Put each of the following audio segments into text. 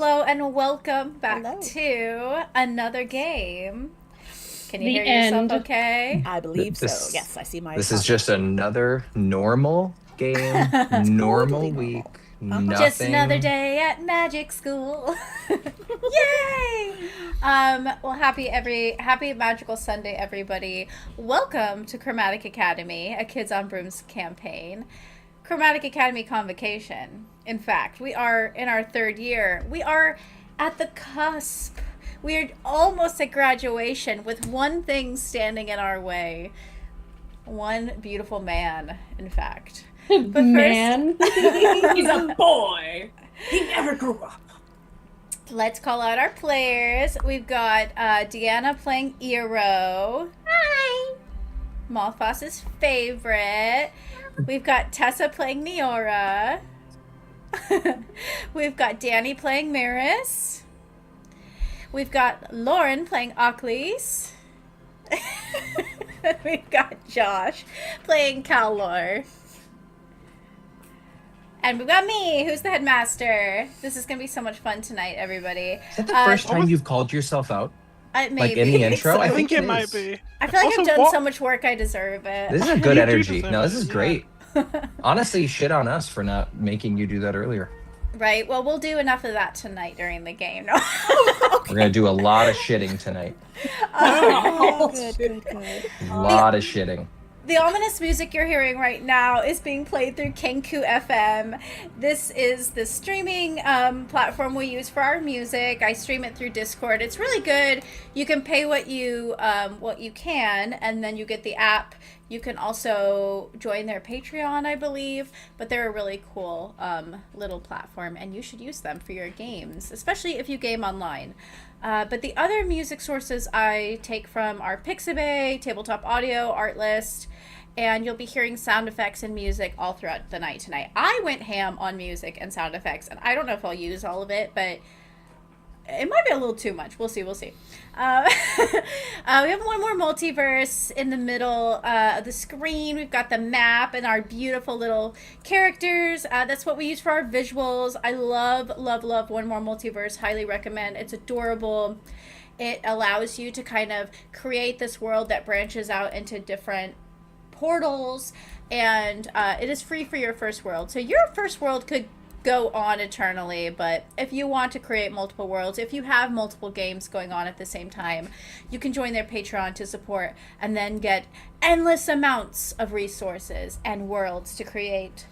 Hello and welcome back Hello. to another game. Can you The hear yourself end. okay? I believe so. This Yes, I see my this is copy. just another normal game, Totally normal normal. week, Just another nothing. day at magic school. Yay! Well, happy magical Sunday, everybody. Welcome to Chromatic Academy, a Kids on Brooms campaign. Chromatic Academy Convocation. In fact, we are in our third year. We are at the cusp. We are almost at graduation with one thing standing in our way. One beautiful man, in fact. But Man. He's a boy. He never grew up. Let's call out our players. We've got Deanna playing Eero. Hi. Malphas's favorite. We've got Tessa playing Neora. We've got Danny playing Maris. We've got Lauren playing Aklis. We've got Josh playing Calor. And we've got me, who's the headmaster. This is going to be so much fun tonight, everybody. Is that the first time you've called yourself out? Maybe. Like in the intro? I think it is. might be. I feel like Also, I've done what- so much work, I deserve it. This is a good You do energy. deserve No, this it, is yeah. great. Honestly, shit on us for not making you do that earlier. Right, well, we'll do enough of that tonight during the game. No. We're gonna do a lot of shitting tonight. Oh, good. A lot of shitting. The ominous music you're hearing right now is being played through Kenku FM. This is the streaming platform we use for our music. I stream it through Discord. It's really good. You can pay what you can, and then you get the app. You can also join their Patreon, I believe. But they're a really cool little platform, and you should use them for your games, especially if you game online. But the other music sources I take from are Pixabay, Tabletop Audio, Artlist, and you'll be hearing sound effects and music all throughout the night tonight. I went ham on music and sound effects, and I don't know if I'll use all of it, but it might be a little too much. We'll see. We have one more multiverse in the middle of the screen. We've got the map and our beautiful little characters. That's what we use for our visuals. I love One More Multiverse. Highly recommend. It's adorable. It allows you to kind of create this world that branches out into different portals, and it is free for your first world. So your first world could go on eternally, but if you want to create multiple worlds, if you have multiple games going on at the same time, you can join their Patreon to support and then get endless amounts of resources and worlds to create.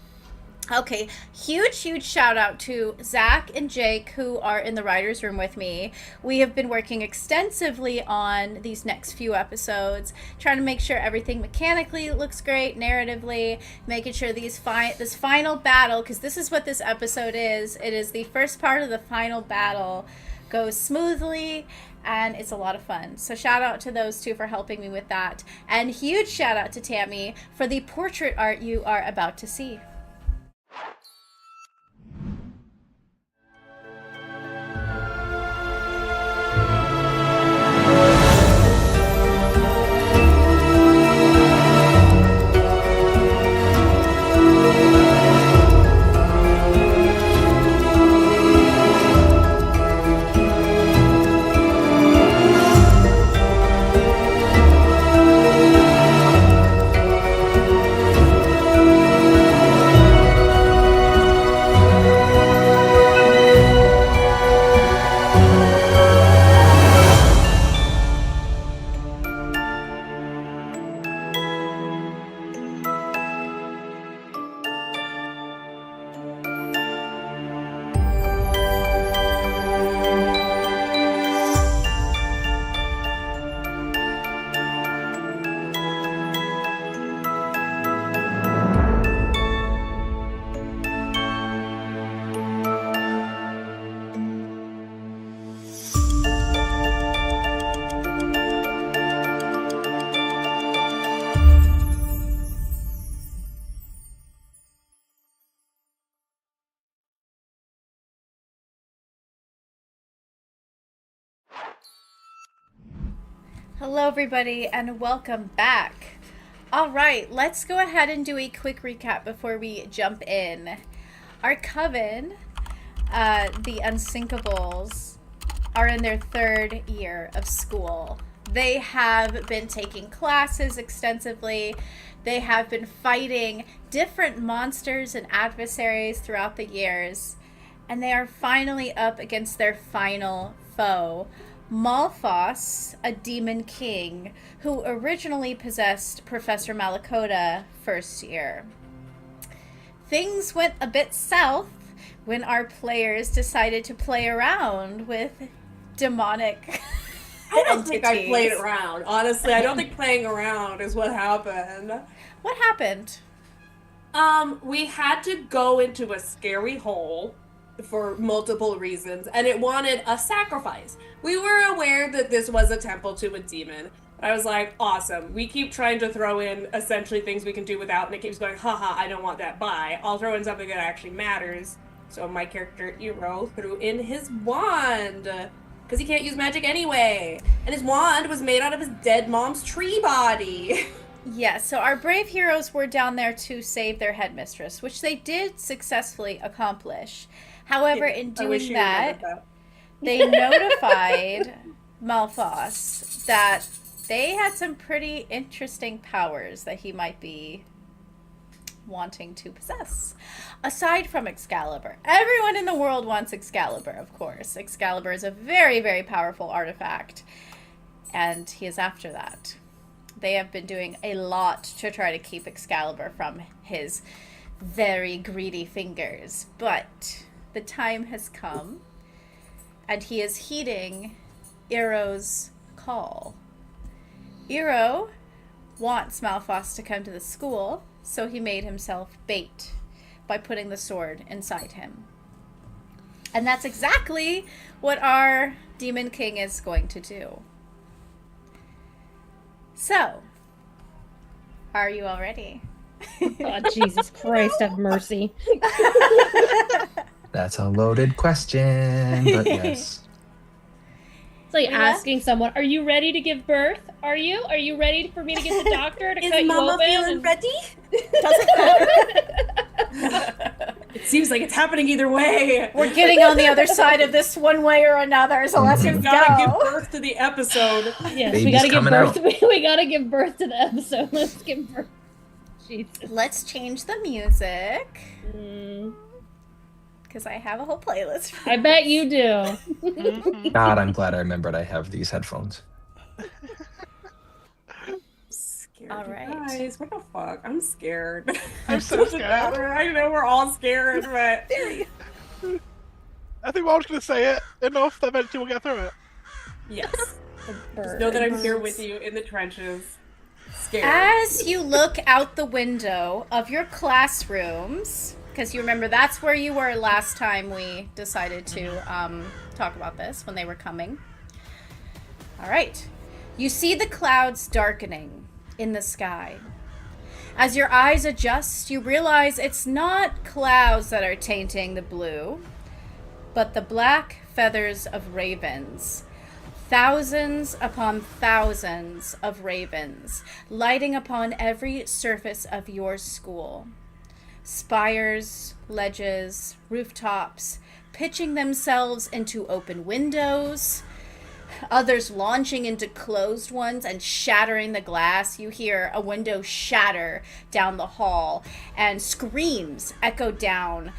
Okay, huge shout out to Zach and Jake, who are in the writer's room with me. We have been working extensively on these next few episodes, trying to make sure everything mechanically looks great, narratively, making sure this final battle, because this is what this episode is. It is the first part of the final battle, goes smoothly, and it's a lot of fun. So shout out to those two for helping me with that. And huge shout out to Tammy for the portrait art you are about to see. Hello, everybody, and welcome back. All right, let's go ahead and do a quick recap before we jump in. Our coven the Unsinkables are in their 3rd year of school. They have been taking classes extensively. They have been fighting different monsters and adversaries throughout the years. And they are finally up against their final foe, Malphos, a demon king, who originally possessed Professor Malakota first year. Things went a bit south when our players decided to play around with demonic I don't think I entities. played around. Honestly, I don't think playing around is what happened. What happened? We had to go into a scary hole for multiple reasons, and it wanted a sacrifice. We were aware that this was a temple to a demon. I was like, awesome. We keep trying to throw in essentially things we can do without, and it keeps going, haha, I don't want that, bye. I'll throw in something that actually matters. So my character, Iro, threw in his wand. Because he can't use magic anyway. And his wand was made out of his dead mom's tree body. Yeah, so our brave heroes were down there to save their headmistress, which they did successfully accomplish. However, in I wish doing you that, remembered they notified Malphos that they had some pretty interesting powers that he might be wanting to possess. Aside from Excalibur. Everyone in the world wants Excalibur, of course. Excalibur is a very, very powerful artifact, and he is after that. They have been doing a lot to try to keep Excalibur from his very greedy fingers, but the time has come, and he is heeding Iroh's call. Iroh wants Malphos to come to the school, so he made himself bait by putting the sword inside him. And that's exactly what our Demon King is going to do. So, are you all ready? Oh, Jesus Christ, have mercy. That's a loaded question, but yes. It's like Yeah. asking someone, are you ready to give birth? Are you? Are you ready for me to get the doctor to cut Is you Mama open? feeling ready? Doesn't matter. It seems like it's happening either way. We're getting on the other side of this one way or another, so let's just We've got to give go. birth to the episode. Yes, Baby's we gotta give coming birth. out. We gotta give birth to the episode. Let's give birth. Jesus. Let's change the music, Mm, because I have a whole playlist. I bet you do. God, I'm glad I remembered I have these headphones. Scared, All you right. guys. What the fuck? I'm scared. I'm so scared. I know we're all scared, but I think we're all just gonna say it enough that eventually we'll get through it. yes. Just know that I'm here with you in the trenches. Scared. As you look out the window of your classrooms, because you remember that's where you were last time we decided to talk about this, when they were coming. All right. You see the clouds darkening in the sky. As your eyes adjust, you realize it's not clouds that are tainting the blue, but the black feathers of ravens. Thousands upon thousands of ravens, lighting upon every surface of your school. Spires, ledges, rooftops, pitching themselves into open windows, others launching into closed ones and shattering the glass. You hear a window shatter down the hall, and screams echo down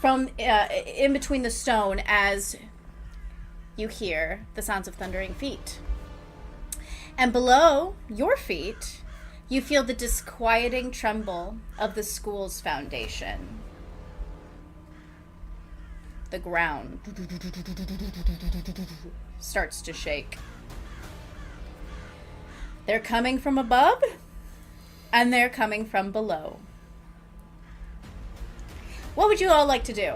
from in between the stone as you hear the sounds of thundering feet. And below your feet, you feel the disquieting tremble of the school's foundation. The ground starts to shake. They're coming from above, and they're coming from below. What would you all like to do?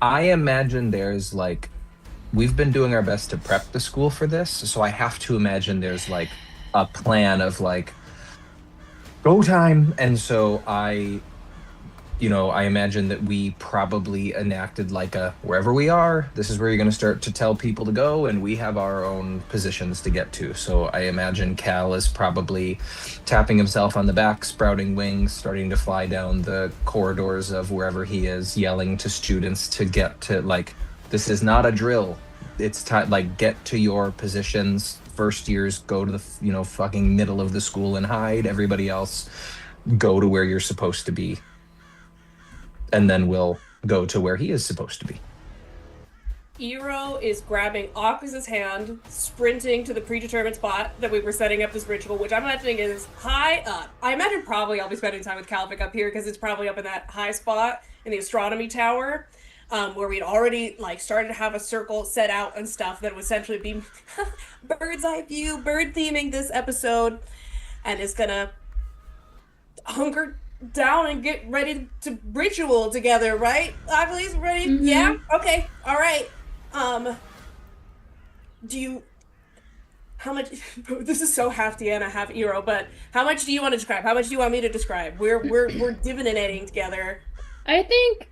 I imagine there's like, we've been doing our best to prep the school for this, so I have to imagine there's like a plan of like, go time. And so I I imagine that we probably enacted like a wherever we are, this is where you're going to start to tell people to go, and we have our own positions to get to. So I imagine Cal is probably tapping himself on the back, sprouting wings, starting to fly down the corridors of wherever he is, yelling to students to get to, like, this is not a drill. It's time, like, get to your positions. First years, go to the, fucking middle of the school and hide. Everybody else, go to where you're supposed to be. And then we'll go to where he is supposed to be. Eero is grabbing Oculus' hand, sprinting to the predetermined spot that we were setting up this ritual, which I'm imagining is high up. I imagine probably I'll be spending time with Calvic up here because it's probably up in that high spot in the astronomy tower, where we'd already started to have a circle set out and stuff that would essentially be bird's eye view, bird theming this episode, and is gonna hunker down and get ready to ritual together, right? Oculus, ready? Mm-hmm. Yeah? Okay. All right. How much, this is so half Deanna, half Eero, but how much do you want to describe? How much do you want me to describe? We're divininating together. I think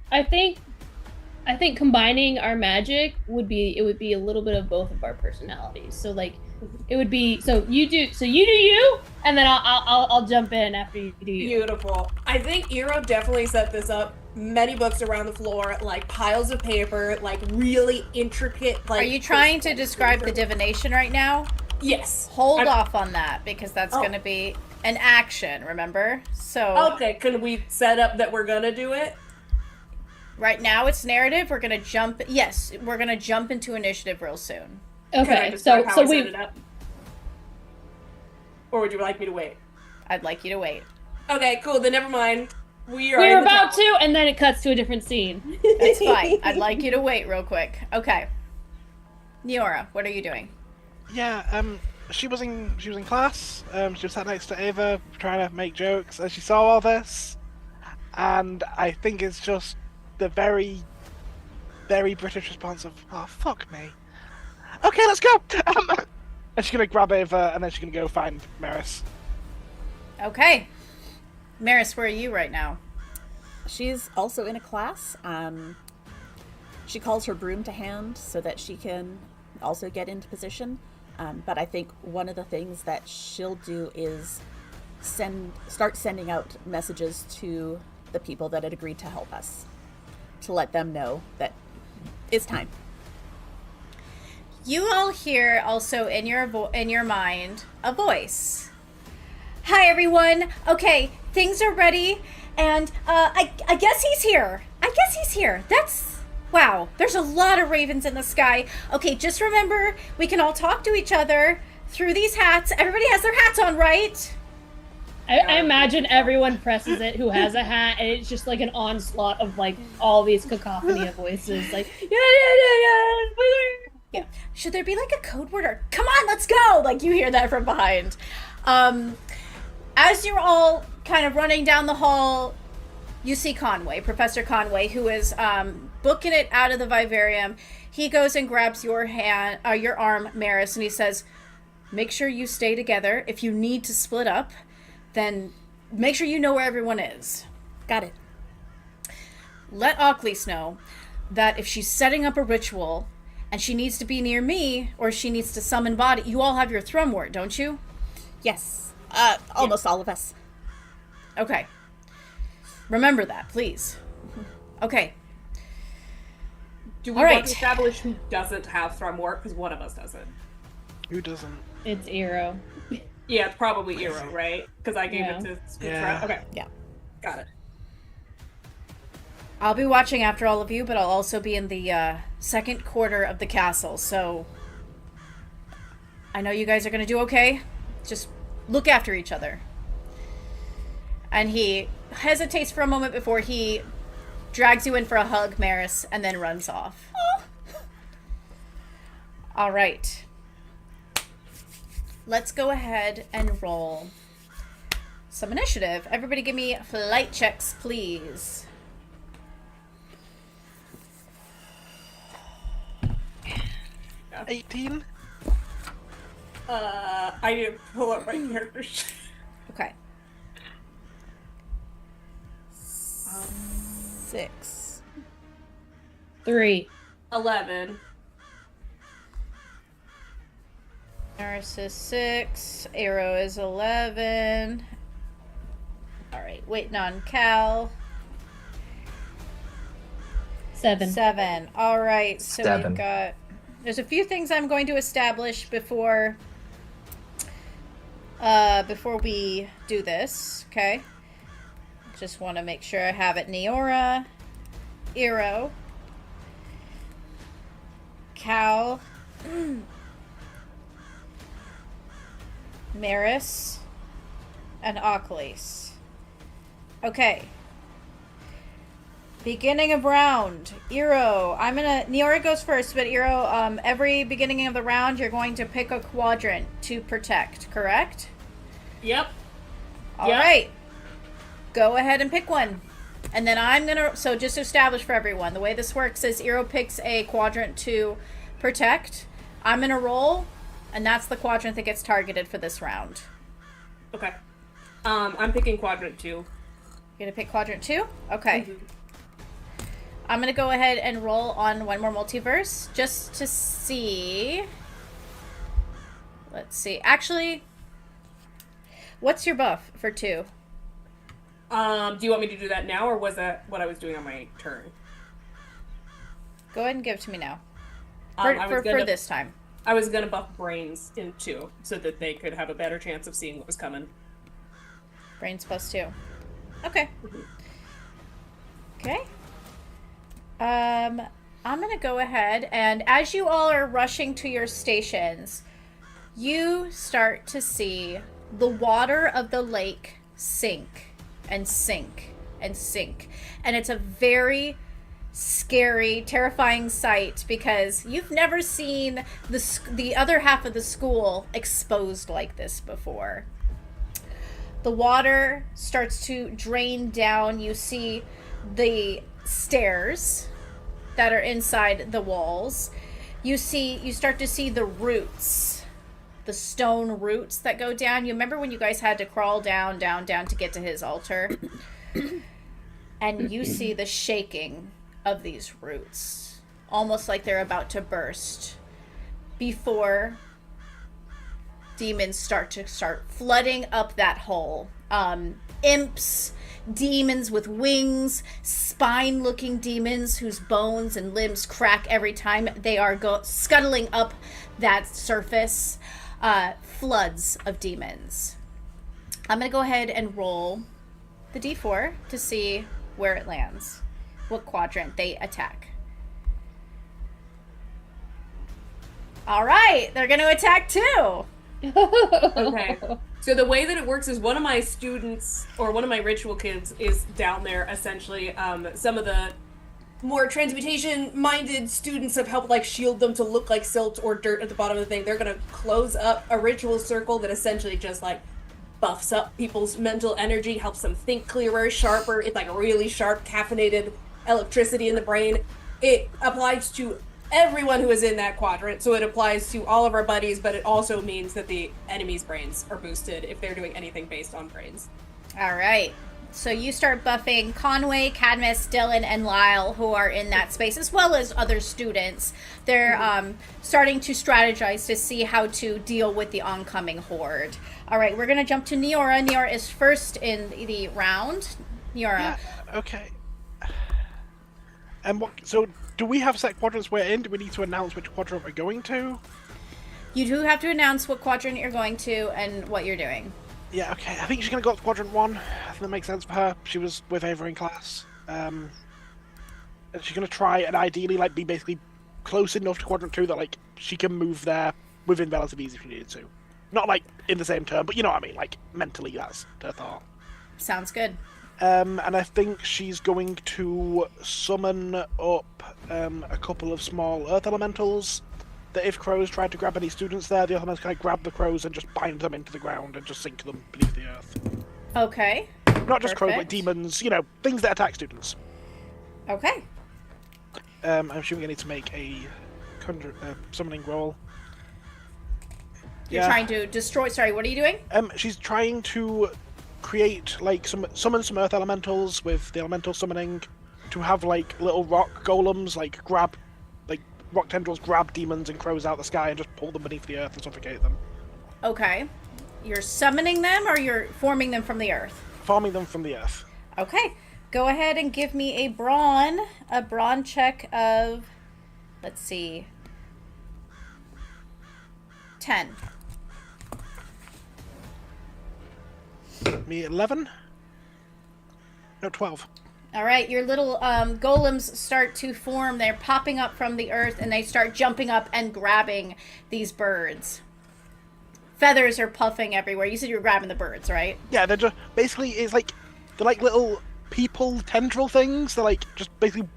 combining our magic would be a little bit of both of our personalities. So it would be you do you, and then I'll jump in after you do you. Beautiful. I think Eero definitely set this up. Many books around the floor, piles of paper, really intricate. Are you trying to describe the divination right now? Yes. Hold off on that because that's going to be an action. Remember? So. Okay. Can we set up that we're gonna do it? Right now it's narrative. We're gonna jump. Yes, we're gonna jump into initiative real soon. Okay, so we set it up? Or would you like me to wait? I'd like you to wait. Okay, cool. Then never mind. We're about to, and then it cuts to a different scene. That's fine. I'd like you to wait real quick. Okay. Neora, what are you doing? Yeah, she was in class. She was sat next to Ava, trying to make jokes as she saw all this, and I think it's just the very, very British response of, "Oh, fuck me. Okay, let's go." And she's gonna grab Ava, and then she's gonna go find Maris. Okay. Maris, where are you right now? She's also in a class. She calls her broom to hand so that she can also get into position. But I think one of the things that she'll do is start sending out messages to the people that had agreed to help us, to let them know that it's time. You all hear also in your mind a voice. Hi everyone. Okay, things are ready, and I guess he's here. Wow. There's a lot of ravens in the sky. Okay, just remember we can all talk to each other through these hats. Everybody has their hats on, right? I imagine everyone presses it who has a hat, and it's just an onslaught of all these cacophony of voices. Yeah. Should there be a code word or come on, let's go? You hear that from behind. As you're all kind of running down the hall, you see Professor Conway, who is booking it out of the vivarium. He goes and grabs your arm, Maris, and he says, "Make sure you stay together. If you need to split up, then make sure you know where everyone is." Got it. Let Oculus know that if she's setting up a ritual and she needs to be near me or she needs to summon body, you all have your thrum word, don't you? Yes. Almost all of us. Okay. Remember that, please. Okay. Do we want to establish who doesn't have thrum work? Because one of us doesn't. Who doesn't? It's Eero. Yeah, it's probably Eero, right? Because I gave it to speech. Yeah. Okay. Yeah. Got it. I'll be watching after all of you, but I'll also be in the second quarter of the castle, so I know you guys are going to do okay. Just look after each other. And he hesitates for a moment before he drags you in for a hug, Maris, and then runs off. Oh. All right. Let's go ahead and roll some initiative. Everybody give me flight checks, please. 18? I need to pull up my character sheet. Okay. 6. 3. 11. Nurse is 6. Arrow is 11. All right, waiting on Cal. 7. 7. All right, so 7. we've got. There's a few things I'm going to establish before we do this. Okay. Just want to make sure I have it. Neora, Eero, Cal, Maris, and Achilles. Okay. Beginning of round. Eero. Neora goes first, but Eero, every beginning of the round, you're going to pick a quadrant to protect, correct? Yep. All right. Go ahead and pick one. And then I'm going to, so just to establish for everyone, the way this works is Eero picks a quadrant to protect. I'm going to roll, and that's the quadrant that gets targeted for this round. Okay. I'm picking quadrant 2. You're going to pick quadrant 2? Okay. Mm-hmm. I'm going to go ahead and roll on one more multiverse just to see. Let's see. Actually, what's your buff for 2? Do you want me to do that now, or was that what I was doing on my turn? Go ahead and give it to me now. For this time. I was going to buff brains in 2 so that they could have a better chance of seeing what was coming. Brains plus 2. Okay. Mm-hmm. Okay. I'm going to go ahead, and as you all are rushing to your stations, you start to see the water of the lake sink and sink and sink. And it's a very scary, terrifying sight because you've never seen the other half of the school exposed like this before. The water starts to drain down. You see the stairs that are inside the walls. You start to see the roots, the stone roots that go down. You remember when you guys had to crawl down to get to his altar? And you see the shaking of these roots, almost like they're about to burst before demons start flooding up that hole. Imps, demons with wings, spine-looking demons whose bones and limbs crack every time they are scuttling up that surface. Floods of demons. I'm going to go ahead and roll the d4 to see where it lands, what quadrant they attack. All right, they're going to attack too. Okay. So the way that it works is one of my students, or one of my ritual kids, is down there essentially. Some of the more transmutation-minded students have helped like shield them to look like silt or dirt at the bottom of the thing. They're going to close up a ritual circle that essentially just like buffs up people's mental energy, helps them think clearer, sharper. It's like really sharp, caffeinated electricity in the brain. It applies to everyone who is in that quadrant, so it applies to all of our buddies, but it also means that the enemy's brains are boosted if they're doing anything based on brains. All right. So you start buffing Conway, Cadmus, Dylan, and Lyle, who are in that space, as well as other students. They're starting to strategize to see how to deal with the oncoming horde. All right, we're going to jump to Neora. Neora is first in the round. Neora. Yeah, okay. And so do we have set quadrants we're in? Do we need to announce which quadrant we're going to? You do have to announce what quadrant you're going to and what you're doing. Yeah, okay. I think she's going to go up to quadrant 1. I think that makes sense for her. She was with Ava in class. And she's going to try and ideally like be basically close enough to quadrant 2 that like she can move there within relative ease if she needed to. Not like in the same turn, but you know what I mean. Like mentally, that's her thought. Sounds good. And I think she's going to summon up a couple of small earth elementals that if crows tried to grab any students there, the elementals kind of grab the crows and just bind them into the ground and just sink them beneath the earth. Okay. Not just crows, but Perfect. demons, you know, things that attack students. Okay. I'm assuming I need to make a summoning roll. You're trying to destroy... Sorry, what are you doing? She's trying to create, like, summon some earth elementals with the elemental summoning, to have like little rock golems like grab, like rock tendrils grab demons and crows out the sky and just pull them beneath the earth and suffocate them. Okay. You're summoning them or you're forming them from the earth? Farming them from the earth. Okay. Go ahead and give me a brawn check of, let's see, 10. Me 11? No, 12. All right, your little golems start to form. They're popping up from the earth, and they start jumping up and grabbing these birds. Feathers are puffing everywhere. You said you were grabbing the birds, right? Yeah, they're just basically they're like little people tendril things. They're like just basically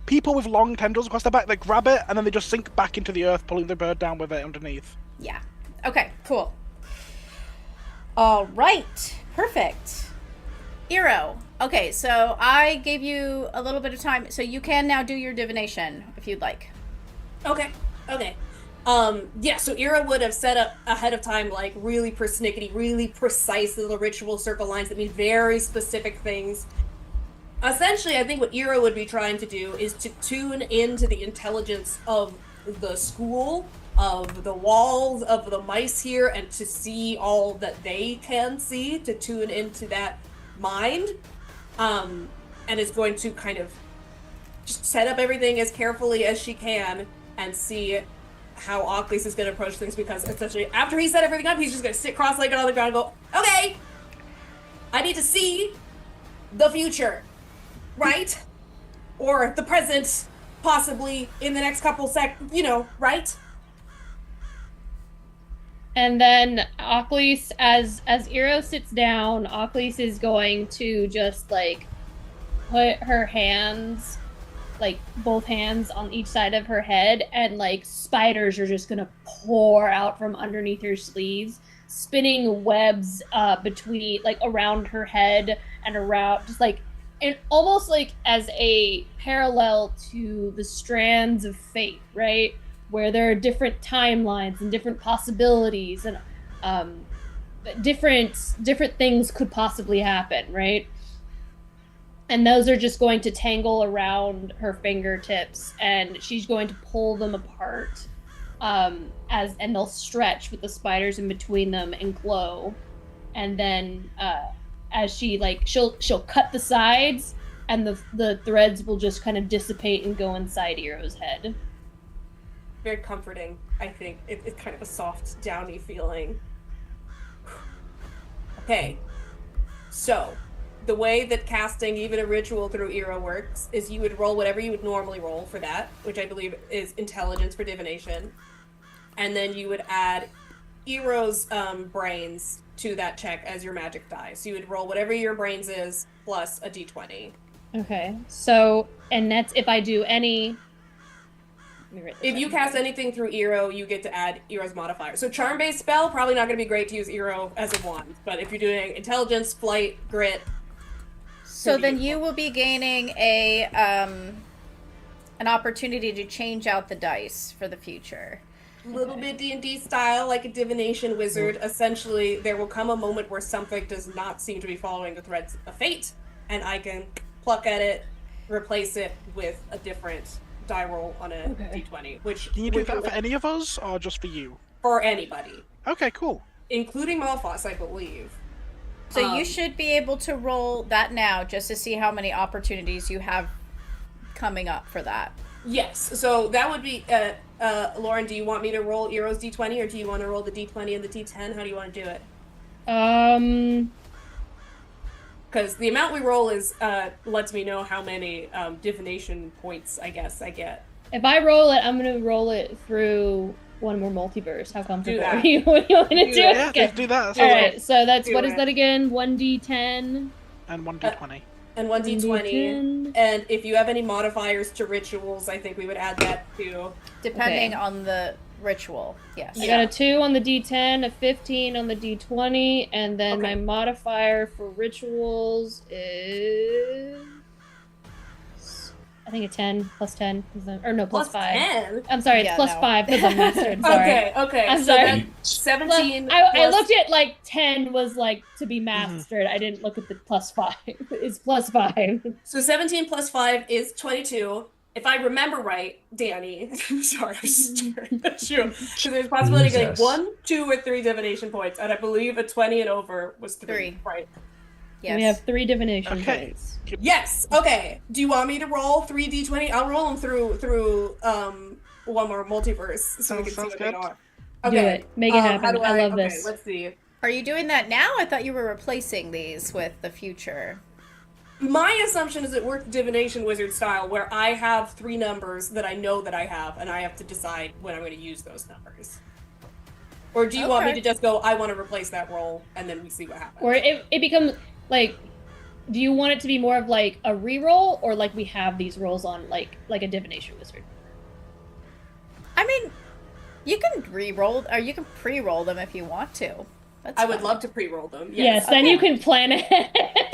people with long tendrils across their back. They grab it and then they just sink back into the earth, pulling the bird down with it underneath. Yeah. Okay, cool. All right, perfect. Eero. Okay, so I gave you a little bit of time, so you can now do your divination if you'd like. Okay. Yeah, so Ira would have set up ahead of time, like, really persnickety, really precise little ritual circle lines that mean very specific things. Essentially, I think what Ira would be trying to do is to tune into the intelligence of the school, of the walls, of the mice here, and to see all that they can see, to tune into that mind, and is going to kind of just set up everything as carefully as she can and see how Ocklys is going to approach things, because essentially after he set everything up, he's just going to sit cross-legged on the ground and go, okay, I need to see the future, right? Or the present, possibly in the next couple right? And then Ocklys, as Eero sits down, Ocklys is going to just like put her hands, like both hands on each side of her head, and like spiders are just gonna pour out from underneath her sleeves, spinning webs between, like, around her head and around, just like, and almost like as a parallel to the strands of fate, right? Where there are different timelines and different possibilities, and different things could possibly happen, right? And those are just going to tangle around her fingertips, and she's going to pull them apart, and they'll stretch with the spiders in between them and glow. And then as she, like, she'll cut the sides, and the threads will just kind of dissipate and go inside Eero's head. Very comforting, I think. It's kind of a soft, downy feeling. Okay, so the way that casting even a ritual through Eero works is you would roll whatever you would normally roll for that, which I believe is intelligence for divination, and then you would add Eero's brains to that check as your magic die. So you would roll whatever your brains is plus a d20. Okay, so, and that's if I do any... If you cast anything through Eero, you get to add Eero's modifier. So charm-based spell, probably not going to be great to use Eero as a wand, but if you're doing intelligence, flight, grit... So then you will be gaining an opportunity to change out the dice for the future. A little bit D&D style, like a divination wizard. Essentially, there will come a moment where something does not seem to be following the threads of fate, and I can pluck at it, replace it with a different die roll on a d20. Which Can you do that for any of us, or just for you? For anybody. Okay, cool. Including Malphas, I believe. So you should be able to roll that now just to see how many opportunities you have coming up for that. Yes, so that would be, Lauren, do you want me to roll Eero's d20, or do you want to roll the d20 and the d10? How do you want to do it? Because the amount we roll is, lets me know how many divination points, I guess, I get. If I roll it, I'm going to roll it through one more multiverse. How comfortable that. are you? What do you want to do? Yeah, Okay. do that. Alright, so that's, what is it. that again? 1d10? And 1d20. And 1d20. 1d10. And if you have any modifiers to rituals, I think we would add that too. Depending on the ritual, yes. I got a 2 on the d10, a 15 on the d20, and then Okay. my modifier for rituals is I think a 10 plus 10 or no plus 5. 10? I'm sorry, it's Yeah, plus no. 5 because I'm mastered. Sorry. Okay. I'm so sorry. then 17 I plus- looked at like 10 was like to be mastered. I didn't look at the plus 5. It's plus 5. So 17 plus 5 is 22. If I remember right, Danny, I'm sorry, I'm staring at you. Because there's a possibility of getting Jesus. 1, 2, or 3 divination points, and I believe a 20 and over was 3. Right. Yes. We have 3 divination Okay. points. Yes. Okay. Do you want me to roll 3d20? I'll roll them through one more multiverse so we can see Sounds what good. they are. Do Okay. it. Make it happen. How do I love okay, this. Let's see. Are you doing that now? I thought you were replacing these with the future. My assumption is it works divination wizard style, where I have 3 numbers that I know that I have, and I have to decide when I'm going to use those numbers. Or do you want me Okay. to just go, I want to replace that roll, and then we see what happens? Or it becomes like, do you want it to be more of like a reroll, or like we have these rolls on like a divination wizard? I mean, you can re-roll, or you can pre-roll them if you want to. That's I would fine. love to pre-roll them. Yes, then you can plan it.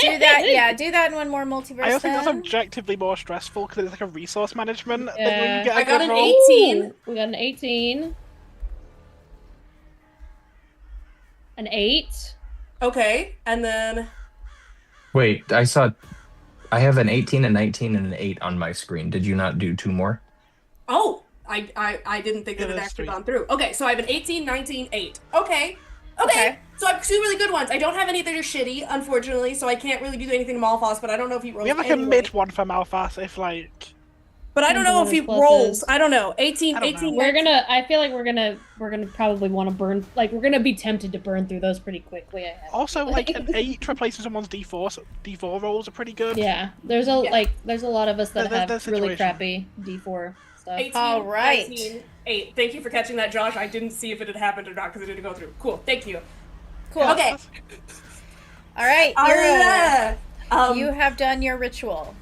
Do that. Yeah, do that in one more multiverse. I also think that's then. objectively more stressful because it's like a resource management thing when Yeah. you get a I got good an roll. 18. Ooh, we got an 18. An 8. Okay, and then Wait, I have an 18, a 19, and an 8 on my screen. Did you not do 2 more? I didn't think that Yeah, it that's actually 3. gone through. Okay, so I have an 18, 19, 8. Okay. So I have 2 really good ones. I don't have any that are shitty, unfortunately, so I can't really do anything to Malphas, but I don't know if he rolls We have like anyway. a mid one for Malphas if like. But I don't know if he Pluses. rolls. I don't know. 18, I don't 18. know. I feel like we're gonna probably want to burn, like we're gonna be tempted to burn through those pretty quickly. I have. Also, like an 8 replacing someone's D4, so D4 rolls are pretty good. Yeah, there's a lot of us that There's have that really situation. crappy D4 stuff. 18, All right. 19, 8. Thank you for catching that, Josh. I didn't see if it had happened or not because it didn't go through. Cool. Thank you. Cool. Okay. All right. All You're right. you have done your ritual.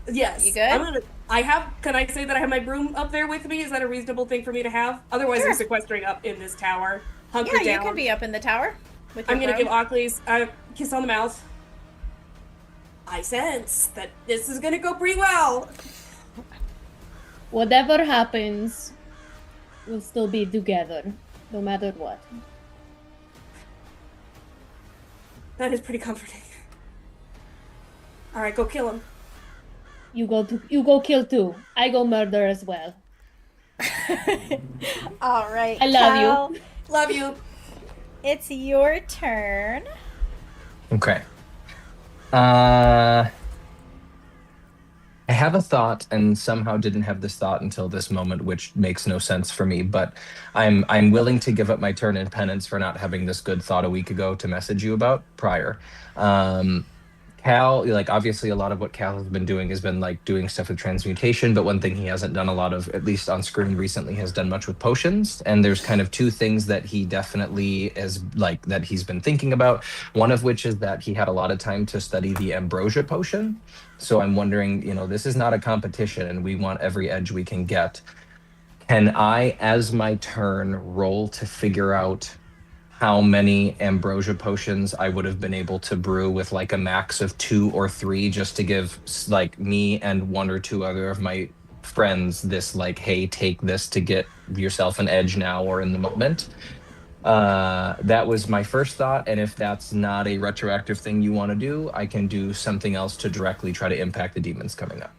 Yes. You good? Can I say that I have my broom up there with me? Is that a reasonable thing for me to have? Otherwise, Sure. I'm sequestering up in this tower. Hunker Yeah, down. you can be up in the tower. With your I'm gonna broom. give Ockley's a kiss on the mouth. I sense that this is gonna go pretty well. Whatever happens, we'll still be together, no matter what. That is pretty comforting. All right, go kill him. You go kill too. I go murder as well. All right. I love you. Cal, Love you. it's your turn. Okay. I have a thought and somehow didn't have this thought until this moment, which makes no sense for me, but I'm willing to give up my turn in penance for not having this good thought a week ago to message you about prior. Cal, like obviously a lot of what Cal has been doing has been like doing stuff with transmutation, but one thing he hasn't done a lot of, at least on screen recently, has done much with potions. And there's kind of 2 things that he definitely is like that he's been thinking about. One of which is that he had a lot of time to study the ambrosia potion. So I'm wondering, this is not a competition and we want every edge we can get. Can I, as my turn, roll to figure out how many ambrosia potions I would have been able to brew with like a max of 2 or 3, just to give like me and 1 or 2 other of my friends this like, hey, take this to get yourself an edge now or in the moment. That was my first thought, and if that's not a retroactive thing you want to do, I can do something else to directly try to impact the demons coming up.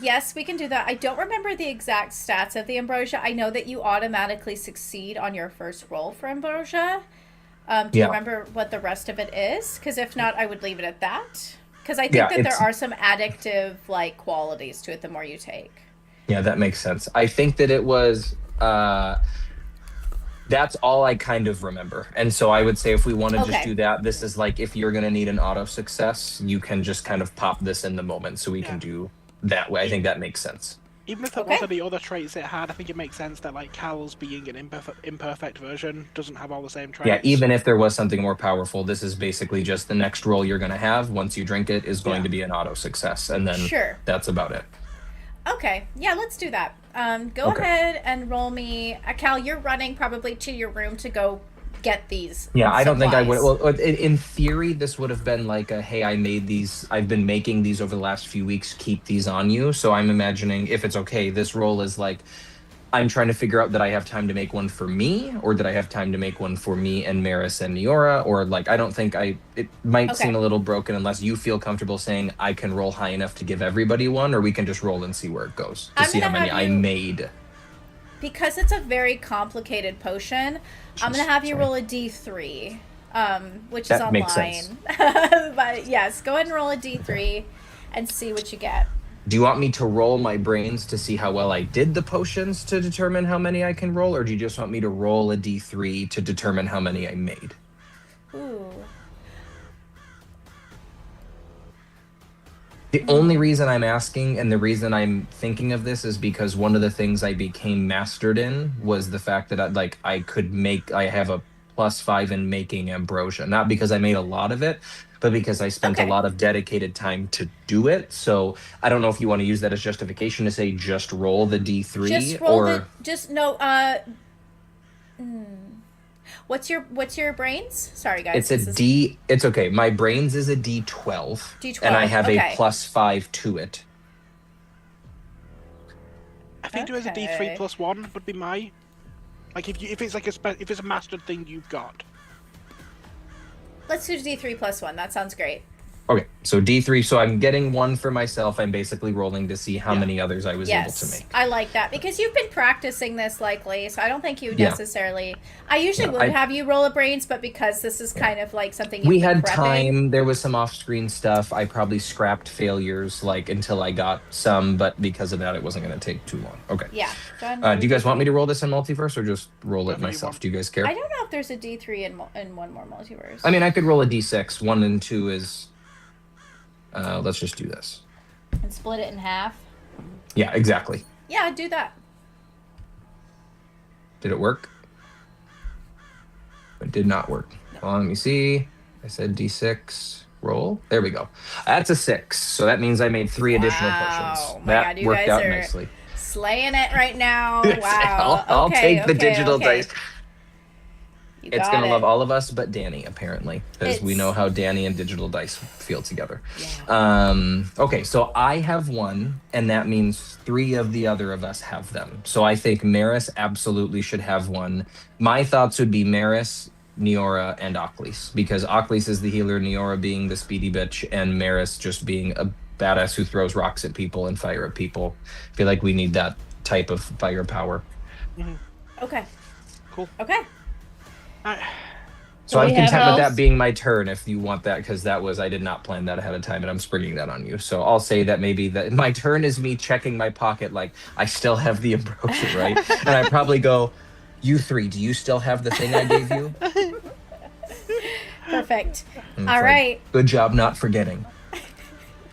Yes, we can do that. I don't remember the exact stats of the ambrosia. I know that you automatically succeed on your first roll for ambrosia. Do you remember what the rest of it is? Because if not, I would leave it at that. Because I think that there are some addictive like qualities to it the more you take. Yeah, that makes sense. I think that it was that's all I kind of remember. And so I would say if we want to just do that, this is like if you're going to need an auto success, you can just kind of pop this in the moment so we can do that way. I think that makes sense. Even if there was any other traits it had, I think it makes sense that like Cal's being an imperfect version doesn't have all the same traits. Yeah, even if there was something more powerful, this is basically just the next roll you're going to have once you drink it is going to be an auto success. And then that's about it. Okay, yeah, let's do that. Go ahead and roll me. Cal, you're running probably to your room to go get these. Yeah, I don't think I would. supplies. Well, in theory, this would have been like a, hey, I made these. I've been making these over the last few weeks. Keep these on you. So I'm imagining, if it's okay, this role is like, I'm trying to figure out that I have time to make one for me, or that I have time to make one for me and Maris and Neora, or like, I don't think it might seem Okay. a little broken unless you feel comfortable saying I can roll high enough to give everybody one, or we can just roll and see where it goes to I'm see how gonna many have I you- made. Because it's a very complicated potion, I'm going to have you Sorry. roll a d3, which That is makes online. sense. But yes, go ahead and roll a d3 and see what you get. Do you want me to roll my brains to see how well I did the potions to determine how many I can roll, or do you just want me to roll a d3 to determine how many I made? Ooh. The only reason I'm asking and the reason I'm thinking of this is because one of the things I became mastered in was the fact that I have a +5 in making ambrosia. Not because I made a lot of it, but because I spent a Okay. lot of dedicated time to do it. So I don't know if you want to use that as justification to say just roll the D3 Just roll or the just no what's your brains? Sorry guys. it's a this is D. It's okay. My brains is a D12. D12, And I have okay. a +5 to it. I think doing a Okay. D3 plus 1 would be my. Like if it's like if it's a mastered thing you've got. Let's do d3 plus 1. That sounds great. Okay, so D3. So I'm getting one for myself. I'm basically rolling to see how Yeah. many others I was able to Yes, make. I like that because you've been practicing this likely, so I don't think you Yeah. necessarily. I usually Yeah, would I- have you roll a brains, but because this is kind of like something you've We been had prepping. time. There was some off-screen stuff. I probably scrapped failures like until I got some, but because of that, it wasn't going to take too long. Okay. Yeah. Go ahead and Do you guys want me roll to roll this in multiverse or just roll it Whatever you myself? want. Do you guys care? I don't know if there's a D3 in one more multiverse. I mean, I could roll a D6. 1 and 2 is. Let's just do this. and split it in half. Yeah, exactly. Yeah, do that. Did it work? It did not work. Hold on, let me see. I said D6. Roll. There we go. That's a 6. So that means I made 3 additional Wow. potions. My That God, you worked guys out are nicely. slaying it right now. Wow. I'll Okay, take the okay, digital okay. dice. You It's got gonna it. love all of us but Danny, apparently, because we It's- know how Danny and digital dice feel together. Yeah. Okay, so I have one, and that means 3 of the other of us have them. So I think Maris absolutely should have one. My thoughts would be Maris, Neora, and Oclis, because Oclis is the healer, Neora being the speedy bitch, and Maris just being a badass who throws rocks at people and fire at people. I feel like we need that type of firepower. Okay. Cool. Okay. Alright. So Do I'm we have content with that elves? being my turn if you want that, because I did not plan that ahead of time and I'm springing that on you. So I'll say that maybe that my turn is me checking my pocket like I still have the ambrosia, right? And I probably go, you 3, do you still have the thing I gave you? Perfect. And it's All like, right. good job not forgetting.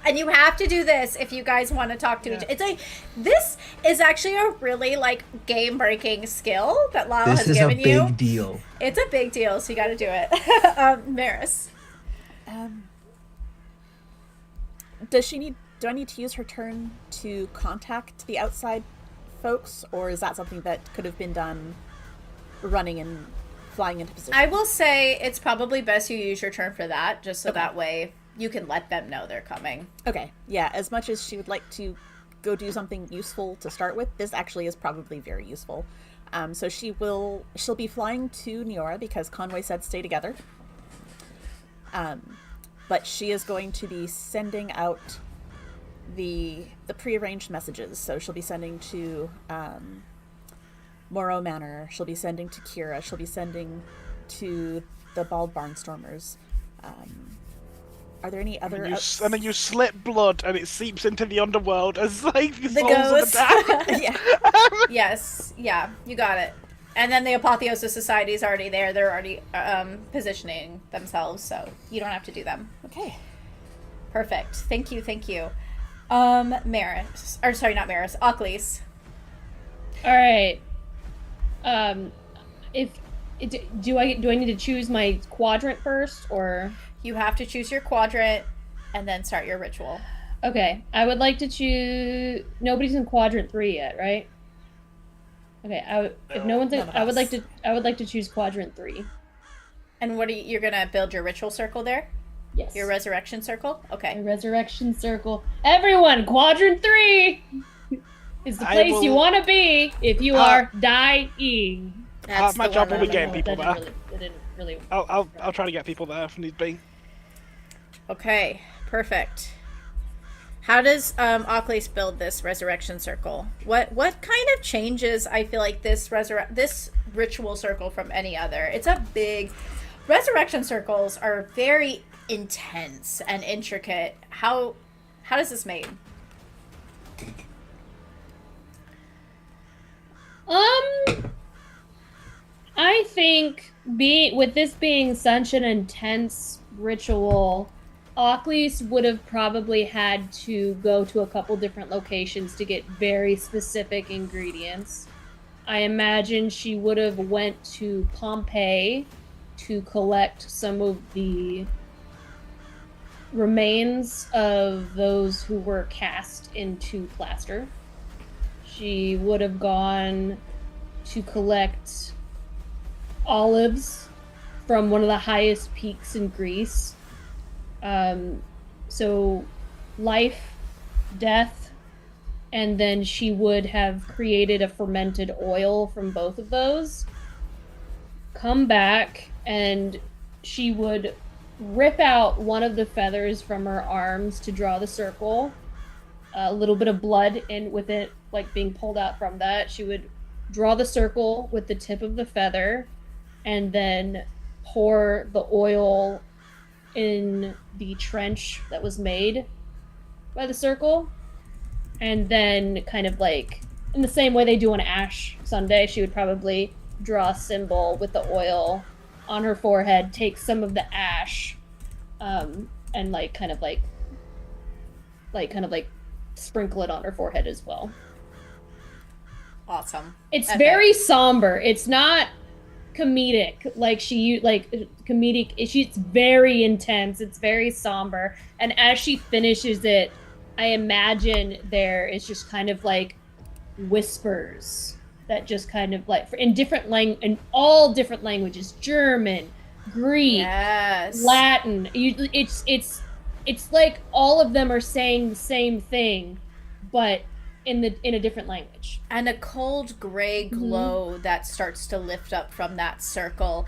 And you have to do this if you guys want to talk to each. This is actually a really like game breaking skill that Lyle This has is a given big you. deal. It's a big deal, so you got to do it. Maris. Do I need to use her turn to contact the outside folks, or is that something that could have been done running and flying into position? I will say it's probably best you use your turn for that, just so Okay. that way you can let them know they're coming. Okay, yeah, as much as she would like to go do something useful to start with, this actually is probably very useful. So she'll be flying to Neora because Conway said stay together. But she is going to be sending out the prearranged messages. So she'll be sending to Morrow Manor. She'll be sending to Kira. She'll be sending to the Bald Barnstormers. Are there any other? And then you slit blood, and it seeps into the underworld as like the The souls of ghost. the dead. Yeah. Yes, yeah, you got it. And then the Apotheosis Society is already there. They're already positioning themselves, so you don't have to do them. Okay. Perfect. Thank you, thank you. Maris, or sorry, not Maris, Oclis. All right. Do I need to choose my quadrant first, or? You have to choose your quadrant and then start your ritual. Okay, I would like to choose. Nobody's in quadrant 3 yet, right? Okay, if no one's in, none of I would us. like to choose quadrant 3. And what are you're gonna build your ritual circle there? Yes. Your resurrection circle? A Okay. resurrection circle. Everyone, quadrant 3 is the place you want to be if you are dying. That's my the job one will be that getting I'm- people there. That didn't really. I'll try to get people there if need be. Okay, perfect. How does Oclese build this resurrection circle? What kind of changes I feel like this ritual circle from any other? It's a big resurrection circles are very intense and intricate. How does this made? I think with this being such an intense ritual, Oclese would have probably had to go to a couple different locations to get very specific ingredients. I imagine she would have went to Pompeii to collect some of the remains of those who were cast into plaster. She would have gone to collect olives from one of the highest peaks in Greece. So life, death, and then she would have created a fermented oil from both of those. Come back, and she would rip out one of the feathers from her arms to draw the circle. A little bit of blood in with it, like being pulled out from that. She would draw the circle with the tip of the feather, and then pour the oil in the trench that was made by the circle. And then kind of like in the same way they do on Ash Sunday, she would probably draw a symbol with the oil on her forehead, take some of the ash, and kind of sprinkle it on her forehead as well. Awesome. It's Okay. very somber. It's not comedic it's very intense. It's very somber. And as she finishes it, I imagine there is just kind of like whispers that just kind of like in all different languages, German, Greek, Yes. Latin. It's like all of them are saying the same thing, but in a different language. And a cold gray glow that starts to lift up from that circle.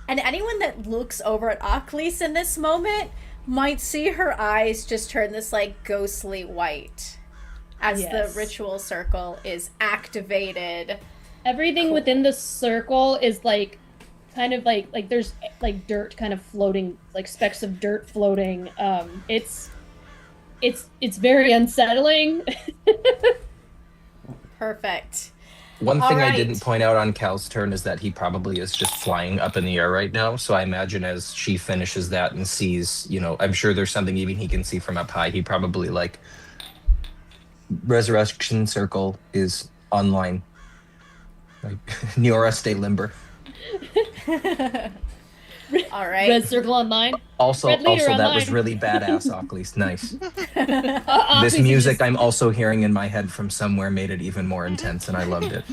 And anyone that looks over at Oclese in this moment might see her eyes just turn this like ghostly white as Yes. the ritual circle is activated. Everything within the circle is like kind of like there's like dirt kind of floating, like specks of dirt floating. It's very unsettling. Perfect. One All thing I right. didn't point out on Cal's turn is that he probably is just flying up in the air right now. So I imagine as she finishes that and sees, I'm sure there's something even he can see from up high. He probably Resurrection Circle is online. Like Neora, stay limber. All right. Red Circle Online. Also, Red Leader that was online. really badass, Oclese. Nice. This Obviously music just- I'm also hearing in my head from somewhere made it even more intense, and I loved it.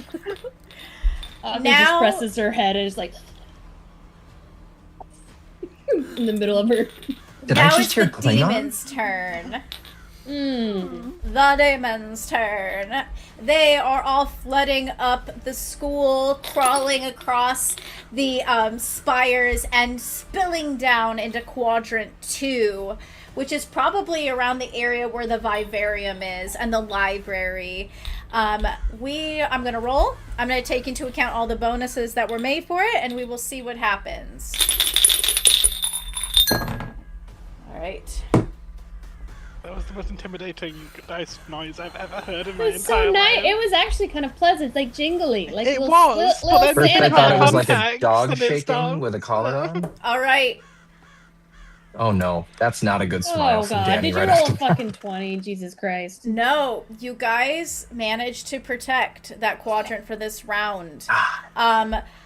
Just Now- presses her head and is like in the middle of her. Did now I just it's hear the Klingon? demon's turn. Mm. The demon's turn. They are all flooding up the school, crawling across the spires and spilling down into Quadrant 2, which is probably around the area where the vivarium is and the library. I'm going to roll. I'm going to take into account all the bonuses that were made for it, and we will see what happens. All right. That was the most intimidating dice noise I've ever heard in It my was entire so nice. life. It was actually kind of pleasant. It's like jingly. Like It little, was, but little then First, Santa I thought it was bells. like a Contacts dog and it shaking stopped. with a collar on. All right. Oh no, that's not a good smile Oh from god, Danny did you right roll after a fucking 20? Jesus Christ. No, you guys managed to protect that quadrant for this round.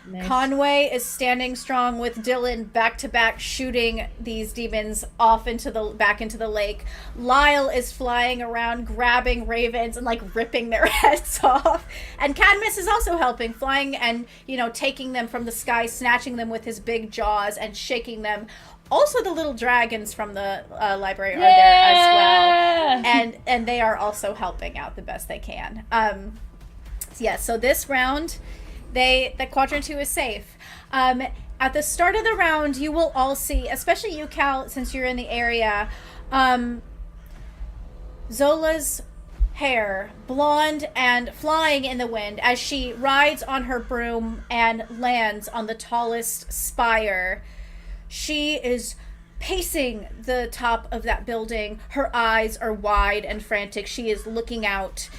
Nice. Conway is standing strong with Dylan back to back, shooting these demons off back into the lake. Lyle is flying around, grabbing ravens and like ripping their heads off. And Cadmus is also helping, flying and taking them from the sky, snatching them with his big jaws and shaking them. Also, the little dragons from the library are there as well, and they are also helping out the best they can. So this round, the quadrant 2 is safe. At the start of the round, you will all see, especially you, Cal, since you're in the area, Zola's hair, blonde and flying in the wind as she rides on her broom and lands on the tallest spire. She is pacing the top of that building. Her eyes are wide and frantic. She is looking out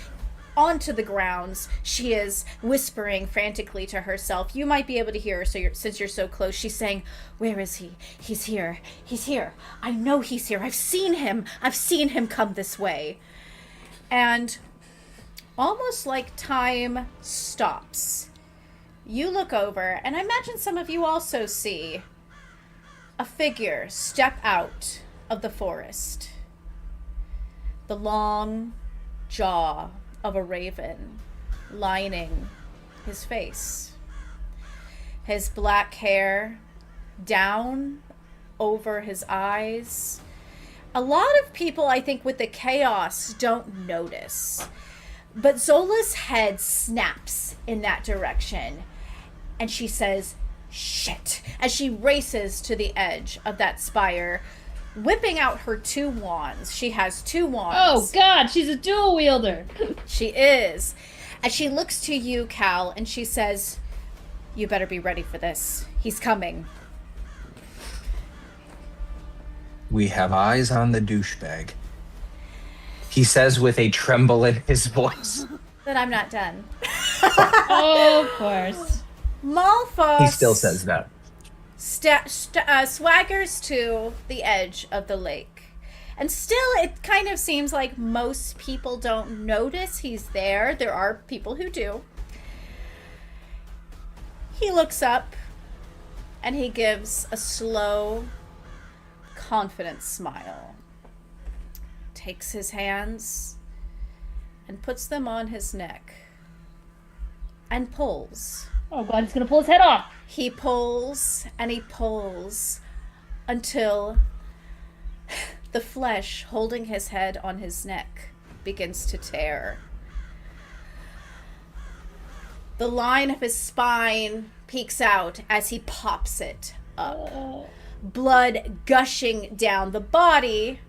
onto the grounds. She is whispering frantically to herself. You might be able to hear her since you're so close. She's saying, "Where is he? He's here. He's here. I know he's here. I've seen him. I've seen him come this way." And almost like time stops, you look over, and I imagine some of you also see a figure step out of the forest. The long jaw of a raven lining his face. His black hair down over his eyes. A lot of people, I think, with the chaos don't notice. But Zola's head snaps in that direction. And she says, "Shit," as she races to the edge of that spire, whipping out her 2 wands. She has 2 wands. Oh god, she's a dual wielder. She is. And she looks to you, Cal, and she says, "You better be ready for this. He's coming." We have eyes on the douchebag. He says with a tremble in his voice. But I'm not done. Oh, of course. Malphus. He still says that. Swaggers to the edge of the lake. And still, it kind of seems like most people don't notice he's there. There are people who do. He looks up and he gives a slow, confident smile. Takes his hands and puts them on his neck and pulls. Oh god, he's gonna pull his head off. He pulls and he pulls until the flesh holding his head on his neck begins to tear. The line of his spine peeks out as he pops it up. Blood gushing down. The body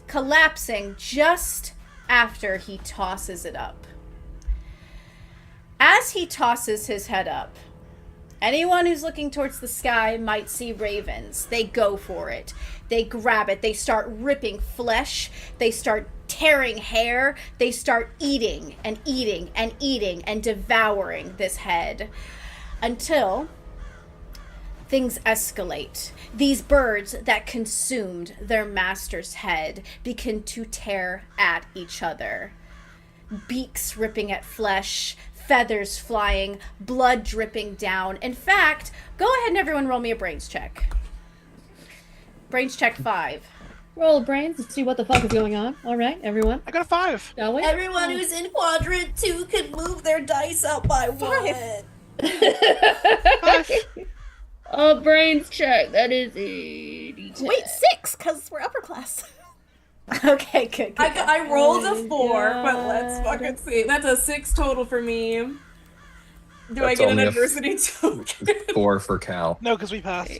collapsing just after he tosses it up. As he tosses his head up, anyone who's looking towards the sky might see ravens. They go for it. They grab it. They start ripping flesh. They start tearing hair. They start eating and eating and eating and devouring this head until things escalate. These birds that consumed their master's head begin to tear at each other. Beaks ripping at flesh, feathers flying, blood dripping down. In fact, go ahead and everyone roll me a brains check. Brains check 5. Roll brains to see what the fuck is going on. Alright, everyone. I got a 5. Shall we? Everyone who's in quadrant 2 can move their dice up by 1. 5. Brains check. That is 82. Wait, 6, because we're upper class. Okay, good. I rolled a 4, God. but let's fucking see. That's a 6 total for me. Do I That's get an only a adversity token? 4 for Cal. No, because we passed.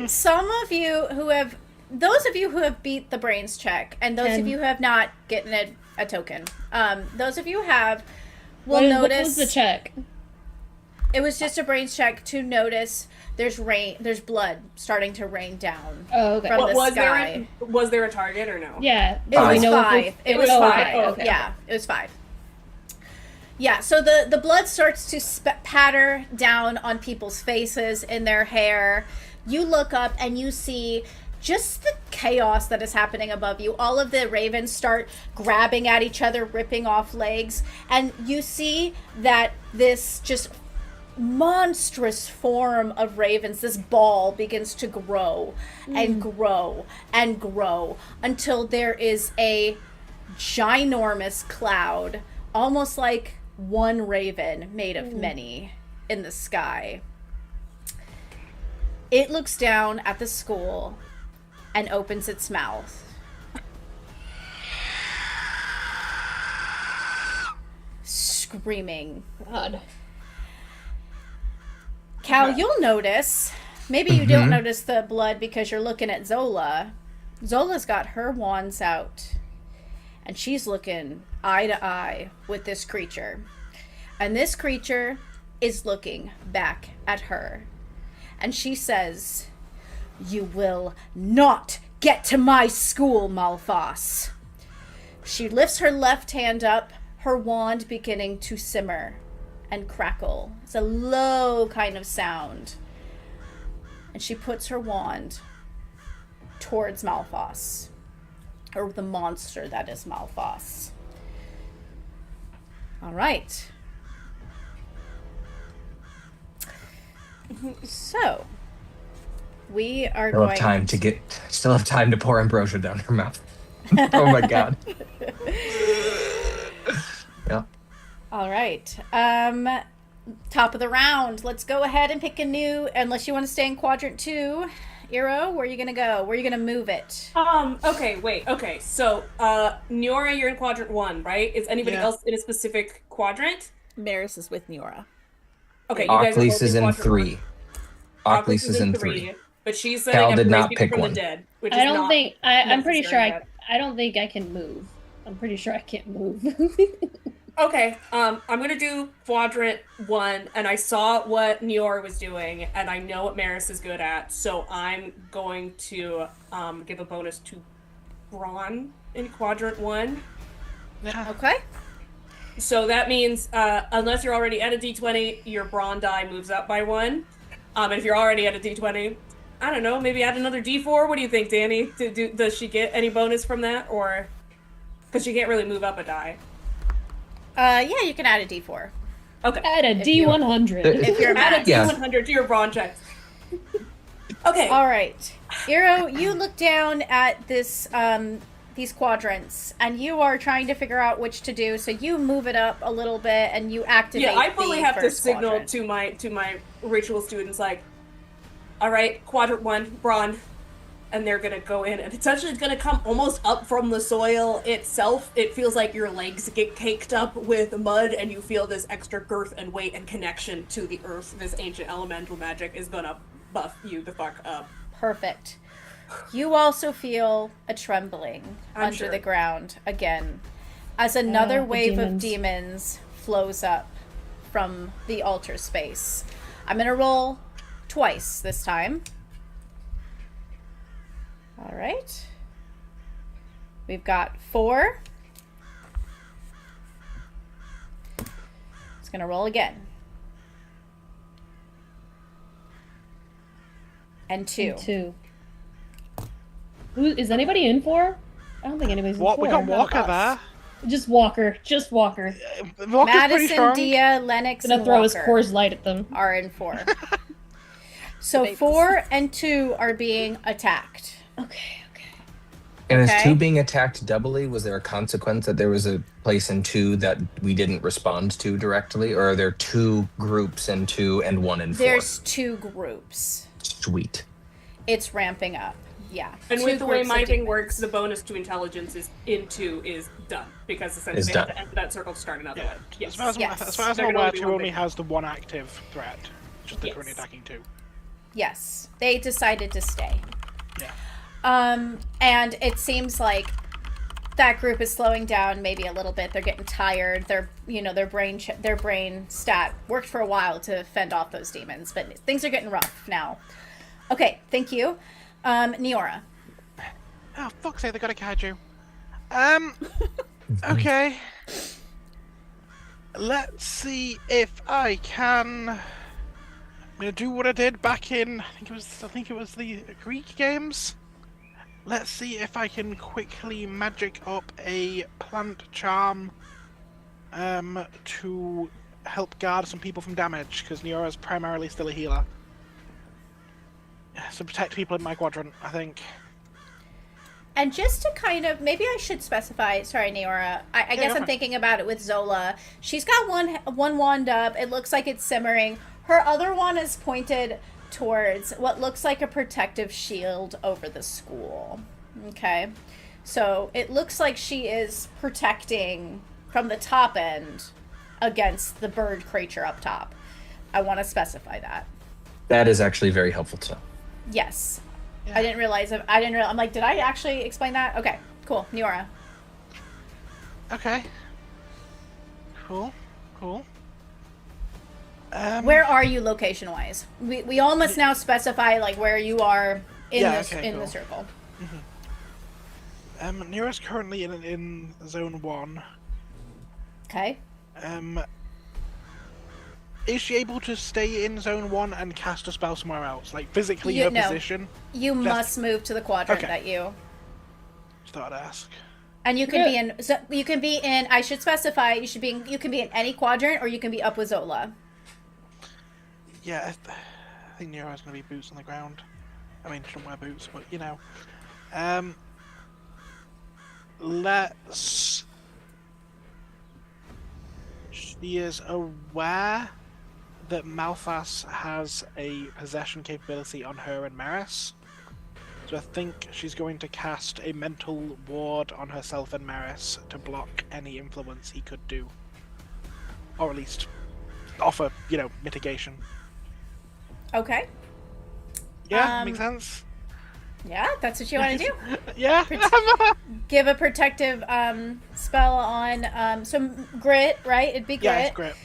Some of you who have, those of you who have beat the brains check, and those of 10. you who have not gotten a token, those of you who have will What notice. was the check? It was just a brains check to notice there's blood starting to rain down Oh, okay. from the was sky. there a target or no? Yeah. It do we was know if 5. It was oh, 5. okay, okay. Yeah, it was 5. Yeah, so the blood starts to patter down on people's faces, in their hair. You look up and you see just the chaos that is happening above you. All of the ravens start grabbing at each other, ripping off legs, and you see that this just monstrous form of ravens, this ball, begins to grow and grow and grow until there is a ginormous cloud, almost like one raven made of many, in the sky. It looks down at the school and opens its mouth. Screaming. God. Cal, you'll notice, maybe you don't notice the blood because you're looking at Zola. Zola's got her wands out, and she's looking eye to eye with this creature. And this creature is looking back at her. And she says, "You will not get to my school, Malphas." She lifts her left hand up, her wand beginning to simmer and crackle. It's a low kind of sound. And she puts her wand towards Malphas, or the monster that is Malphas. All right. So, we are Still going have time to still have time to pour ambrosia down her mouth. Oh my god. Yeah. All right. Top of the round. Let's go ahead and pick a new, unless you want to stay in quadrant 2. Eero, where are you going to go? Where are you going to move it? Okay, wait. Okay, so, Niora, you're in quadrant 1, right? Is anybody else in a specific quadrant? Maris is with Niora. Okay, you guys are Ocklys both is in quadrant 3. one. Ocklys is in 3. But she's Cal setting up did not raise people pick from one. the dead, which is I don't not think I'm pretty sure necessary I don't think I can move. I'm pretty sure I can't move. Okay, I'm gonna do quadrant 1, and I saw what Niora was doing, and I know what Maris is good at, so I'm going to give a bonus to Braun in quadrant 1. Okay. So that means, unless you're already at a d20, your Braun die moves up by 1. And if you're already at a d20, I don't know, maybe add another d4. What do you think, Danny? Does she get any bonus from that, or because she can't really move up a die? Yeah, you can add a d4. Okay. Add a D100. If you're Add a mad. Yeah. d100 to your Braun checks. Okay. All right. Eero, you look down at this these quadrants, and you are trying to figure out which to do, so you move it up a little bit, and you activate Yeah, I fully the have to first signal quadrant. to my ritual students, like, all right, quadrant 1, Braun, and they're gonna go in, and it's actually gonna come almost up from the soil itself. It feels like your legs get caked up with mud, and you feel this extra girth and weight and connection to the earth. This ancient elemental magic is gonna buff you the fuck up. Perfect. You also feel a trembling I'm under sure. the ground again, as another the wave of demons. demons flows up from the altar space. I'm gonna roll twice this time. All right. We've got 4. It's gonna roll again. And 2. 2. Who is anybody in 4? I don't think anybody's in 4. We got Walker there. Just Walker. Just Walker. Walker's pretty Madison, strong. Dia, Lennox, Gonna and throw his Walker Coors Light at them. are in 4. So 4 and 2 are being attacked. Okay. And is Okay. 2 being attacked doubly? Was there a consequence that there was a place in 2 that we didn't respond to directly? Or are there 2 groups in 2 and 1 in 4? There's 2 groups. Sweet. It's ramping up. Yeah. And 2 with the way groups of my thing demons. works, the bonus to intelligence is in 2 is done, because essentially Is they have done. to enter that circle to start another Yeah. one. Yes. As far as, Yes. as, far as There I'm can aware, only be 2 one only big- has the 1 active threat. Just the Yes. currently attacking 2. Yes. They decided to stay. Yeah. And it seems like that group is slowing down maybe a little bit. They're getting tired. Their brain stat worked for a while to fend off those demons, but things are getting rough now. Okay, thank you. Niora. Oh, fuck's sake, they got a kaiju. Okay. Let's see if I can... I'm gonna do what I did back in, I think it was the Greek games. Let's see if I can quickly magic up a plant charm to help guard some people from damage, because Neora's primarily still a healer. So protect people in my quadrant, I think. And just to kind of, maybe I should specify, sorry, Neora, I guess I'm thinking about it with Zola. She's got one wand up. It looks like it's simmering. Her other one is pointed towards what looks like a protective shield over the school. Okay. So it looks like she is protecting from the top end against the bird creature up top. I want to specify that. That is actually very helpful to know. Yes. Yeah. I didn't realize. I'm like, did I actually explain that? Okay, cool. Neora. Okay. Cool. Where are you location-wise? We all must now specify like where you are in the circle. Neora's currently in zone 1. Okay. Is she able to stay in zone 1 and cast a spell somewhere else? Like physically her position? You must move to the quadrant that you. Just thought I'd ask. And you can be in. So you can be in. I should specify. You can be in any quadrant, or you can be up with Zola. Yeah, I think Neora's gonna be boots on the ground. I mean, she don't wear boots, but you know. Let's. She is aware that Malphas has a possession capability on her and Maris. So I think she's going to cast a mental ward on herself and Maris to block any influence he could do. Or at least offer, mitigation. Okay. Yeah, makes sense? Yeah, that's what you want to do. Yeah. Give a protective spell on some grit, right? It'd be grit. Yeah, it's grit.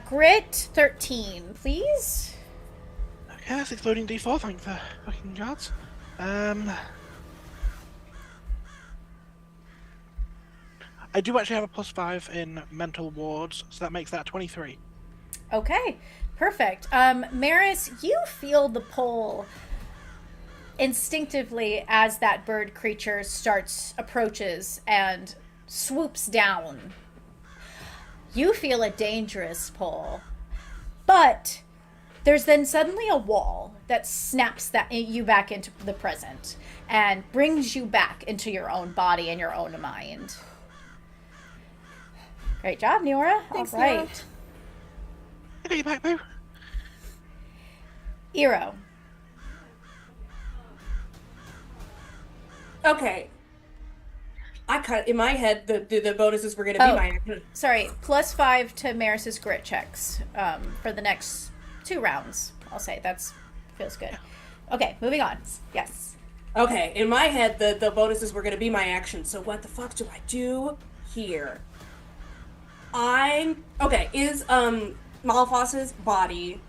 Grit 13, please. Okay, that's exploding D4, thank the fucking gods. I do actually have a +5 in mental wards, so that makes that 23. Okay, perfect. Maris, you feel the pull instinctively as that bird creature approaches and swoops down. You feel a dangerous pull, but there's then suddenly a wall that snaps you back into the present and brings you back into your own body and your own mind. Great job, Neora. Thanks, all right. Neora. I got you back, boo. Eero. Okay. In my head, the bonuses were going to be my action. Sorry, +5 to Maris's grit checks for the next 2 rounds. I'll say feels good. Okay, moving on. Yes. Okay, in my head, the bonuses were going to be my action. So what the fuck do I do here? Is Malphas's body?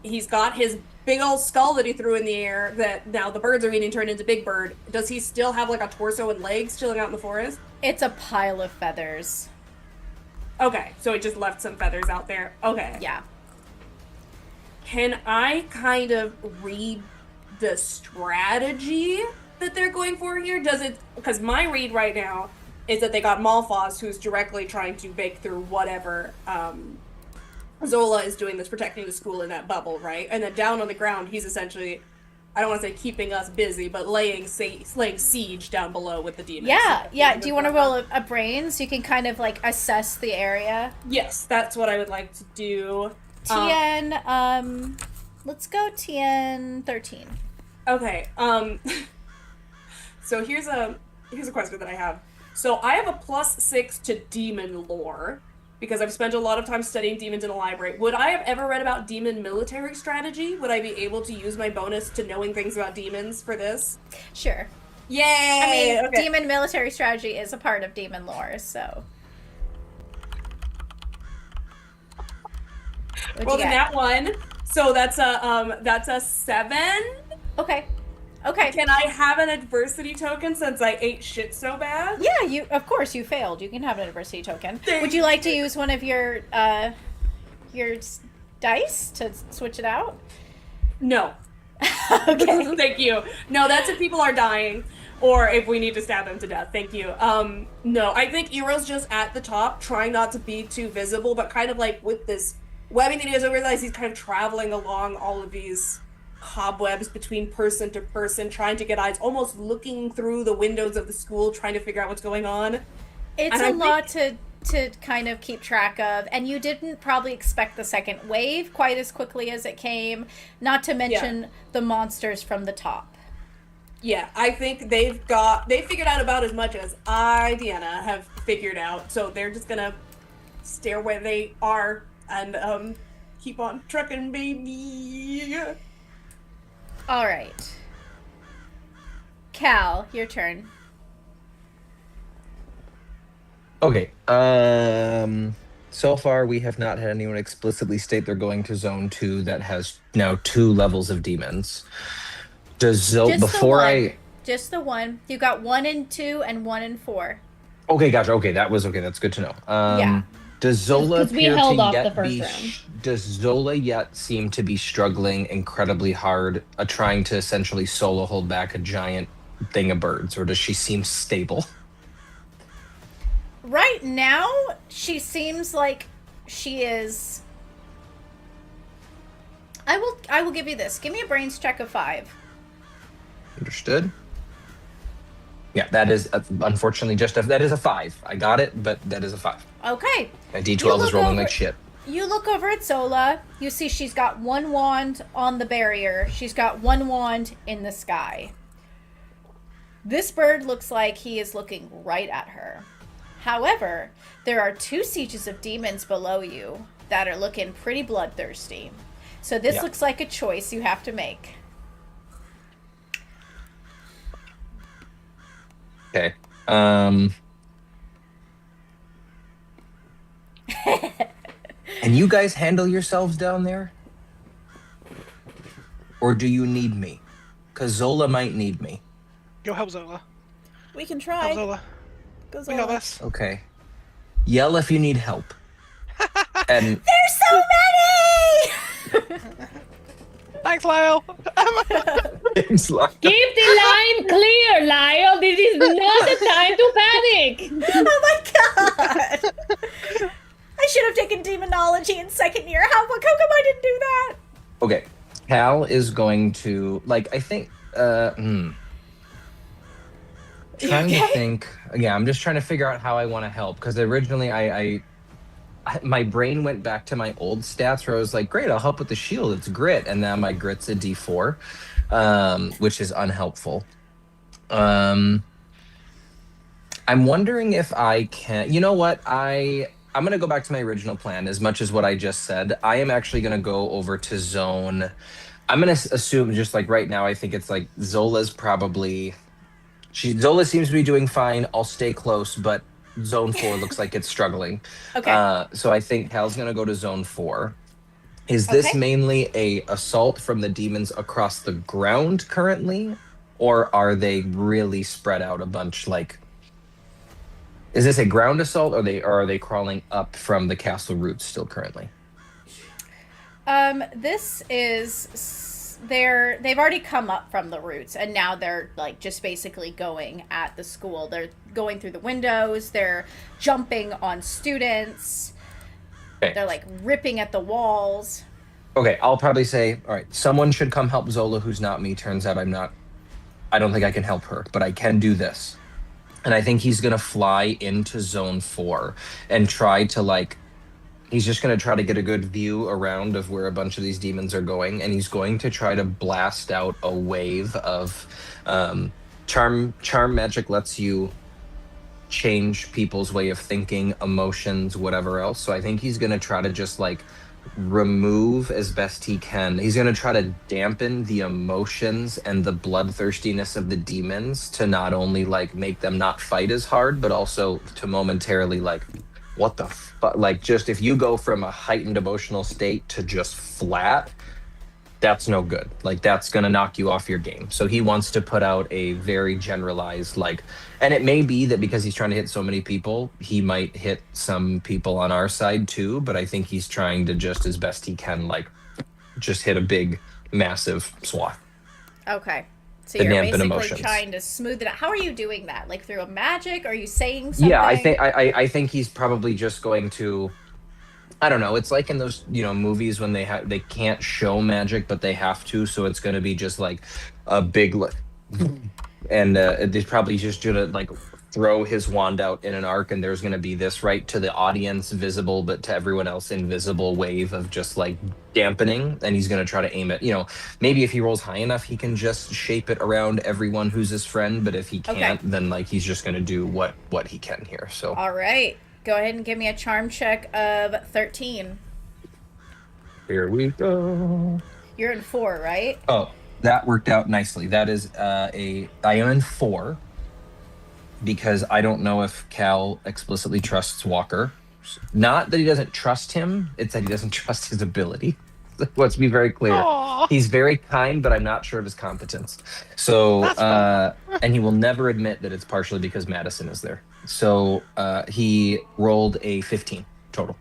He's got his big old skull that he threw in the air that now the birds are eating, turned into Big Bird. Does he still have like a torso and legs chilling out in the forest? It's a pile of feathers. Okay, so he just left some feathers out there. Okay. Yeah. Can I kind of read the strategy that they're going for here? Because my read right now is that they got Malphas, who's directly trying to break through whatever Zola is doing that's protecting the school in that bubble, right? And then down on the ground, he's essentially, I don't want to say keeping us busy, but laying siege down below with the demons. Yeah. Do you want to roll a brain so you can kind of like assess the area? Yes, that's what I would like to do. TN, let's go TN 13. Okay. So here's a question that I have. So I have a +6 to demon lore, because I've spent a lot of time studying demons in a library. Would I have ever read about demon military strategy? Would I be able to use my bonus to knowing things about demons for this? Sure. Yay! I mean, okay. demon military strategy is a part of demon lore, so. Rolled in that one. So that's a 7. Okay. Can I have an adversity token since I ate shit so bad? Yeah, of course you failed. You can have an adversity token. Would you like to use one of your dice to switch it out? No. Okay. Thank you. No, that's if people are dying. or if we need to stab them to death. Thank you. No, I think Eero's just at the top, trying not to be too visible, but kind of like with this webbing that he doesn't realize he's kind of traveling along all of these cobwebs between person to person, trying to get eyes, almost looking through the windows of the school, trying to figure out what's going on. It's And a I lot to kind of keep track of, and you didn't probably expect the second wave quite as quickly as it came, not to mention the monsters from the top. Yeah, I think they figured out about as much as I, Deanna, have figured out. So they're just gonna stare where they are and keep on trucking, baby. All right. Cal, your turn. Okay. So far, we have not had anyone explicitly state they're going to Zone 2 that has now 2 levels of demons. Does Just the one. You got 1 and 2 and 1 and 4. Okay, gotcha. Okay, that's good to know. Yeah. Does Zola 'Cause we appear held to off yet the first be? round. Does Zola yet seem to be struggling incredibly hard, trying to essentially solo hold back a giant thing of birds, or does she seem stable? Right now, she seems like she is. I will give you this. Give me a brains check of 5. Understood. Yeah, that is unfortunately that is a 5. I got it, but that is a 5. Okay. My D12 is rolling like shit. You look over at Zola. You see she's got 1 wand on the barrier. She's got 1 wand in the sky. This bird looks like he is looking right at her. However, there are 2 sieges of demons below you that are looking pretty bloodthirsty. So this looks like a choice you have to make. Okay. And you guys handle yourselves down there? Or do you need me? Because Zola might need me. Go help Zola. We can Help try. Zola. Go We got Zola. this. Okay. Yell if you need help. And There's so many! Thanks, Lyle. it's like, Keep the line clear, Lyle. This is not the time to panic. Oh my god! I should have taken demonology in second year. How come I didn't do that? okay. Cal is going to I think trying to think. Yeah, I'm just trying to figure out how I want to help, because originally I my brain went back to my old stats where I was like, great, I'll help with the shield. It's grit, and now my grit's a D4, which is unhelpful. I'm wondering if I can. You know what? I'm gonna go back to my original plan. As much as what I just said, I am actually gonna go over to zone. I'm gonna assume just like right now. I think it's like Zola's probably. Zola seems to be doing fine. I'll stay close, but Zone 4 looks like it's struggling. Okay. So I think Hal's gonna go to Zone 4. Is this Okay. mainly a assault from the demons across the ground currently, or are they really spread out a bunch? Is this a ground assault, or are they crawling up from the castle roots still currently? This is they've already come up from the roots, and now they're just basically going at the school. They're going through the windows, they're jumping on students. Okay. They're ripping at the walls. Okay, I'll probably say, all right, someone should come help Zola who's not me. Turns out I don't think I can help her, but I can do this. And I think he's going to fly into Zone 4 and try to he's just going to try to get a good view around of where a bunch of these demons are going, and he's going to try to blast out a wave of charm magic lets you change people's way of thinking, emotions, whatever else. So I think he's going to try to just remove as best he can. He's going to try to dampen the emotions and the bloodthirstiness of the demons to not only make them not fight as hard, but also to momentarily what the fuck? Just if you go from a heightened emotional state to just flat, that's no good. That's going to knock you off your game. So he wants to put out a very generalized, and it may be that because he's trying to hit so many people, he might hit some people on our side too, but I think he's trying to just as best he can, just hit a big, massive swath. Okay. So The you're dampen basically emotions. trying to smooth it out. How are you doing that? Like through a magic? Are you saying something? Yeah, I think he's probably just going to. I don't know. It's like in those, movies when they can't show magic, but they have to. So it's going to be just like a big, and he's probably just gonna like throw his wand out in an arc, and there's going to be this right to the audience visible, but to everyone else invisible wave of just like dampening, and he's going to try to aim it. Maybe if he rolls high enough, he can just shape it around everyone who's his friend. But if he Okay. can't, then like he's just going to do what he can here. So All right. Go ahead and give me a charm check of 13. here we go. You're in 4, right? Oh, that worked out nicely. That is I am in 4 because I don't know if Cal explicitly trusts Walker. Not that he doesn't trust him, it's that he doesn't trust his ability. Let's be very clear. Aw. He's very kind, but I'm not sure of his competence. So, That's fair. and he will never admit that it's partially because Madison is there. So he rolled a 15 total.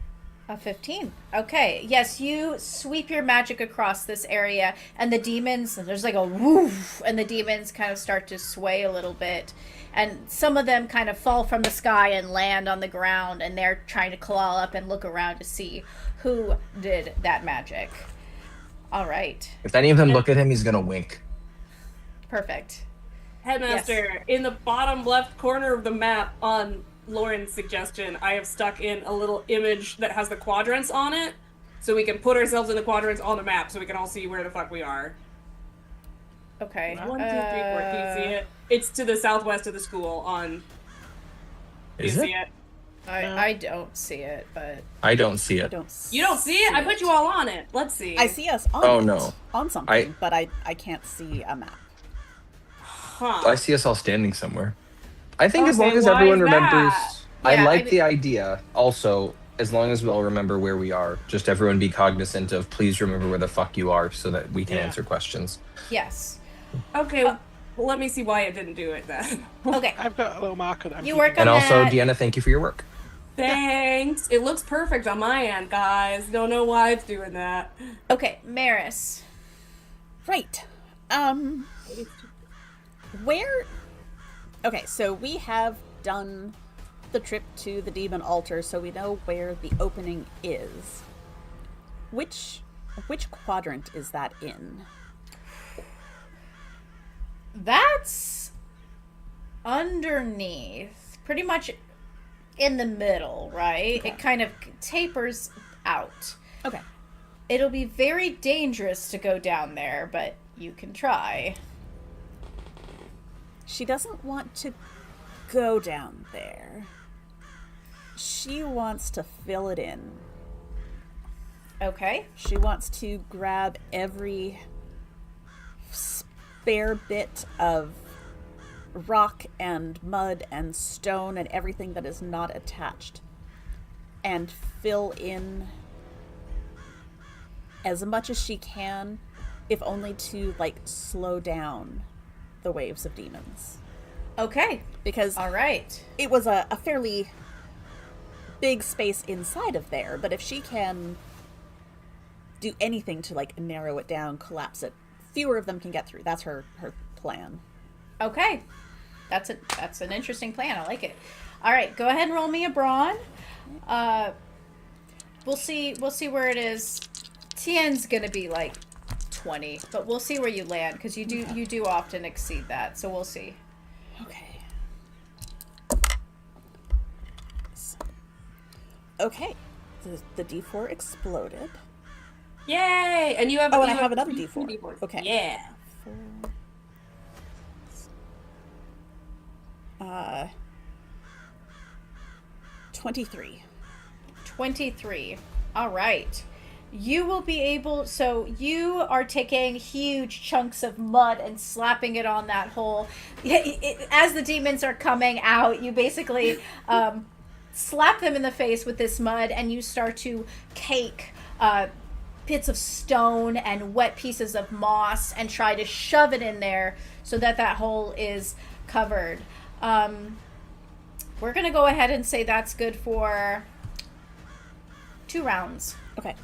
A 15. Okay. Yes, you sweep your magic across this area, and the demons, there's like a woof, and the demons kind of start to sway a little bit. And some of them kind of fall from the sky and land on the ground, and they're trying to claw up and look around to see who did that magic. All right. If any of them look at him, he's going to wink. Perfect. Headmaster, in the bottom left corner of the map on Lauren's suggestion, I have stuck in a little image that has the quadrants on it, so we can put ourselves in the quadrants on the map so we can all see where the fuck we are. Okay. 1, 2, 3, 4. Do you see it? It's to the southwest of the school on... Do you Is it? see it? I don't see it, but... I don't see I it. don't. You don't see it? I put you all on it. Let's see. I see us on Oh, it, no. on something, but I can't see a map. Huh. I see us all standing somewhere. I think as Okay, long as why everyone is remembers, that? I Yeah, like I mean- the idea. Also, as long as we all remember where we are, just everyone be cognizant of please remember where the fuck you are so that we can Yeah. answer questions. Yes. Okay, well, let me see why it didn't do it then. Okay. I've got a little marker that I'm You keeping. work on And also, that. Deanna, thank you for your work. Thanks. It looks perfect on my end, guys. Don't know why it's doing that. Okay, Maris. Right. Where... Okay, so we have done the trip to the demon altar, so we know where the opening is. Which quadrant is that in? That's underneath, pretty much in the middle, right? Okay. It kind of tapers out. Okay. It'll be very dangerous to go down there, but you can try. She doesn't want to go down there. She wants to fill it in. Okay. She wants to grab every spare bit of rock and mud and stone and everything that is not attached and fill in as much as she can, if only to slow down the waves of demons. Okay. Because All right. it was a fairly big space inside of there, but if she can do anything to narrow it down, collapse it, fewer of them can get through. That's her plan. Okay. That's an interesting plan. I like it. All right, go ahead and roll me a brawn. We'll see where it is. Tien's going to be 20, but we'll see where you land because you do often exceed that. So we'll see. Okay. Okay. The D4 exploded. Yay! And you have. Oh, and you I have another two D4. D4s. Okay. Yeah. 23. 23. All right. You will be able, so you are taking huge chunks of mud and slapping it on that hole. As the demons are coming out, you basically slap them in the face with this mud and you start to cake bits of stone and wet pieces of moss and try to shove it in there so that hole is covered. We're going to go ahead and say that's good for 2 rounds. Okay.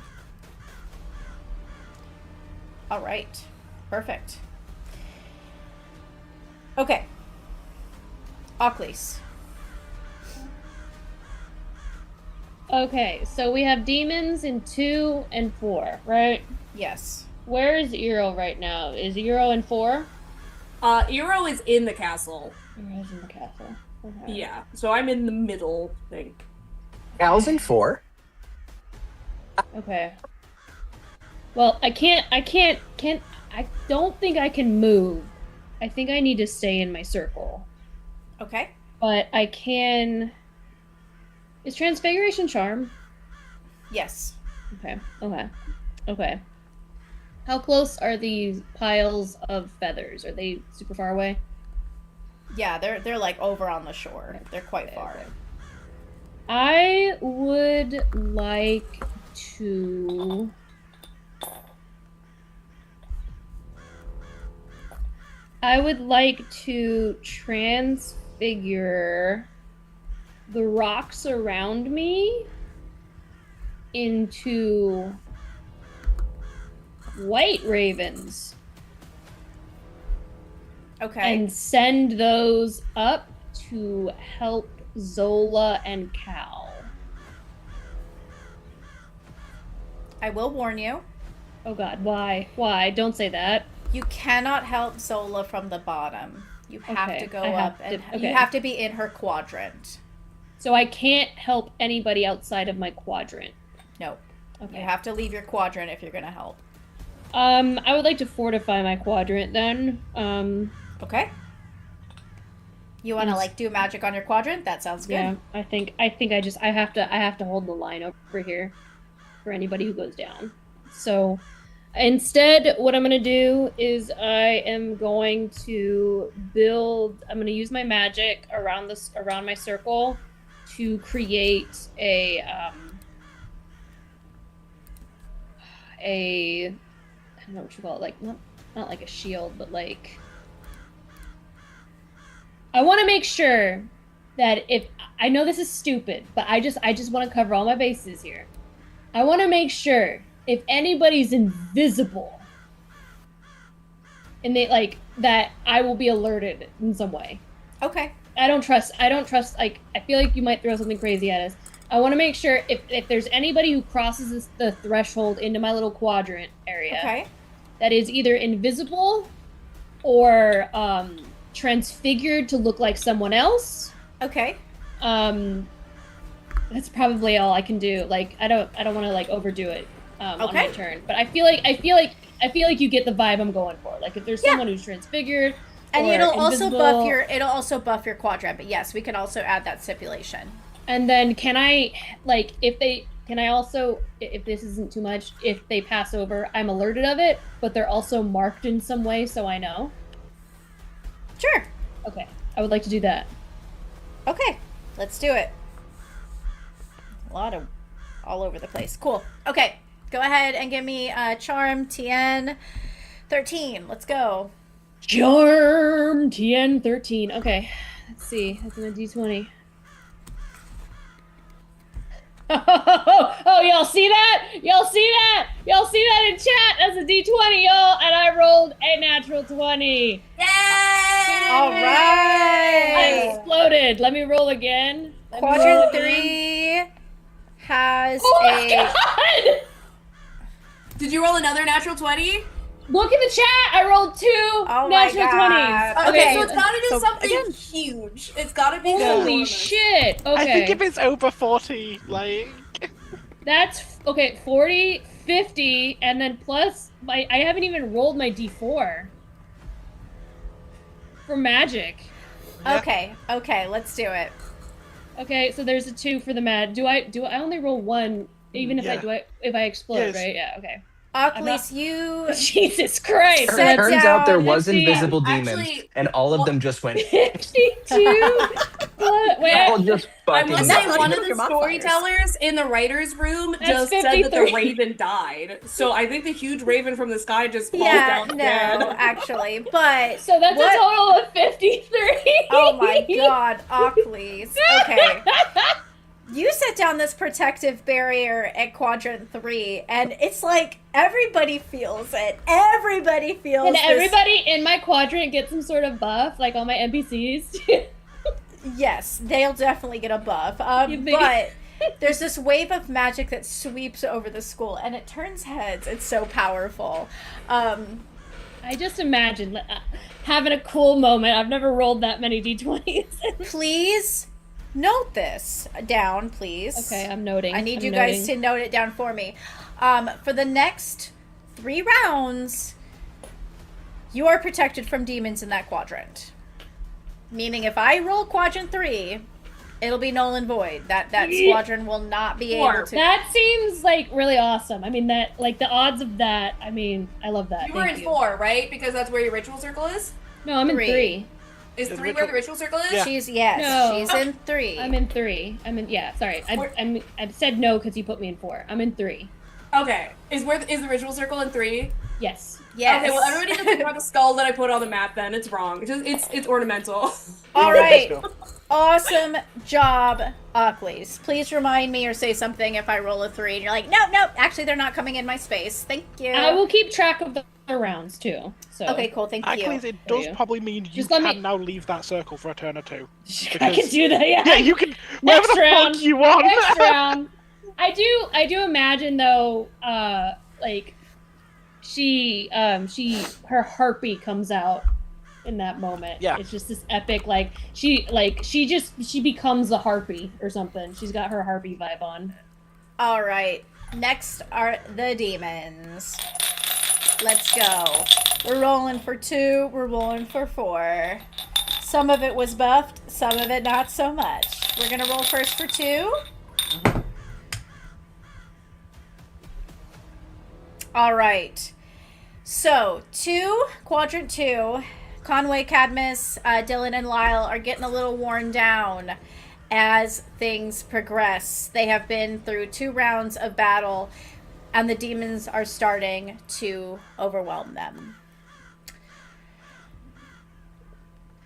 All right. Perfect. Okay. Occlese. Okay, so we have demons in 2 and 4, right? Yes. Where is Eero right now? Is Eero in 4? Eero is in the castle. Eero's in the castle. Okay. Yeah, so I'm in the middle thing. Cal's in 4. Okay. Well, I don't think I can move. I think I need to stay in my circle. Okay. But I can... Is Transfiguration Charm? Yes. Okay. How close are these piles of feathers? Are they super far away? Yeah, they're like over on the shore. They're quite far. Okay. I would like to... transfigure the rocks around me into white ravens. Okay. And send those up to help Zola and Cal. I will warn you. Oh god, why? Why? Don't say that. You cannot help Zola from the bottom. You have Okay, to go I have up and to- okay. you have to be in her quadrant. So I can't help anybody outside of my quadrant. Nope. Okay. You have to leave your quadrant if you're gonna help. I would like to fortify my quadrant then. Okay. You wanna Yes. like do magic on your quadrant? That sounds good. Yeah, I think I have to hold the line over here for anybody who goes down. So instead, what I'm gonna do is I'm going to use my magic around my circle to create a I don't know what you call it, like not like a shield, but like I want to make sure that if I know this is stupid, but I just want to cover all my bases here. I want to make sure if anybody's invisible and they like that, I will be alerted in some way. Okay. I don't trust like I feel like you might throw something crazy at us. I want to make sure if there's anybody who crosses the threshold into my little quadrant area Okay. that is either invisible or transfigured to look like someone else. Okay. That's probably all I can do. Like I don't want to like overdo it on my Okay. turn. But I feel like you get the vibe I'm going for. Like if there's someone who's transfigured And or it'll also buff your quadrant, but yes, we can also add that stipulation. And then can I also, if this isn't too much, if they pass over, I'm alerted of it, but they're also marked in some way so I know? Sure. Okay. I would like to do that. Okay. Let's do it. A lot of all over the place. Cool. Okay. Go ahead and give me Charm TN 13. Let's go. Charm TN 13. Okay. Let's see. That's in a D20. Oh, y'all see that? Y'all see that? Y'all see that in chat? That's a D20, y'all, and I rolled a natural 20. Yay! All I right. exploded. Let me roll again. Quadrant 3 has Oh my a. god! Did you roll another natural 20? Look in the chat. I rolled 2 Oh my natural God. 20s. Okay, so it's gotta do so something again- huge. It's gotta be Holy enormous. shit. Okay. I think if it's over 40, like... That's okay, 40, 50, and then plus I haven't even rolled my D4 for magic. Okay. Okay. Let's do it. Okay, so there's a 2 for the mad. Do I only roll 1 even if Yeah. if I explode, Yes. right? Yeah, okay. Occlese, you. Jesus Christ. Set Turns out there down- was let's see. invisible demons, Actually, and all of them just went. 52. What? all Wait. just I will fucking. that's say not one even of your the modifiers. storytellers in the writer's room That's just said that the 53. raven died. So I think the huge raven from the sky just falls Yeah. down No, dead. actually, but. So that's What? a total of 53. Oh my God, Occlese. Okay. you set down this protective barrier at quadrant 3, and it's like everybody feels it. Everybody feels And this. everybody in my quadrant get some sort of buff, like all my NPCs. Yes, they'll definitely get a buff. You think? But there's this wave of magic that sweeps over the school, and it turns heads. It's so powerful. I just imagine having a cool moment. I've never rolled that many d20s. Please note this down, please. Okay, I'm noting. I need I'm you noting. guys to note it down for me. For the next 3 rounds, you are protected from demons in that quadrant. Meaning if I roll quadrant 3, it'll be null and void. That squadron will not be able to. That seems like really awesome. I mean, that like the odds of that. I mean, I love that. You were in 4, right? Because that's where your ritual circle is? No, I'm in 3. 3. Is The 3 where the ritual circle is? Yeah. She's No. in 3. I'm in 3. Sorry. I said no because you put me in 4. I'm in 3. Okay. Is the ritual circle in 3? Yes. Yes. Okay, well everybody can think about the skull that I put on the map then. It's wrong. It's ornamental. All right. Awesome job, Ockleys. Please remind me or say something if I roll a 3 and you're like, nope, actually they're not coming in my space. Thank you. I will keep track of the rounds too. So Okay, cool. Thank Actually, you. it does you. probably mean you Just let can me- now leave that circle for a turn or 2. I can do that. Yeah. Yeah, you can. Whatever Next the round. fuck you want. Next round. I do imagine though, like her harpy comes out in that moment. Yeah. It's just this epic, like she becomes a harpy or something. She's got her harpy vibe on. All right. Next are the demons. Let's go. We're rolling for 2. We're rolling for 4. Some of it was buffed. Some of it not so much. We're gonna roll first for 2. All right. So, quadrant 2, Conway, Cadmus, Dylan, and Lyle are getting a little worn down as things progress. They have been through 2 rounds of battle, and the demons are starting to overwhelm them.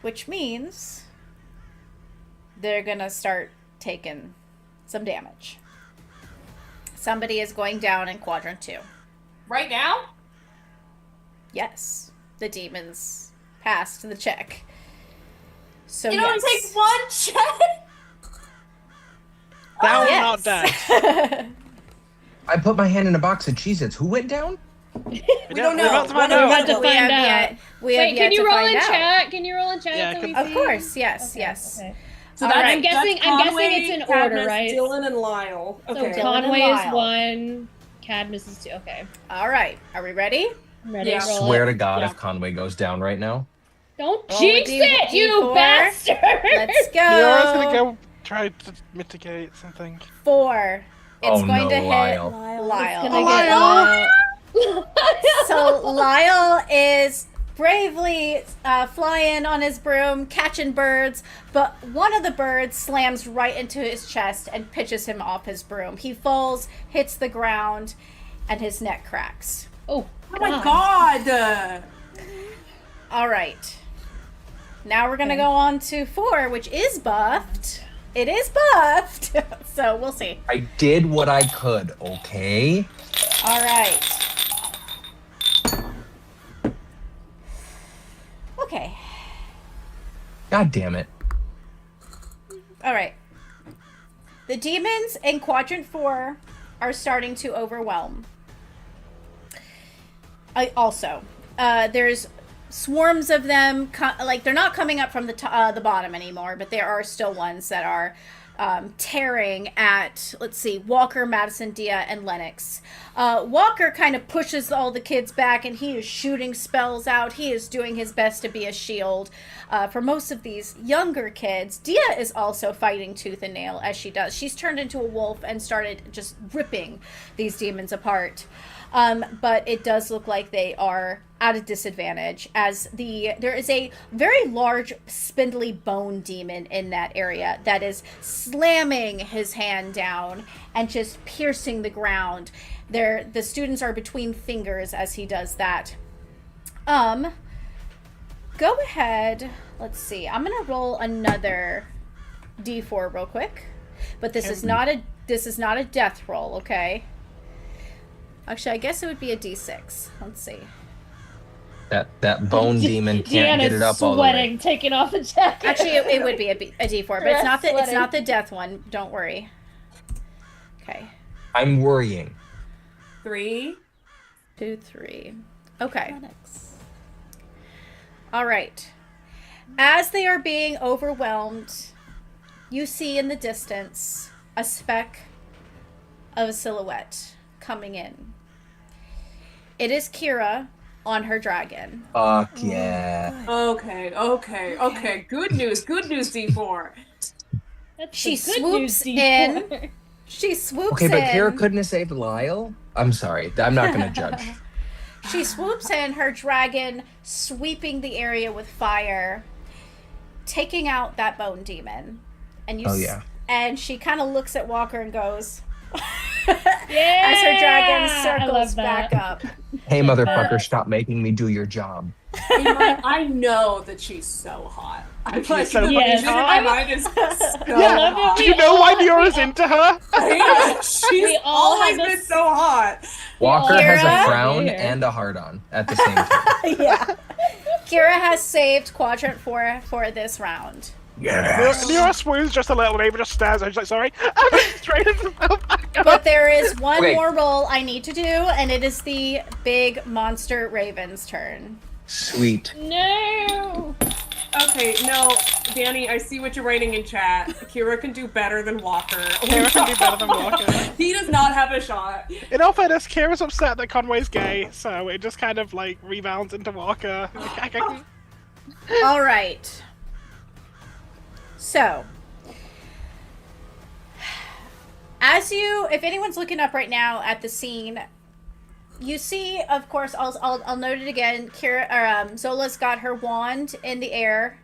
Which means they're gonna start taking some damage. Somebody is going down in quadrant 2. Right now? Yes, the demons passed the check. So It only yes. takes 1 check. Down, Yes. not dead. I put my hand in a box of Cheez-Its. Who went down? We don't know. We're about to find We're about out. to We find have out. yet- we have Wait, yet can you to roll find in out. chat? Can you roll in chat Yeah, so we Of see? course, yes, Okay, yes. okay. So All that's, right. I'm guessing Conway, it's in order, Cadmus, right? Dylan and Lyle. So Okay. Dylan Conway and is Lyle. 1, Cadmus is 2. Okay, All right, are we ready? I'm ready. Yeah. to roll Swear it. to God, Yeah. if Conway goes down right now. Don't Roll a jinx D- it, you D4. bastard! Let's go. Mira's gonna go try to mitigate something. 4. It's Oh, going no, to hit Lyle. Lyle. Gonna get Lyle. So Lyle is bravely flying on his broom, catching birds, but one of the birds slams right into his chest and pitches him off his broom. He falls, hits the ground, and his neck cracks. Oh, Oh my god! All right. Now we're going to go on to 4, which is buffed. It is buffed. So we'll see. I did what I could, okay? All right. Okay. God damn it. All right. The demons in quadrant 4 are starting to overwhelm. There's swarms of them. Like they're not coming up from the bottom anymore, but there are still ones that are tearing at, let's see, Walker, Madison, Dia, and Lennox. Walker kind of pushes all the kids back, and he is shooting spells out. He is doing his best to be a shield for most of these younger kids. Dia is also fighting tooth and nail as she does. She's turned into a wolf and started just ripping these demons apart. But it does look like they are at a disadvantage as there is a very large spindly bone demon in that area that is slamming his hand down and just piercing the ground. The students are between fingers as he does that. Go ahead. Let's see. I'm gonna roll another D4 real quick. but this is not a death roll, okay? Actually, I guess it would be a d6. Let's see. That bone demon can't get it up all the sweating, way. taking off the jacket. Actually, it would be a d4, but it's not Sweating. the death one. Don't worry. Okay. I'm worrying. 3. 2, 3. Okay. Chronix. All right. As they are being overwhelmed, you see in the distance a speck of a silhouette coming in. It is Kira on her dragon. Fuck yeah. Okay. Good news, D4. That's She the good swoops news, in. D4. She swoops Okay, but in. Kira couldn't have saved Lyle? I'm sorry. I'm not going to judge. She swoops in, her dragon sweeping the area with fire, taking out that bone demon. And and she kind of looks at Walker and goes, Yeah! as her dragon I circles love that. back up. Hey, motherfucker, stop making me do your job. I know that she's so hot. I'm like, so the Yes. vision in my mind is so I love hot. it. Do you know why Diora's into her? She's We all always have been this- so hot. Walker Kira? has a frown Here. and a heart on at the same time. Yeah. Kira has saved Quadrant 4 for this round. Diora swoons just a little and Ava just stares and she's like, sorry. Straight into the back up. But there is one Okay. more roll I need to do, and it is the big monster raven's turn. Sweet. No! Okay, no, Danny, I see what you're writing in chat. Kira can do better than Walker. Kira can do better than Walker. He does not have a shot. In all fairness, Kira's upset that Conway's gay, so it just kind of like rebounds into Walker. All right. So, if anyone's looking up right now at the scene, you see, of course, I'll note it again. Zola's got her wand in the air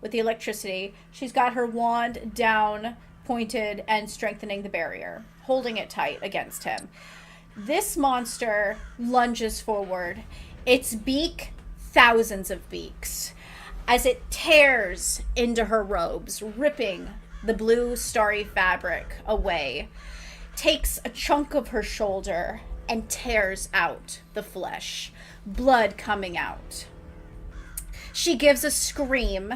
with the electricity. She's got her wand down, pointed, and strengthening the barrier, holding it tight against him. This monster lunges forward. Its beak, thousands of beaks, as it tears into her robes, ripping the blue starry fabric away, takes a chunk of her shoulder and tears out the flesh, blood coming out. She gives a scream,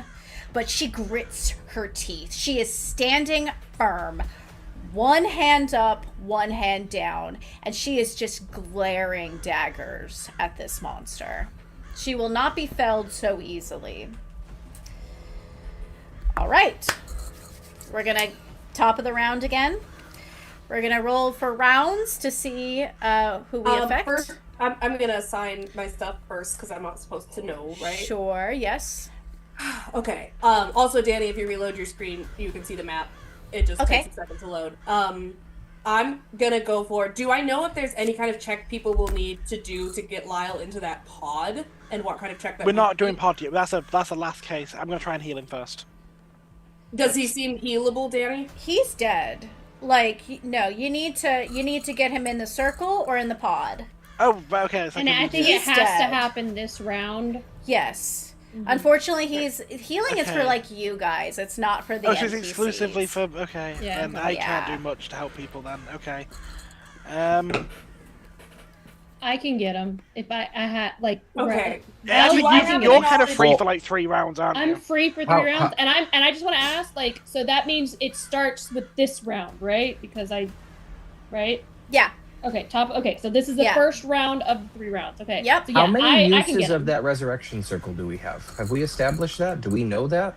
but she grits her teeth. She is standing firm, one hand up, one hand down, and she is just glaring daggers at this monster. She will not be felled so easily. All right. We're going to top of the round again. We're going to roll for rounds to see who we affect. First, I'm going to assign my stuff first because I'm not supposed to know, right? Sure, yes. Okay. Also, Danny, if you reload your screen, you can see the map. It just takes a second to load. I'm gonna go for. Do I know if there's any kind of check people will need to do to get Lyle into that pod, and what kind of check that? We're not doing pod yet. That's a last case. I'm gonna try and heal him first. Does he seem healable, Danny? He's dead. Like, no, you need to get him in the circle or in the pod. Oh, okay. So And I think He's it has dead. to happen this round. Yes. Unfortunately, healing is for Okay. like you guys. It's not for the Oh, she's NPCs. exclusively for okay. Yeah. And I Yeah. can't do much to help people then. Okay. I can get him if I had like. Okay. Actually, Do I have you're any kind of free knowledge- for like 3 rounds, aren't I'm you? free for 3 How- rounds, and I just want to ask, like, so that means it starts with this round, right? Because right? Yeah. Okay, Okay, so this is the Yeah. first round of 3 rounds. Okay. Yep. So, How yeah, many I can uses get of him. that resurrection circle do we have? Have we established that? Do we know that?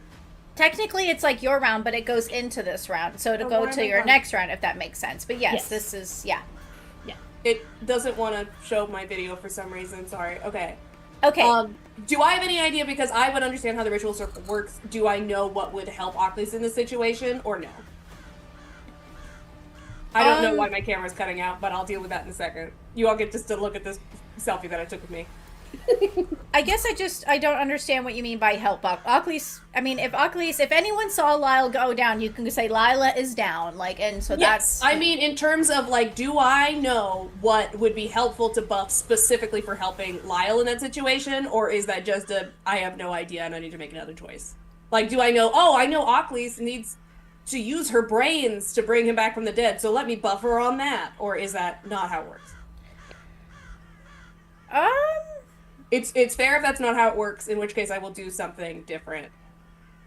Technically, it's like your round, but it goes into this round, so it'll Oh, go why am to I your done? next round if that makes sense. But yes, Yes. this is It doesn't want to show my video for some reason. Sorry. Okay. okay. Do I have any idea, because I would understand how the ritual circle works, do I know what would help Oculus in this situation, or no? I don't know why my camera's cutting out, but I'll deal with that in a second. You all get just to look at this selfie that I took of me. I guess I don't understand what you mean by help. Oculus, I mean, if anyone saw Lyle go down, you can say Lila is down, like, and so Yes, that's. I mean, in terms of, like, do I know what would be helpful to buff specifically for helping Lyle in that situation, or is that just I have no idea and I need to make another choice? Like, do I know, I know Oculus needs to use her brains to bring him back from the dead. So let me buff her on that. Or is that not how it works? It's fair if that's not how it works, in which case I will do something different.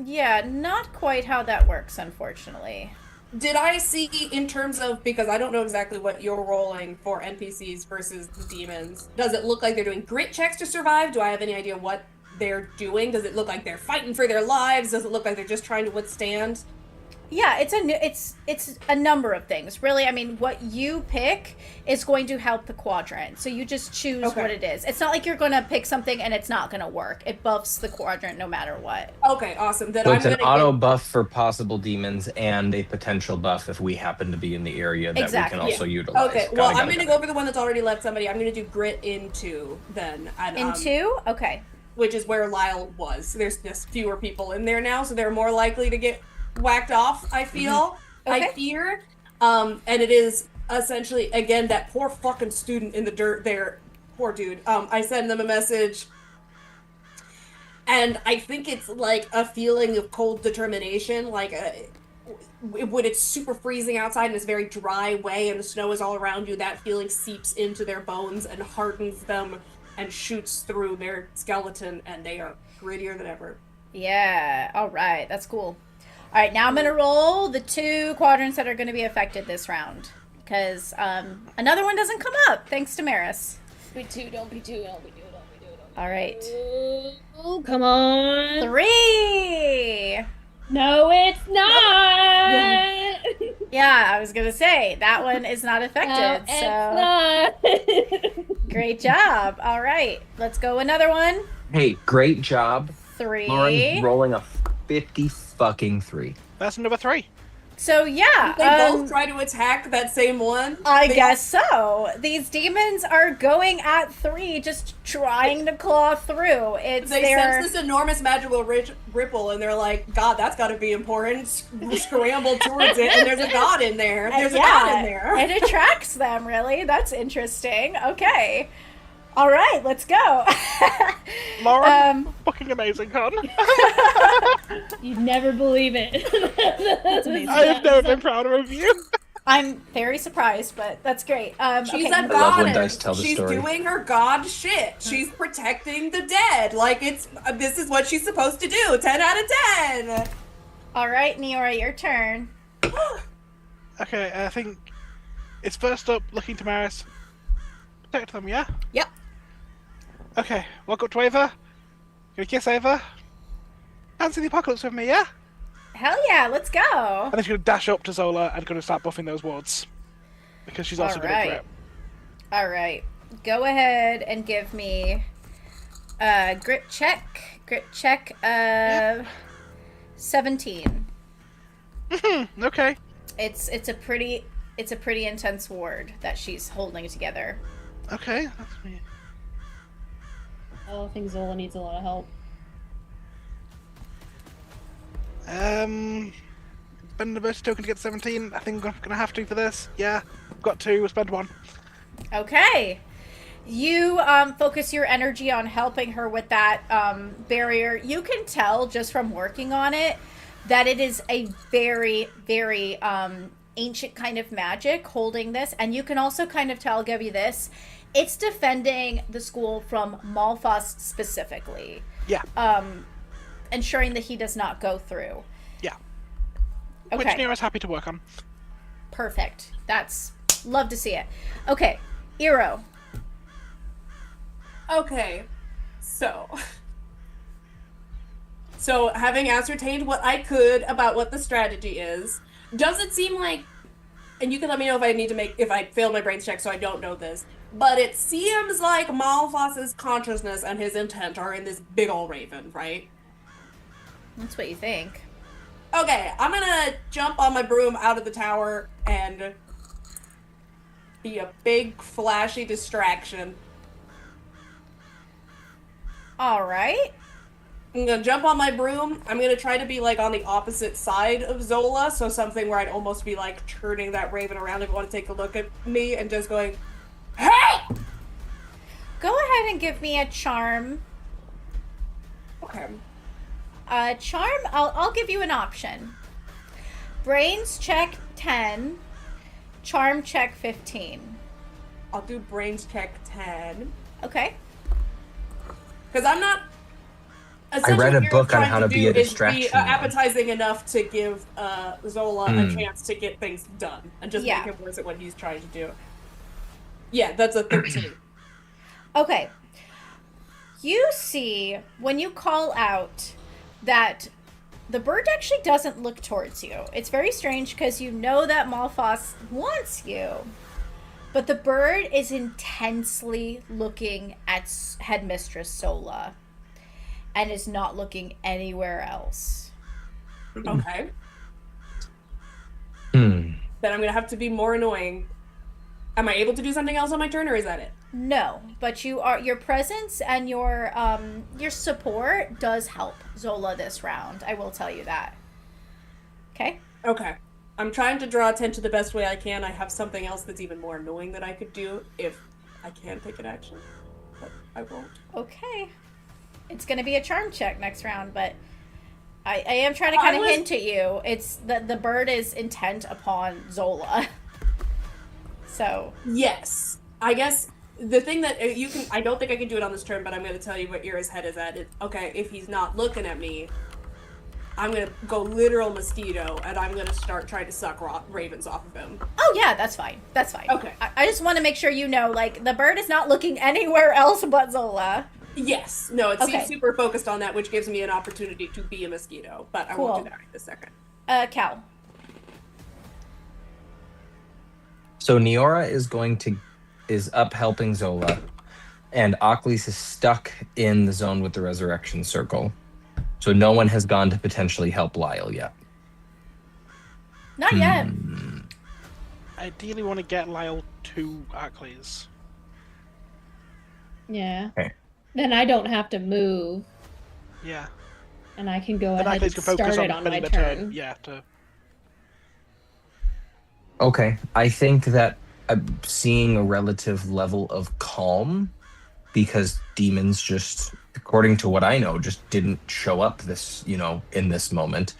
Yeah, not quite how that works, unfortunately. Did I see in terms of, because I don't know exactly what you're rolling for NPCs versus the demons, does it look like they're doing grit checks to survive? Do I have any idea what they're doing? Does it look like they're fighting for their lives? Does it look like they're just trying to withstand? Yeah, it's a number of things. Really, I mean, what you pick is going to help the quadrant. So you just choose what it is. It's not like you're going to pick something and it's not going to work. It buffs the quadrant no matter what. Okay, awesome. Then So I'm it's an gonna auto buff for possible demons and a potential buff if we happen to be in the area that we can also utilize. Okay, well, I'm going to go for the one that's already left somebody. I'm going to do grit into then. And, into? Okay. Which is where Lyle was. There's just fewer people in there now, so they're more likely to get whacked off, I feel. Okay. I fear. And it is essentially, again, that poor fucking student in the dirt there. Poor dude. I send them a message, and I think it's like a feeling of cold determination, like when it's super freezing outside in this very dry way and the snow is all around you, that feeling seeps into their bones and hardens them and shoots through their skeleton, and they are grittier than ever. Yeah, all right, that's cool. All right, now I'm going to roll the 2 quadrants that are going to be affected this round. Because another one doesn't come up, thanks to Maris. Don't be two, don't be two. All right. Oh, come on. 3! No, it's not. Yeah, I was going to say, that one is not affected. No, it's not. Great job. All right, let's go another one. Hey, great job. 3. Lauren rolling a 50 fucking 3. That's number 3. So yeah, They both try to attack that same one. I guess so. These demons are going at 3, just trying to claw through. They sense this enormous magical ripple, and they're like, "God, that's got to be important." Scramble towards it, and there's a god in there. There's a god in there. It attracts them. Really, that's interesting. Okay. All right, let's go. Lauren, fucking amazing, hon. You'd never believe it. That's amazing. I have never been prouder of you. I'm very surprised, but that's great. She's okay. a I love when goddess. dice tell the She's story. doing her god shit. She's protecting the dead. Like this is what she's supposed to do. 10 out of 10. All right, Neora, your turn. Okay, I think it's first up looking to Maris. Protect them, yeah? Yep. Okay, walk up to Ava. Gonna kiss Ava. Fancy the apocalypse with me, yeah? Hell yeah, let's go. And then she's gonna dash up to Zola and gonna start buffing those wards. Because she's also good at grit. All right. Go ahead and give me grit check. Grit check of 17. Okay. It's a pretty intense ward that she's holding together. Okay, that's me. I think Zola needs a lot of help. Spend the mercy token to get 17. I think I'm gonna have to for this. Yeah, got 2. We'll spend 1. Okay. You focus your energy on helping her with that barrier. You can tell just from working on it that it is a very, very ancient kind of magic holding this. And you can also kind of tell, I'll give you this, it's defending the school from Malphas specifically. Yeah. Ensuring that he does not go through. Yeah. Okay. Which Nero's happy to work on. Perfect. That's, love to see it. Okay, Eero. Okay, so having ascertained what I could about what the strategy is, does it seem like, and you can let me know if I fail my brains check so I don't know this, but it seems like Malphas's consciousness and his intent are in this big ol' raven, right? That's what you think. Okay, I'm gonna jump on my broom out of the tower and be a big flashy distraction. All right. I'm gonna jump on my broom. I'm gonna try to be like on the opposite side of Zola, so something where I'd almost be like turning that raven around if you want to take a look at me and just going, "Hey!" Go ahead and give me a charm. Okay. Charm, I'll give you an option. Brains check 10, charm check 15. I'll do brains check 10. Okay. Because I'm not. I read a book on how to be a distraction. Be appetizing enough to give Zola a chance to get things done and just make him worse at what he's trying to do. Yeah, that's a 13. Okay. You see, when you call out, that the bird actually doesn't look towards you. It's very strange because you know that Malphas wants you. But the bird is intensely looking at Headmistress Sola and is not looking anywhere else. Okay. Then I'm going to have to be more annoying. Am I able to do something else on my turn, or is that it? No, but your presence and your support does help Zola this round. I will tell you that. Okay? Okay. I'm trying to draw attention the best way I can. I have something else that's even more annoying that I could do if I can take an action. But I won't. Okay. It's going to be a charm check next round, but I am trying to kind of hint at you. It's the bird is intent upon Zola. So. Yes. I guess the thing that you can... I don't think I can do it on this turn, but I'm going to tell you what Ira's head is at. Okay, if he's not looking at me, I'm going to go literal mosquito, and I'm going to start trying to suck ravens off of him. Oh, yeah, that's fine. That's fine. Okay. I just want to make sure you know, like, the bird is not looking anywhere else but Zola. Yes. No, it seems super focused on that, which gives me an opportunity to be a mosquito, but I won't do that right this second. Cal. So Neora is up helping Zola, and Ocklys is stuck in the zone with the resurrection circle. So no one has gone to potentially help Lyle yet. Not yet. I ideally want to get Lyle to Ocklys. Yeah. Okay. Then I don't have to move. Yeah. And I can go Then ahead Ocklys and can focus start it on my spending the turn. Yeah. Okay, I think that I'm seeing a relative level of calm because demons just, according to what I know, just didn't show up in this moment.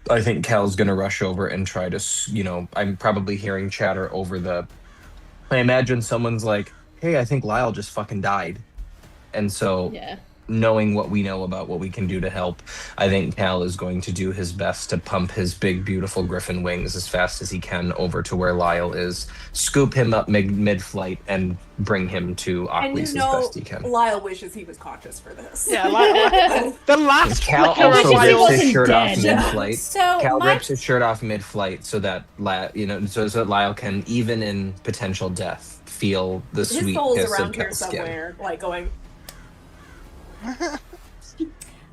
I think Cal's going to rush over and try to, I'm probably hearing chatter over I imagine someone's like, hey, I think Lyle just fucking died. And so knowing what we know about what we can do to help, I think Cal is going to do his best to pump his big, beautiful griffin wings as fast as he can over to where Lyle is, scoop him up mid-flight, and bring him to Ocklys as best he can. Lyle wishes he was conscious for this. Yeah, the last Cal flicker also of rips Lyle's his shirt off dead. mid-flight. So Cal rips his shirt off mid-flight so that Lyle can, even in potential death, feel the His sweet soul's kiss around of here Cal's skin. somewhere, like going...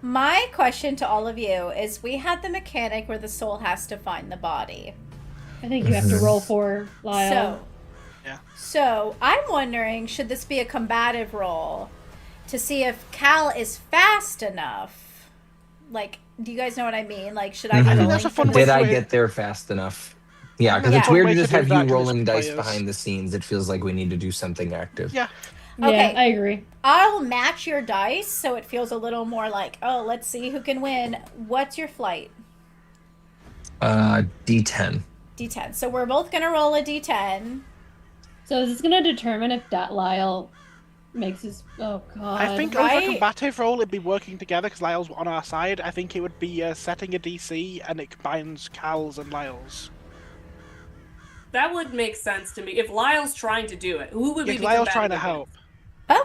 My question to all of you is, we had the mechanic where the soul has to find the body. I think you have to roll for Lyle. So I'm wondering, should this be a combative roll to see if Cal is fast enough? Like, do you guys know what I mean? Like, should I be rolling that's a for fun this? way Did I to- get there fast enough? Yeah, because Yeah. it's weird Way to to just do have that you 'cause rolling it's dice players. behind the scenes. It feels like we need to do something active. Yeah. Yeah, Okay. I agree. I'll match your dice so it feels a little more like, oh, let's see who can win. What's your flight? D10. D10. So we're both going to roll a D10. So is this going to determine if that Lyle makes his... Oh, God. I think right? over combative role it'd be working together because Lyle's on our side. I think it would be setting a DC and it combines Cal's and Lyle's. That would make sense to me. If Lyle's trying to do it, who would If be Lyle's combating trying to against? help.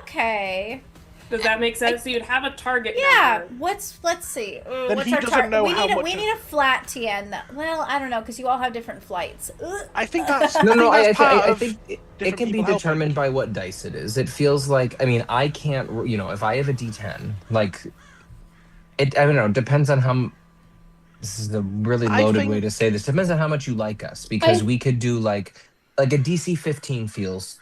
Okay. Does that make sense? So you'd have a target Yeah. number. Let's see. Then What's he our doesn't target? know We how need much we of- need a flat TN. Well, I don't know, because you all have different flights. Ugh. I think that's No, I think that's part I of think it different can be people helping. determined by what dice it is. It feels like, I can't, if I have a D10, like, I don't know, depends on how, this is a really I loaded think- way to say this, depends on how much you like us, because we could do like a DC 15 feels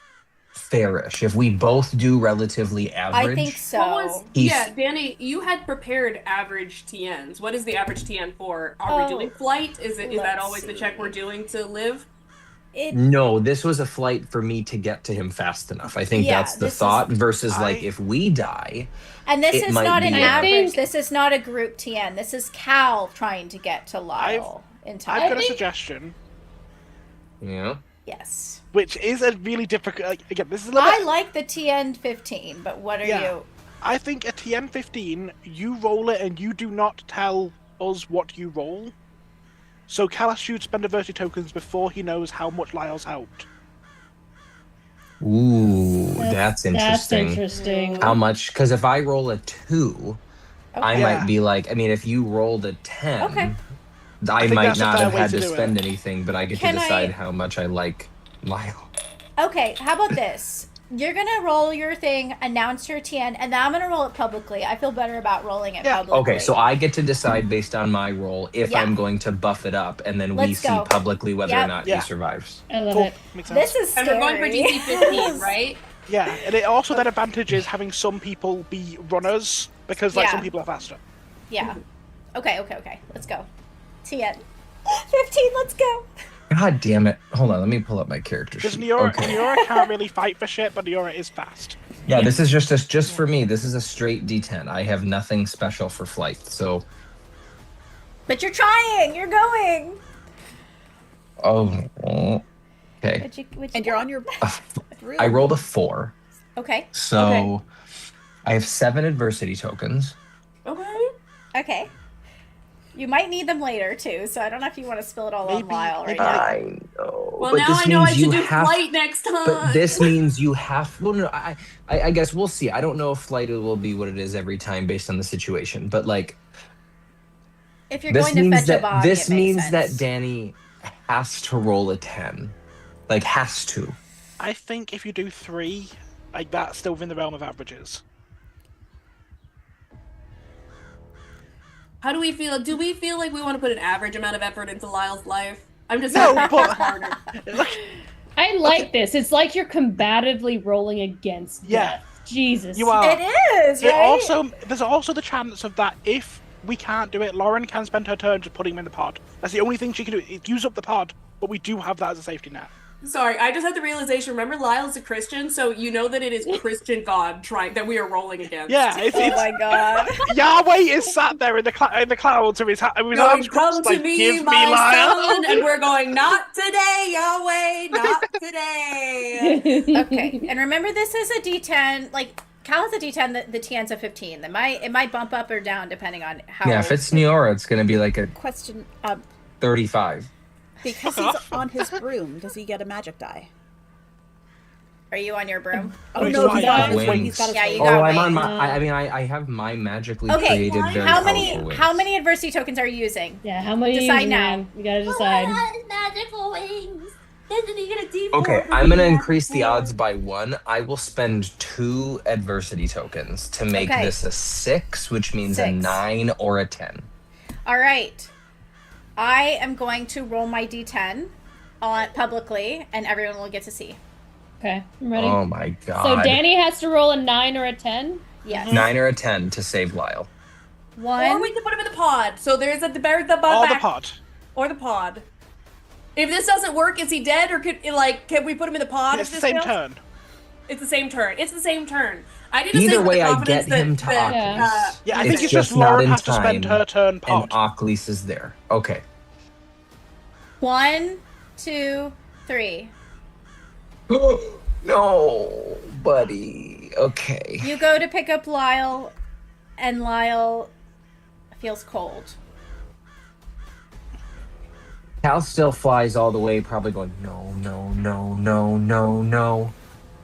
fairish. If we both do relatively average. I think so. What was? He's- Yeah, Danny, you had prepared average TNs. What is the average TN for? Are we doing flight? Is that let's always the check see. we're doing to live? No, this was a flight for me to get to him fast enough. I think Yeah, that's the this is- thought versus like I- if we die. And this It is might not an be, average. think- This is not a group TN. This is Cal trying to get to Lyle. in time. I've got a suggestion, Yeah. Yes. which is a really difficult. Again, this is a little I bit. like the TN 15, but what are Yeah. you? I think a TN 15, you roll it and you do not tell us what you roll. So Callas should spend adversity tokens before he knows how much Lyle's helped. Ooh, that's interesting. That's interesting. How much? Because if I roll a 2, I Okay. might be like, I mean, if you rolled a 10, Okay. I think might that's a not fair have way had to to do spend it. anything, but I get Can to I- decide how much I like Lyle. Okay, how about this? You're gonna roll your thing, announce your TN, and then I'm gonna roll it publicly. I feel better about rolling it Yeah. publicly. Okay, so I get to decide based on my roll if Yeah. I'm going to buff it up, and then we Let's see go. publicly whether Yep. or not Yeah. he survives. I love Cool. it. Makes sense. This is And scary. we're going for DC 15, right? Yeah, and it also then advantages having some people be runners because like Yeah. some people are faster. Yeah. Okay. Let's go. TN 15. Let's go. God damn it. Hold on, let me pull up my character Because sheet. Neora, Okay. Neora can't really fight for shit, but Neora is fast. Yeah, this is just for me. This is a straight D10. I have nothing special for flight, so But you're trying. You're going. okay. What'd you And you're on your broom. I rolled a 4, Okay. so I have 7 adversity tokens. Okay. Okay. You might need them later too, so I don't know if you want to spill it all on Maybe- Lyle right maybe now. I know. Well, but now this I know I means should you do have- flight next time. But this means you have. Well, no, I guess we'll see. I don't know if flight will be what it is every time based on the situation. But like, If you're this going to means fetch a that body, this it makes means that sense. Danny has to roll a 10, like has to. I think if you do 3, like that's still within the realm of averages. How do we feel? Do we feel like we want to put an average amount of effort into Lyle's life? I'm just No, saying but- harder. Look, I like this. It's like you're combatively rolling against Yeah. death. Jesus. you are. It is, right? There's also the chance of that if we can't do it, Lauren can spend her turn just putting him in the pod. That's the only thing she can do. Is use up the pod, but we do have that as a safety net. Sorry, I just had the realization. Remember, Lyle's a Christian, so you know that it is Christian God trying that we are rolling against. Yeah, it's, Oh my god. Yahweh is sat there in the clouds with his Going, arms come crossed, to like, me, give my me Lyle. son, and we're going, not today, Yahweh, not today. Okay, and remember this is a D10. Like Cal is a D10. The TN's a 15. It might bump up or down depending on how. Yeah, if it's Neora, it's gonna be like a Question: 35. because Fuck he's off. on his broom, does he get a magic die? Are you on your broom? Oh he's no, flying. he's on his Wings. wing. He's got his Yeah, you wings. got Oh, I'm on wings. my. I mean, I have my magically Okay, created very how many powerful how wings. many adversity tokens are you using? Yeah, how many? Decide you, now. man? You gotta decide. magical wings. Isn't he gonna do? Okay, I'm gonna increase the odds by 1. I will spend 2 adversity tokens to make Okay. this a 6, which means a 6. 9 or a 10. All right. I am going to roll my D10 on publicly, and everyone will get to see. Okay, I'm ready. Oh my god. So Danny has to roll a 9 or a 10. Yes. 9 or a 10 to save Lyle. Or One. we can put him in the pod. So there's the Or back, the pod. or the pod. If this doesn't work, is he dead, or can we put him in the pod? It's if the this same fails? turn. It's the same turn. It's the same turn. I didn't Either say with way, the I confidence get him to that, Oculus. Yeah, I It's think it's just just not Lauren in has to spend time, her turn And pod. Oculus is there. Okay. 1, 2, 3. No, buddy. Okay. You go to pick up Lyle, and Lyle feels cold. Cal still flies all the way, probably going, no, no, no, no, no, no,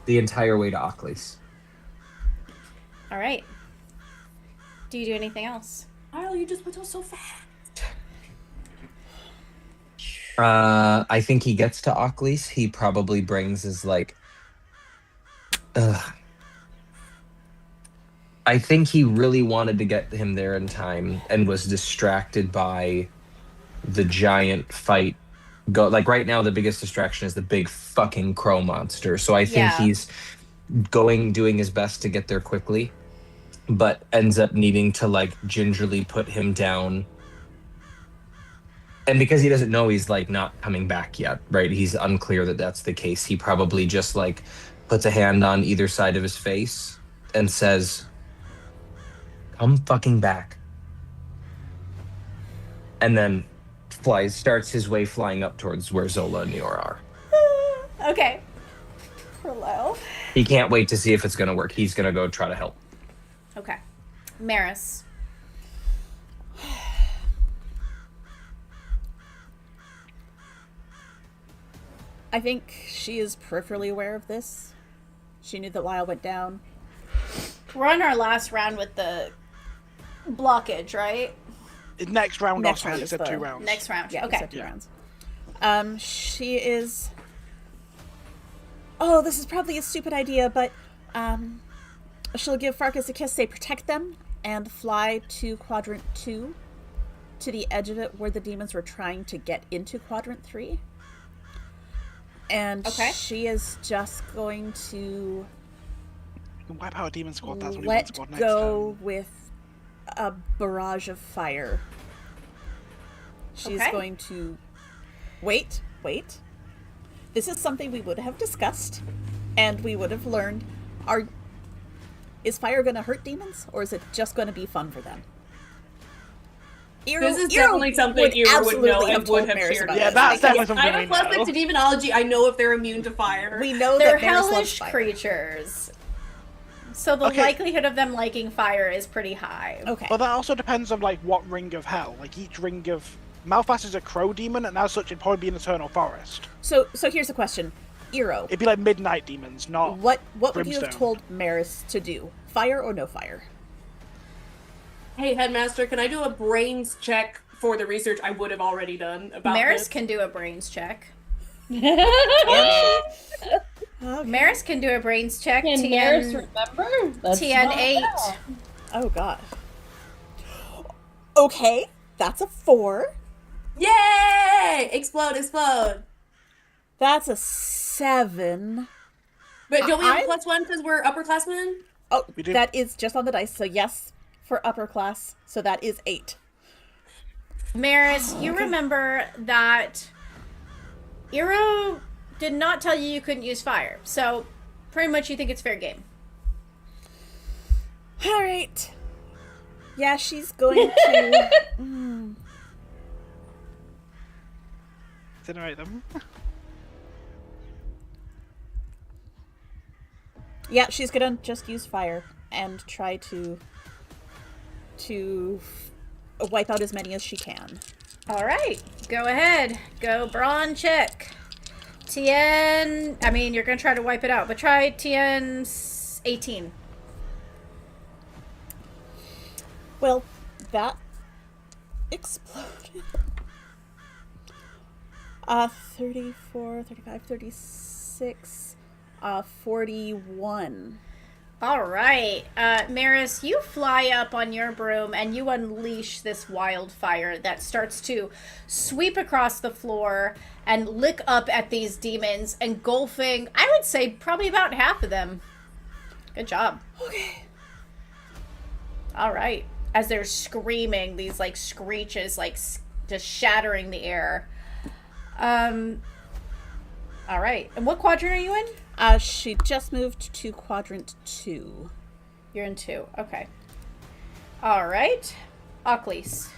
the entire way to Oculus. All right. Do you do anything else? Kyle, you just went so fast. I think he gets to Oculus. He probably brings his like. I think he really wanted to get him there in time and was distracted by the giant fight. Go like right now, the biggest distraction is the big fucking crow monster. So I think Yeah. he's doing his best to get there quickly, but ends up needing to like gingerly put him down. And because he doesn't know he's like not coming back yet, right? He's unclear that that's the case. He probably just like puts a hand on either side of his face and says, "Come fucking back." And then starts his way flying up towards where Zola and Niora are. Okay. Hello. He can't wait to see if it's going to work. He's going to go try to help. Okay. Maris. I think she is peripherally aware of this. She knew that Lyle went down. We're on our last round with the blockage, right? Next round, Next also, round you is said the- 2 rounds. Next round. Yeah, Okay. except 2 rounds. She is... Oh, this is probably a stupid idea, but she'll give Farkas a kiss, say protect them, and fly to Quadrant 2, to the edge of it where the demons were trying to get into Quadrant 3. And Okay. she is just going to You can wipe out a demon squad, that's what he let wants squad next go turn. with a barrage of fire. She's Okay. going to... Wait. This is something we would have discussed, and we would have learned. Is fire going to hurt demons, or is it just going to be fun for them? This is definitely something Eero would know and would have shared. Yeah, that's definitely something I'm we a plus know. to demonology. I know if they're immune to fire. We know They're that Maris loves hellish fire. creatures. So the Okay. likelihood of them liking fire is pretty high. Okay. But that also depends on like what ring of hell. Like each ring of Malphas is a crow demon, and as such, it'd probably be an eternal forest. So here's a question. Eero, It'd be like midnight demons, not what would you have brimstone. told Maris to do? Fire or no fire? Hey, Headmaster, can I do a brains check for the research I would have already done about Maris this? can do a brains check. Okay. Maris can do a brains check. Can Maris remember? That's TN not 8. bad. Oh god. Okay, that's a 4. Yay! Explode. That's a 7. But don't we have I'm- +1 because we're upperclassmen? Oh, We do. that is just on the dice. So yes, for upper class. So that is 8. Maris, you remember that Eero did not tell you couldn't use fire. So pretty much you think it's fair game. All right. Yeah, she's going to. Incinerate them. Yeah, she's gonna just use fire and try to wipe out as many as she can. All right, go ahead. Go brawn check. TN, I mean, you're going to try to wipe it out, but try TN 18. Well, that exploded. 34, 35, 36, 41. All right, Maris, you fly up on your broom and you unleash this wildfire that starts to sweep across the floor and lick up at these demons, engulfing, I would say, probably about half of them. Good job. Okay. All right. As they're screaming, these like screeches, like just shattering the air. All right. And what quadrant are you in? She just moved to Quadrant 2. You're in 2. Okay. All right. Ocklys.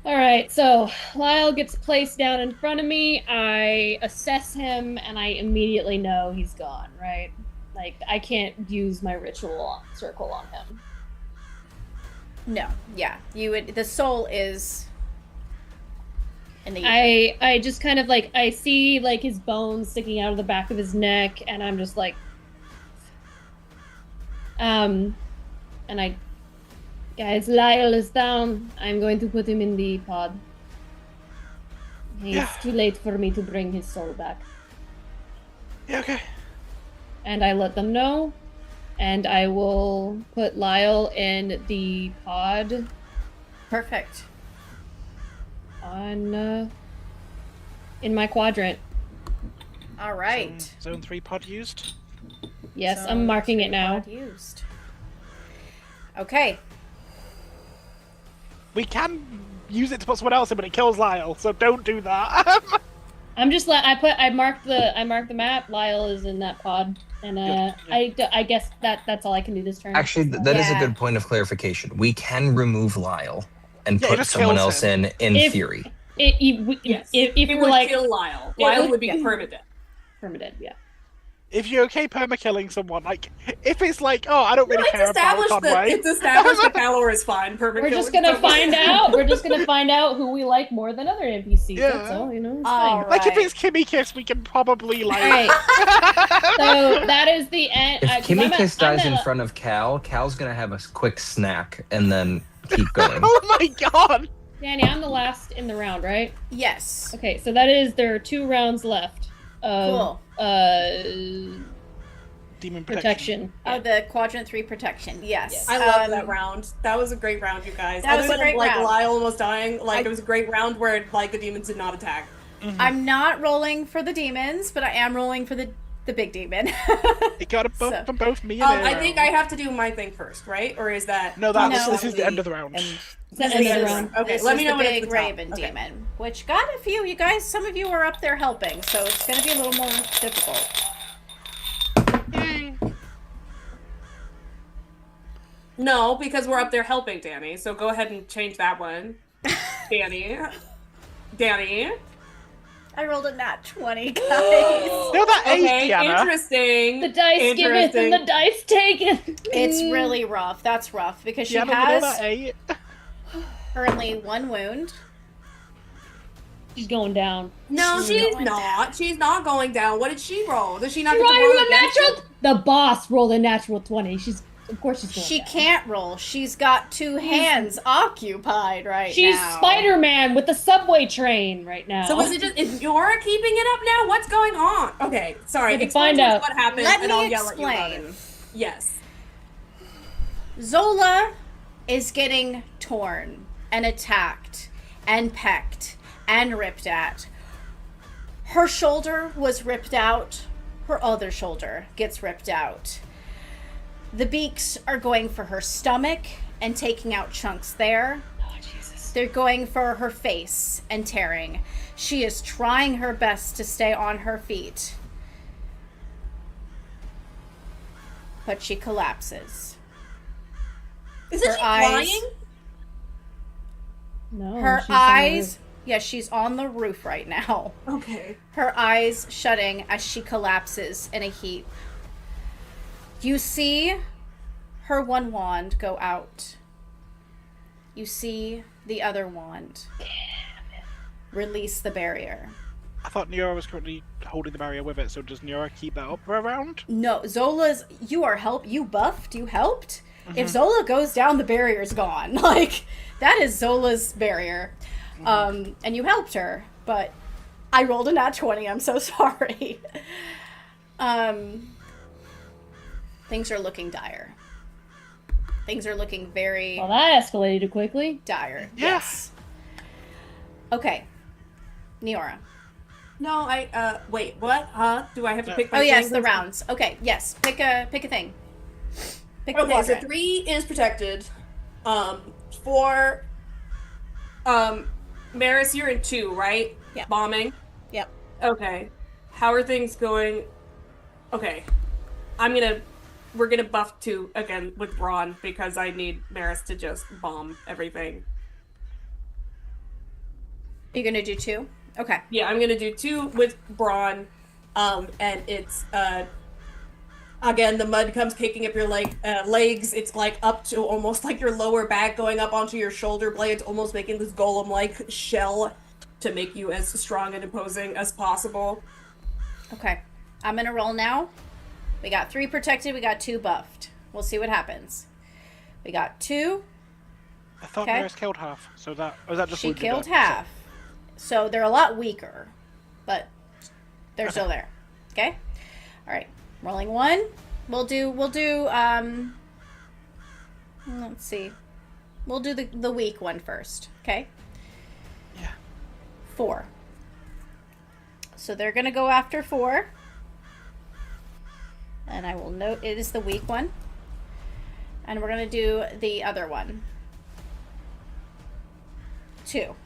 All right, so Lyle gets placed down in front of me. I assess him, and I immediately know he's gone. Right? Like I can't use my ritual circle on him. No. Yeah. You would. The soul is in the. I just kind of like I see like his bones sticking out of the back of his neck, and I'm just like, and I, guys, Lyle is down. I'm going to put him in the pod. It's too late for me to bring his soul back. Yeah, okay. And I let them know, and I will put Lyle in the pod Perfect. on in my quadrant. All right. Zone 3 pod used. Yes, So, I'm marking it now. pod used. Okay. We can use it to put someone else in, but it kills Lyle, so don't do that. I'm just I marked the map. Lyle is in that pod, and I guess that's all I can do this turn. Actually, that is a Yeah. good point of clarification. We can remove Lyle and Yeah, put just someone kills else him. in If- theory. Yes. if it we're would like kill Lyle. it Lyle would- would be yeah. permadeath. permanent, yeah. If you're okay perma-killing someone, like, if it's like, oh, I don't No, really care about Conway. it's established that Calor is fine. Perma We're just gonna find out. We're just gonna find out who we like more than other NPCs. Yeah. That's all, It's All fine. Like, if right. it's Kimmy Kiss, we can probably, like... All right. So that is the end. If 'Cause Kimmy I'm Kiss I'm dies in at- front of Cal, Cal's gonna have a quick snack and then keep going. Oh my god! Danny, I'm the last in the round, right? Yes. Okay, so that is there are 2 rounds left of Demon protection. Oh, the quadrant 3 protection. Yes. I love that round. That was a great round, you guys. That was Other a than, great like round. Lyle almost dying, like it was a great round where like the demons did not attack. I'm not rolling for the demons, but I am rolling for the big demon. It got a bump So- from both me and I think I have to do my thing first, right? Or is that No, No. this is the end of the round. And It's the end of the round. Okay, This let is me know the when it's big the top. raven Okay. demon, which got a few. You guys, some of you were up there helping, so it's going to be a little more difficult. Yay. No, because we're up there helping Danny. So go ahead and change that one. Danny. I rolled a nat 20, guys. No, that Okay, ace, Deanna. interesting. The dice giveth and the dice taketh. It's really rough. That's rough because she Deanna, you know has that eight? currently 1 wound. She's going down. No, she's not. She's not going down. What did she roll? Does she not She get to roll rolled a against natural. it? The boss rolled a natural 20. Of course she's going She down. can't roll. She's got 2 hands occupied right She's now. Spider-Man with the subway train right now. So is Yora keeping it up now? What's going on? Okay, sorry. We can Explain find to us out. what happened, Let and me I'll yell at you about explain. it. Yes. Zola is getting torn and attacked and pecked and ripped at. Her shoulder was ripped out. Her other shoulder gets ripped out. The beaks are going for her stomach and taking out chunks there. Oh, Jesus. They're going for her face and tearing. She is trying her best to stay on her feet. But she collapses. Isn't Her she eyes- flying? No. Her she's on the eyes, roof. yes, she's on the roof right now. Okay. Her eyes shutting as she collapses in a heap. You see her one wand go out. You see the other wand release the barrier. I thought Neora was currently holding the barrier with it, so does Neora keep that up for a round? No, Zola's, you buffed, you helped. If Zola goes down, the barrier's gone. Like, that is Zola's barrier. And you helped her, but I rolled a nat 20, I'm so sorry. Things are looking dire. Things are looking very Well, that escalated quickly. dire. Yeah. Yes. Okay. Neora. No, wait, what? Huh? Do I have to pick my Oh yes, thing? the rounds. Okay, yes. Pick a thing. Pick a Okay, so quadrant. 3 is protected. 4, Maris, you're in 2, right? Yeah. Bombing. Yep. Okay. How are things going? Okay. We're gonna buff 2 again with Braun because I need Maris to just bomb everything. You're gonna do 2? Okay. Yeah, I'm gonna do 2 with Braun. And it's, again, the mud comes kicking up your legs. It's like up to almost like your lower back going up onto your shoulder blades, almost making this golem-like shell to make you as strong and imposing as possible. Okay. I'm gonna roll now. We got 3 protected, we got 2 buffed. We'll see what happens. We got 2. I thought Okay. Neora's killed half, so that... Or was that just She wounded killed her? half. So they're a lot weaker. But they're still there. Okay? Alright. Rolling 1. We'll do let's see. We'll do the weak one first. Okay? Yeah. 4. So they're gonna go after 4. And I will note it is the weak one. And we're gonna do the other one. 2.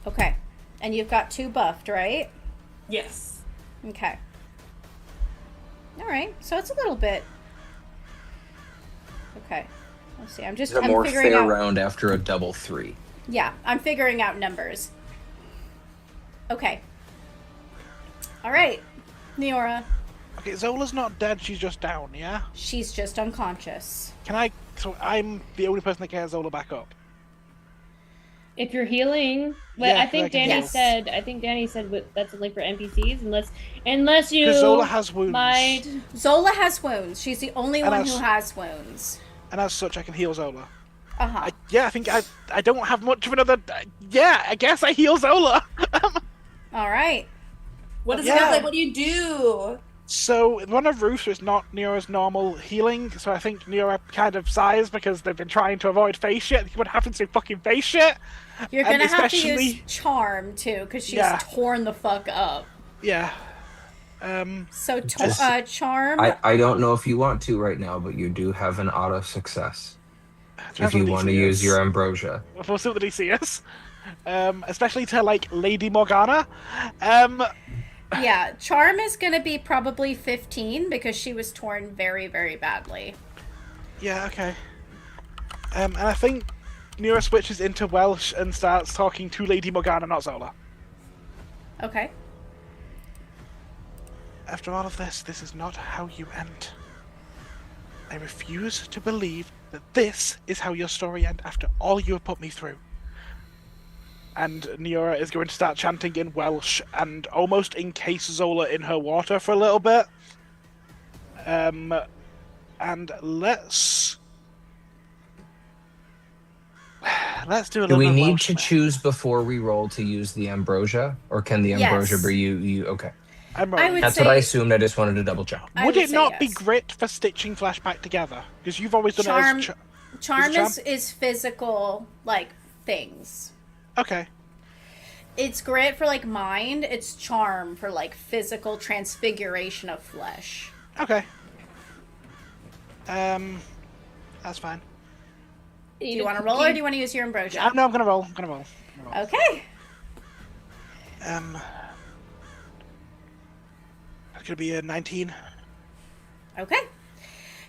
Okay. And you've got 2 buffed, right? Yes. Okay. Alright, so it's a little bit... Okay. Let's see. It's a I'm more figuring fair out. round after a double 3. Yeah, I'm figuring out numbers. Okay. All right, Neora. Okay, Zola's not dead, she's just down, yeah? She's just unconscious. So I'm the only person that can get Zola back up. If you're healing, but Yeah, I 'cause I think can Danny heal. said. I think Danny said that's only for NPCs, unless you. Because Zola has wounds. Might. Zola has wounds. She's the only And one as- who has wounds. And as such, I can heal Zola. Uh-huh. I think I don't have much of another... Yeah, I guess I heal Zola! All right. What does Yeah. it look like? What do you do? So, one of Ruth's is not Neora's normal healing, so I think Neora kind of sighs because they've been trying to avoid face shit. What happens to fucking face shit? You're And gonna have to use especially- charm too, because she's Yeah. torn the fuck up. Yeah. So Just- charm. I don't know if you want to right now, but you do have an auto success. If you want to use your ambrosia. We'll see what the DC is. Especially to, like, Lady Morgana. Yeah, charm is gonna be probably 15 because she was torn very, very badly. Yeah, okay. And I think Neora switches into Welsh and starts talking to Lady Morgana, not Zola. Okay. After all of this is not how you end. I refuse to believe that this is how your story ends after all you have put me through. And Neora is going to start chanting in Welsh and almost encase Zola in her water for a little bit. And let's do a little Do we bit of need Welsh to there. choose before we roll to use the ambrosia? Or can the ambrosia Yes. be you? Okay. I'm I rolling. would That's say what I assumed. I just wanted to double check. I Would it say not be yes. great for stitching flashback together? Because you've always done Charm. it as... Charm Is it is physical, like, things. Okay. It's great for, like, mind. It's charm for, like, physical transfiguration of flesh. Okay. That's fine. Do you want to roll or do you want to use your ambrosia? No, I'm gonna roll. I'm gonna roll. Okay. It's gonna be a 19. Okay.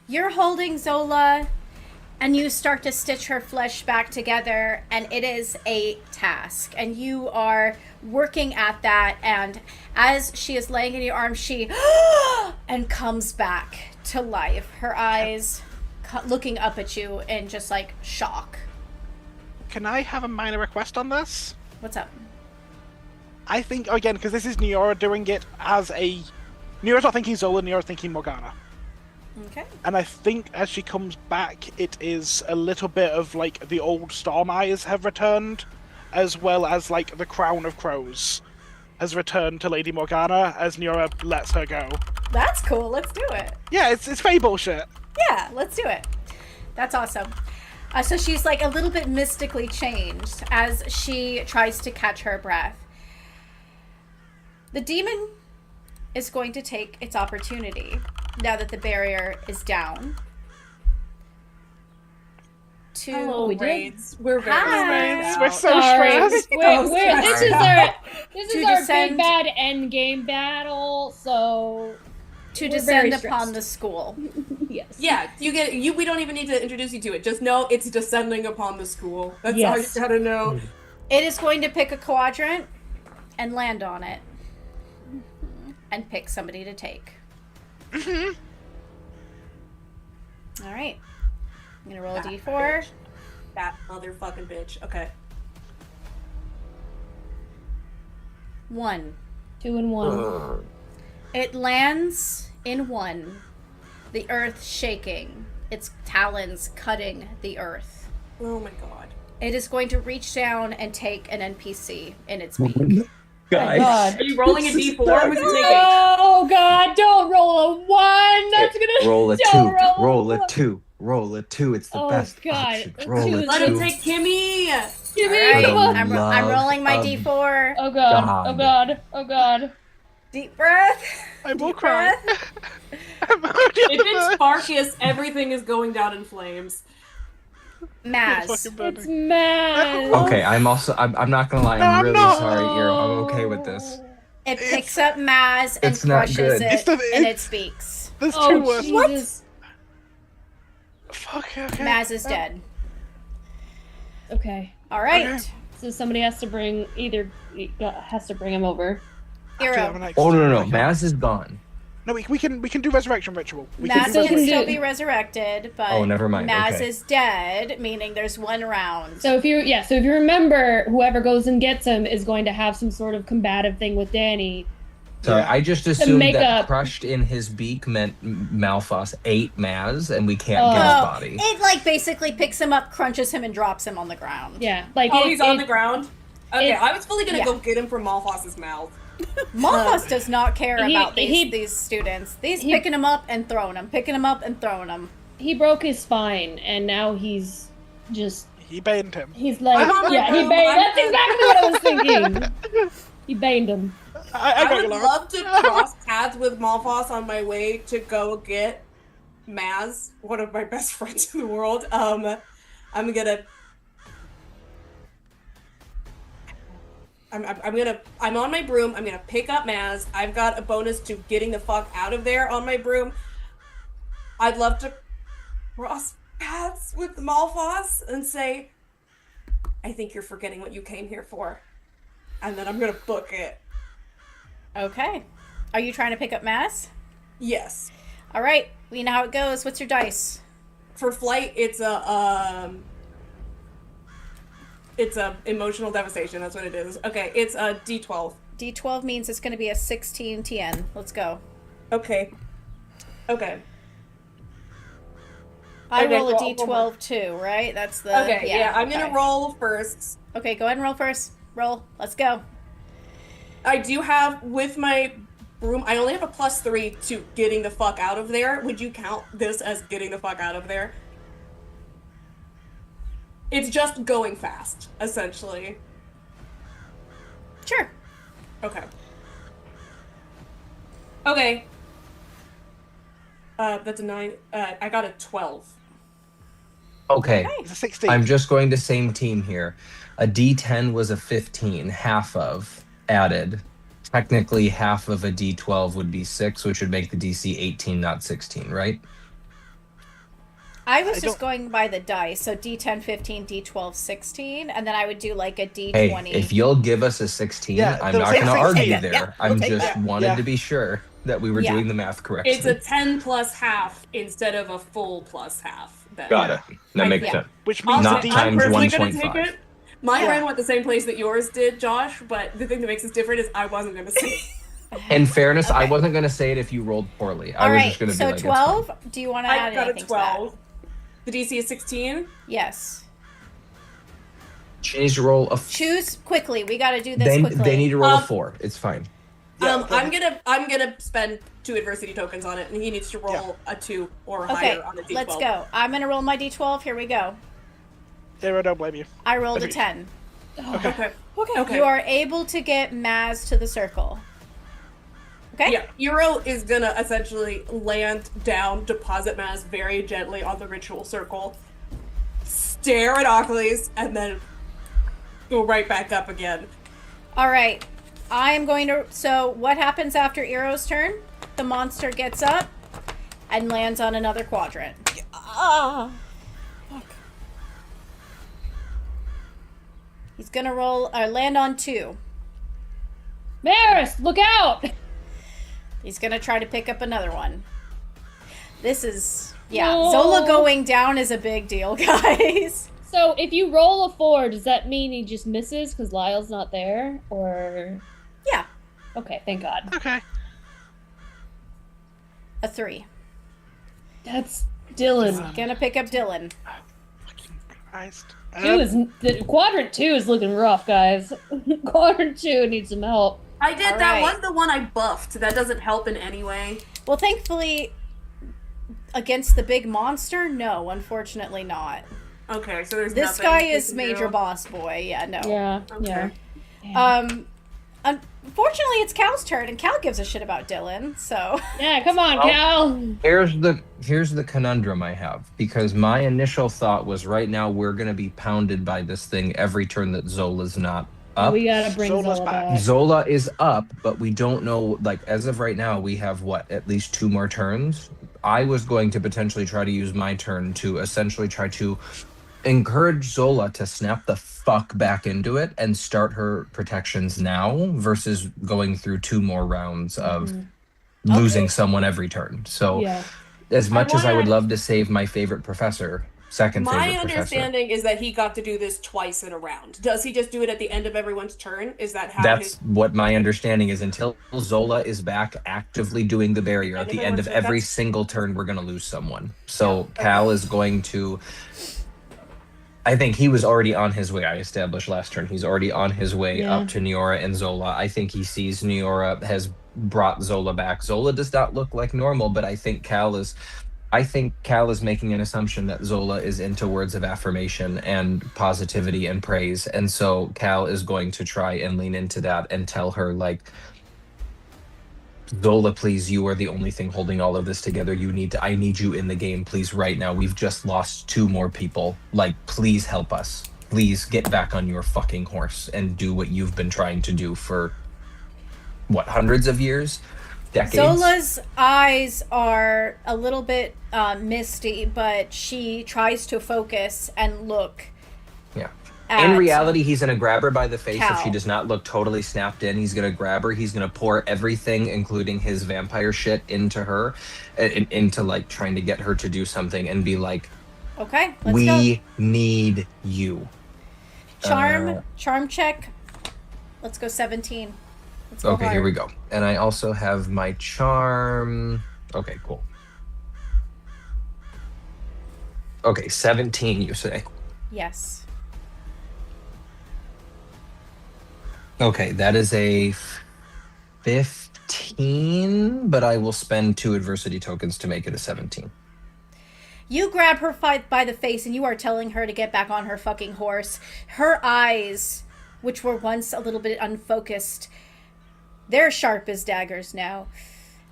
You're holding Zola, and you start to stitch her flesh back together, and it is a task. And you are working at that, and as she is laying in your arms, she and comes back to life. Her eyes looking up at you in just like shock. Can I have a minor request on this? What's up? I think, again, because this is Neora doing it as a... Neora's not thinking Zola, Neora's thinking Morgana. Okay. And I think as she comes back, it is a little bit of, like, the old Storm Eyes have returned, as well as, like, the Crown of Crows has returned to Lady Morgana as Neora lets her go. That's cool. Let's do it. Yeah, it's fey bullshit. Yeah, let's do it. That's awesome. So she's like a little bit mystically changed as she tries to catch her breath. The demon is going to take its opportunity now that the barrier is down. To Hello, we did? Raids. We're very Hi. stressed We're out. so Sorry. stressed. This is our To big descend- bad end game battle. So to We're very descend upon stressed. the school. yes. Yeah, we don't even need to introduce you to it. Just know it's descending upon the school. That's Yes. all you gotta know. It is going to pick a quadrant and land on it. And pick somebody to take. Mm-hmm. All right. I'm going to roll a d4. That motherfucking bitch. Okay. 1. 2 and 1. It lands in 1. The earth shaking. Its talons cutting the earth. Oh my god. It is going to reach down and take an NPC in its beak. Guys. God. Are you rolling a d4? What's it taking? Oh God! Don't roll a 1. That's gonna Roll a 2. don't Roll a 2. Roll a 2. It's the Oh, best God. option. A Roll 2 a is Let 2. him take Kimmy! Give me Alright, the love I'm rolling my of d4. Oh God! God. Oh God! Oh God! Deep breath. I will Deep cry. breath. I'm already on If the it's verge. Sparkius, everything is going down in flames. Maz. Fucking burning. It's mad. Okay, I'm not gonna lie. No, I'm I'm really not. sorry, Eero. I'm okay with this. It picks up Maz and it's not crushes good. it It's the- in its beaks. There's two Oh worse. Jesus! Fuck. Okay. Maz is dead. Okay. All right. Okay. So somebody has to bring him over. After Hero. the next Oh, no, turn, no. I can- Maz is gone. No, we can do resurrection ritual. We Maz do can resurrection. still be resurrected, but Oh, never mind. Maz Okay. is dead, meaning there's one round. So if you remember, whoever goes and gets him is going to have some sort of combative thing with Danny. So Yeah. I just assumed make that up- crushed in his beak meant Malphas ate Maz, and we can't get Oh, his body. it like basically picks him up, crunches him, and drops him on the ground. Yeah, like Oh, he's on the ground? Okay, it- I was fully gonna yeah. go get him from Malphas's mouth. Malphas does not care He- about he- these students. He's he- picking them up and throwing them, picking them up and throwing them. He broke his spine, and now he's just He banned him. he's like I'm on my yeah, he room, banged. I'm That's done. exactly what I was thinking. He banged him. I I got would you, Laura. love to cross paths with Malphas on my way to go get Maz, one of my best friends in the world. I'm on my broom. I'm gonna pick up Maz. I've got a bonus to getting the fuck out of there on my broom. I'd love to cross paths with Malphas and say, I think you're forgetting what you came here for. And then I'm gonna book it. Okay. Are you trying to pick up Maz? Yes. All right. We know how it goes. What's your dice? For flight, it's a emotional devastation. That's what it is. Okay, it's a D12. D12 means it's going to be a 16 TN. Let's go. Okay. Okay. I Okay, roll a so I'll D12 too, right? That's the Okay. Yeah, I'm okay. gonna roll first. Okay, go ahead and roll first. Roll. Let's go. I do have with my broom. I only have a +3 to getting the fuck out of there. Would you count this as getting the fuck out of there? It's just going fast, essentially. Sure. Okay. Okay. That's a 9. I got a 12. Okay. It's a 16. I'm just going to same team here. A D10 was a 15, half of added. Technically, half of a D12 would be 6, which would make the DC 18, not 16, right? I was I just don't- going by the dice, so D10, 15, D12, 16, and then I would do like a D20. Hey, if you'll give us a 16, Yeah, I'm they'll not take going to 16. argue Yeah, there. yeah, I'm we'll take just that. wanted Yeah. to be sure that we were Yeah. doing the math correctly. It's a 10 plus half instead of a full plus half. Then. Got it. That makes yeah. sense. Which means Not the I'm times personally gonna 1.5. take it. My Yeah. brain went the same place that yours did, Josh, but the thing that makes us different is I wasn't going to say it. In fairness, I Okay. wasn't going to say it if you rolled poorly. I All was right, just going to so be like, 12. Do you want to I add got a anything to that? 12. The DC is 16. Yes. she needs to roll a. Choose quickly. We got to do this quickly. They need to roll a Um, 4. It's fine. Yeah, I'm gonna spend 2 adversity tokens on it, and he needs to roll a 2 or Okay, higher on the D12. let's go. I'm going to roll my D12. Here we go. Zero, don't blame you. I rolled a Agreed. 10. Okay. Okay. You are able to get Maz to the circle. Okay? Yeah, Euro is gonna essentially land down, deposit Maz very gently on the ritual circle, stare at Ocles, and then go right back up again. All right. I am going to. So, what happens after Eero's turn? The monster gets up and lands on another quadrant. Ah. He's going to land on 2. Maris, look out! He's going to try to pick up another one. This is. Yeah. No. Zola going down is a big deal, guys. So if you roll a 4, does that mean he just misses because Lyle's not there? Or Yeah. okay, thank God. Okay. A 3. That's Dylan. Gonna pick up Dylan. Fucking Christ. Quadrant 2 is looking rough, guys. Quadrant 2 needs some help. I did. All That right. was the one I buffed. That doesn't help in any way. Well, thankfully, against the big monster, no, unfortunately not. Okay, so there's This nothing guy we is can major do. boss boy. Yeah, no. Yeah, Okay. yeah. Unfortunately, it's Cal's turn, and Cal gives a shit about Dylan. So Yeah, come on, Oh. Cal. Here's the conundrum I have, because my initial thought was right now we're going to be pounded by this thing every turn that Zola's not up. We gotta bring Zola's Zola back. back. Zola is up, but we don't know, like, as of right now, we have what, at least 2 more turns? I was going to potentially try to use my turn to essentially try to encourage Zola to snap the fuck back into it and start her protections now versus going through 2 more rounds of losing someone every turn. So Yeah. as much as I would wanna- love to save my favorite professor, second My favorite professor, understanding is that he got to do this twice in a round. Does he just do it at the end of everyone's turn? Is that how that's his what my understanding is. Until Zola is back actively doing the barrier at the end of every single turn, we're going to lose someone. So Cal is going to, I think he was already on his way. I established last turn. He's already on his way up to Neora and Zola. I think he sees Neora has brought Zola back. Zola does not look like normal, but I think Cal is making an assumption that Zola is into words of affirmation and positivity and praise. And so Cal is going to try and lean into that and tell her, like, Zola, please, you are the only thing holding all of this together. I need you in the game, please, right now. We've just lost 2 more people. Like, please help us. Please get back on your fucking horse and do what you've been trying to do for, what, hundreds of years? Decades? Zola's eyes are a little bit misty, but she tries to focus and look. Yeah. At In reality, he's going to grab her by the face. Cal. If she does not look totally snapped in, he's going to grab her. He's going to pour everything, including his vampire shit, into her, into like trying to get her to do something and be like, Okay, let's we go. need you. Charm check. Let's go 17. Let's go Okay, here hard. we go. And I also have my charm. Okay, cool. Okay, 17, you say? Yes. Okay, that is a 15, but I will spend 2 adversity tokens to make it a 17. You grab her by the face and you are telling her to get back on her fucking horse. Her eyes, which were once a little bit unfocused, they're sharp as daggers now.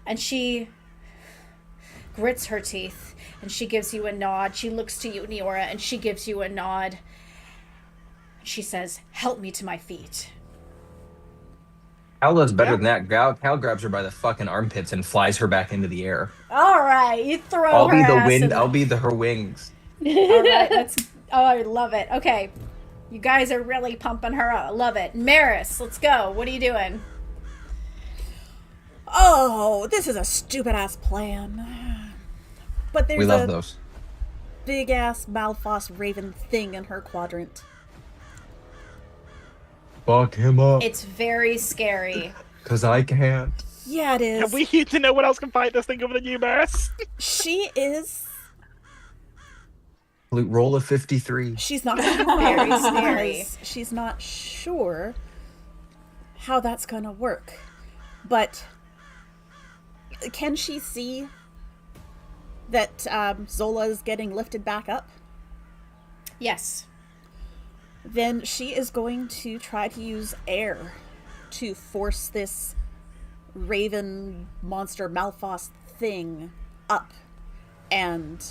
And she grits her teeth and she gives you a nod. She looks to you, Neora, and she gives you a nod. She says, "Help me to my feet." Cal does better than that. Cal grabs her by the fucking armpits and flies her back into the air. All right, you throw I'll her be the ass wind. in I'll be her wings. All right, let's. Oh, I love it. Okay, you guys are really pumping her up. I love it. Maris, let's go. What are you doing? Oh, this is a stupid ass plan. But there's We love a those. big ass Malphos Raven thing in her quadrant. Fuck him up, It's very scary. cause I can't. Yeah, it is. And we need to know what else can fight this thing over the new Maris. She is. Roll a 53. She's not going to be very scary. because she's not sure how that's going to work. But can she see that Zola is getting lifted back up? Yes. Then she is going to try to use air to force this Raven monster Malphos thing up and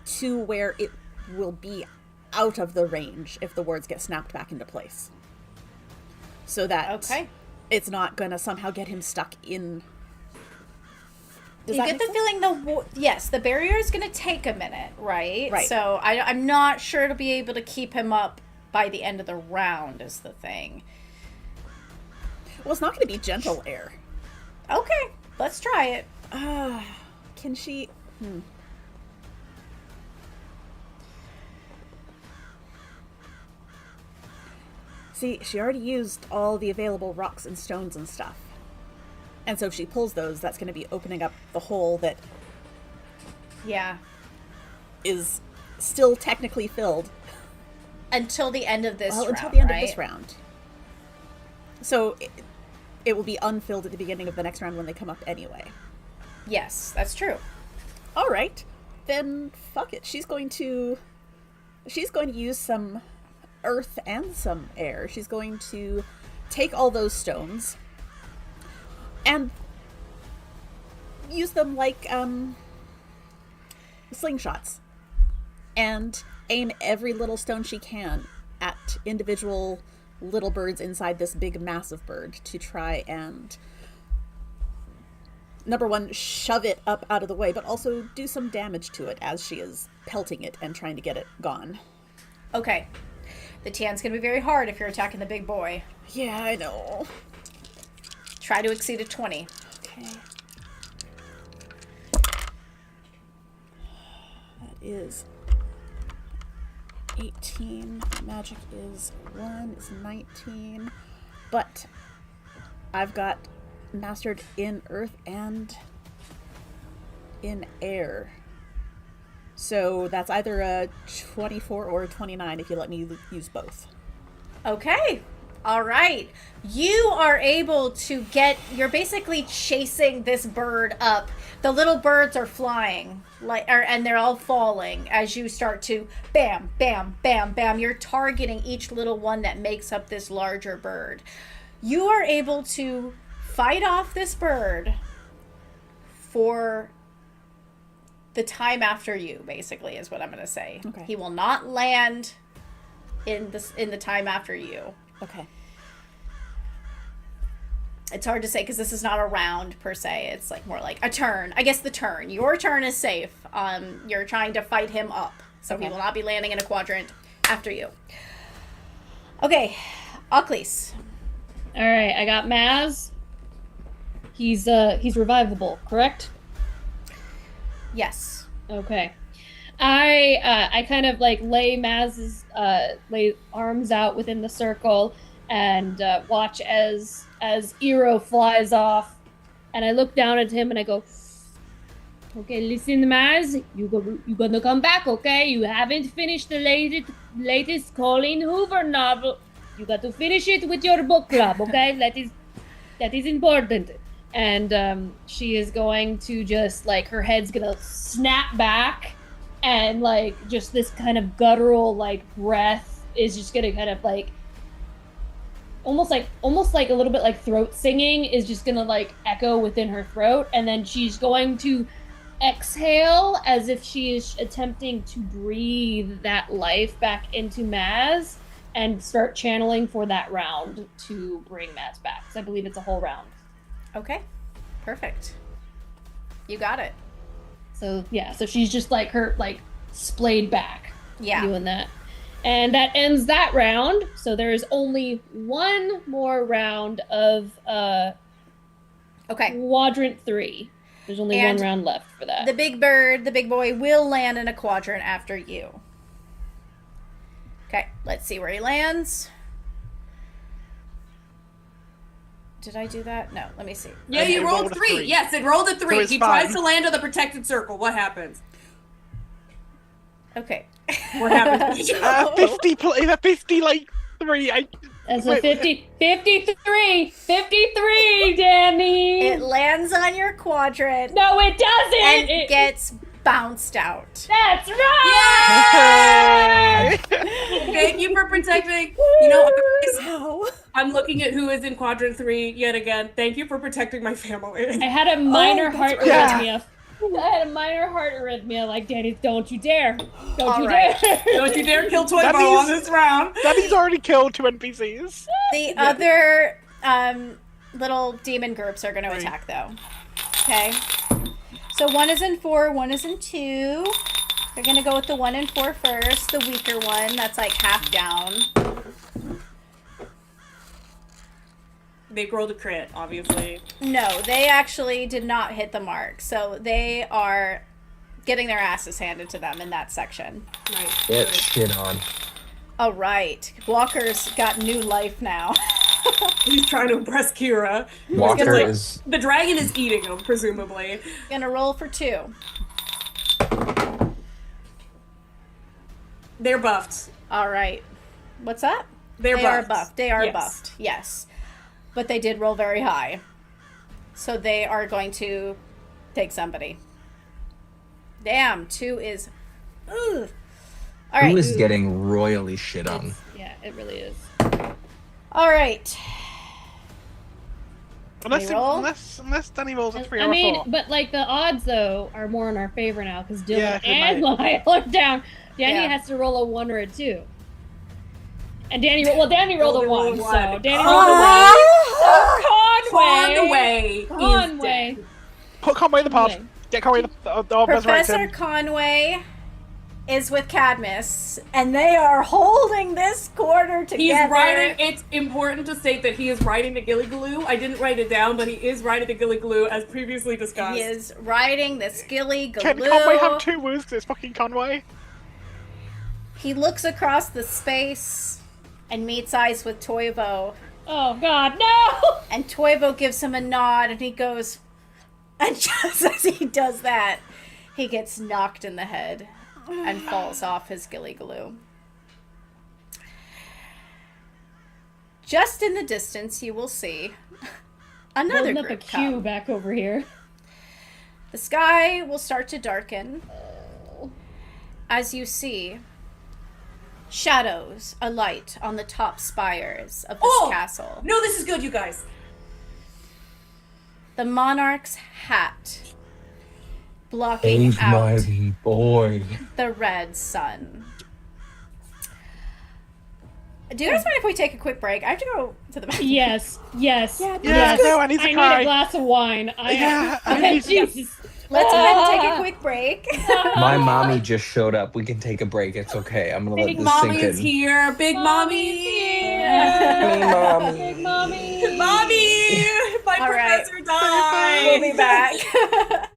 to where it will be out of the range if the words get snapped back into place. So that it's not going to somehow get him stuck in. You get the feeling the barrier is going to take a minute, right? Right. So I'm not sure to be able to keep him up by the end of the round is the thing. Well, it's not going to be gentle air. Okay, let's try it. Can she? See, she already used all the available rocks and stones and stuff. And so if she pulls those, that's going to be opening up the hole that is still technically filled. Until the end of this round, until the end right? of this round. So it will be unfilled at the beginning of the next round when they come up anyway. Yes, that's true. All right. Then fuck it. She's going to use some earth and some air. She's going to take all those stones and use them like slingshots and aim every little stone she can at individual little birds inside this big massive bird to try and number one, shove it up out of the way, but also do some damage to it as she is pelting it and trying to get it gone. Okay. The TN's gonna be very hard if you're attacking the big boy. Yeah, I know. Try to exceed a 20. Okay. That is 18. Magic is 1, is 19. But I've got mastered in earth and in air. So that's either a 24 or a 29 if you let me use both. Okay. All right. You are able to you're basically chasing this bird up. The little birds are flying and they're all falling as you start to bam, bam, bam, bam. You're targeting each little one that makes up this larger bird. You are able to fight off this bird for the time after you, basically, is what I'm going to say. Okay. He will not land in the time after you. Okay. It's hard to say because this is not a round per se. It's like more like a turn. I guess the turn. Your turn is safe. You're trying to fight him up, so he will not be landing in a quadrant after you. Okay, Aklis. All right, I got Maz. He's revivable, correct? Yes. Okay. I kind of like lay Maz's lay arms out within the circle and watch as Eero flies off, and I look down at him and I go, "Okay, listen, Maz, you gonna come back, okay? You haven't finished the latest Colleen Hoover novel. You got to finish it with your book club, okay? That is important." And she is going to just like her head's gonna snap back, and like just this kind of guttural like breath is just gonna kind of like almost like a little bit like throat singing is just gonna like echo within her throat, and then she's going to exhale as if she is attempting to breathe that life back into Maz and start channeling for that round to bring Maz back. So I believe it's a whole round. Okay. Perfect. You got it. So yeah, so she's just like her like splayed back. Yeah. Doing that. And that ends that round. So there is only one more round of Okay. quadrant 3. There's only And one round left for that. The big bird, the big boy, will land in a quadrant after you. Okay, let's see where he lands. Did I do that? No, let me see. Yeah, you rolled 3. Yes, it rolled a 3. So it's He fine. tries to land on the protected circle. What happens? Okay. What happens? 50 like 3. That's a 53, Danny. It lands on your quadrant No, it doesn't. and It gets bounced out. That's right. Thank you for protecting. You know, How? I'm looking at who is in quadrant 3 yet again. Thank you for protecting my family. I had a minor heart right. arrhythmia. I had a minor heart arrhythmia. Like, Danny, don't you dare! Don't All you right. dare! Don't you dare kill Toy That Bo on is- this round. Daddy's already killed 2 NPCs. The other little demon groups are going to attack, though. Okay. So one is in 4, one is in 2. They're going to go with the 1 in 4 first, the weaker one. That's like half down. They rolled a crit, obviously. No, they actually did not hit the mark. So they are getting their asses handed to them in that section. Nice. Get shit on. All right. Walker's got new life now. He's trying to impress Kira. Walker like- is The dragon is eating him, presumably. Gonna roll for 2. They're buffed. All right. What's that? They're They buffed. are buffed. They are Yes. buffed. Yes. But they did roll very high. So they are going to take somebody. Damn, 2 is... Ugh. All right. who is getting royally shit on. Yeah, it really is. All right. Reroll? Unless Danny rolls a 3 or I a mean, 4. but like the odds though are more in our favor now because Dylan Yeah, they and might. Lyle are down. Danny Yeah. has to roll a 1 or a 2. And Danny rolled a 1, rolled a so one. Danny rolled a 1. So Conway. Conway. Conway. Put Conway in the pod. Conway. Get Conway in the resurrect Professor him. Conway is with Cadmus, and they are holding this quarter together. He's riding. It's important to state that he is riding the Gilly Glue. I didn't write it down, but he is riding the Gilly Glue as previously discussed. He is riding the Skilly Glue. Can Conway have two woos? Because it's fucking Conway. He looks across the space and meets eyes with Toivo. Oh God, no! And Toivo gives him a nod, and he goes... And just as he does that, he gets knocked in the head and falls off his Gilly Glue. Just in the distance, you will see another Holding up a group queue come. back over here. The sky will start to darken as you see shadows alight on the top spires of this castle. No, this is good, you guys. The monarch's hat blocking Save out my boy. the red sun. Do you guys mind if we take a quick break? I have to go to the bathroom. Yes. Yeah, no, I need to I cry. need a glass of wine. Yeah, I need to- Jesus. Let's go ahead and take a quick break. My mommy just showed up. We can take a break. It's okay. I'm gonna let Big this Mommy sink in. is here. Big Mommy. Hey, mommy. Big mommy. Mommy. My All right. professor died. We'll be back.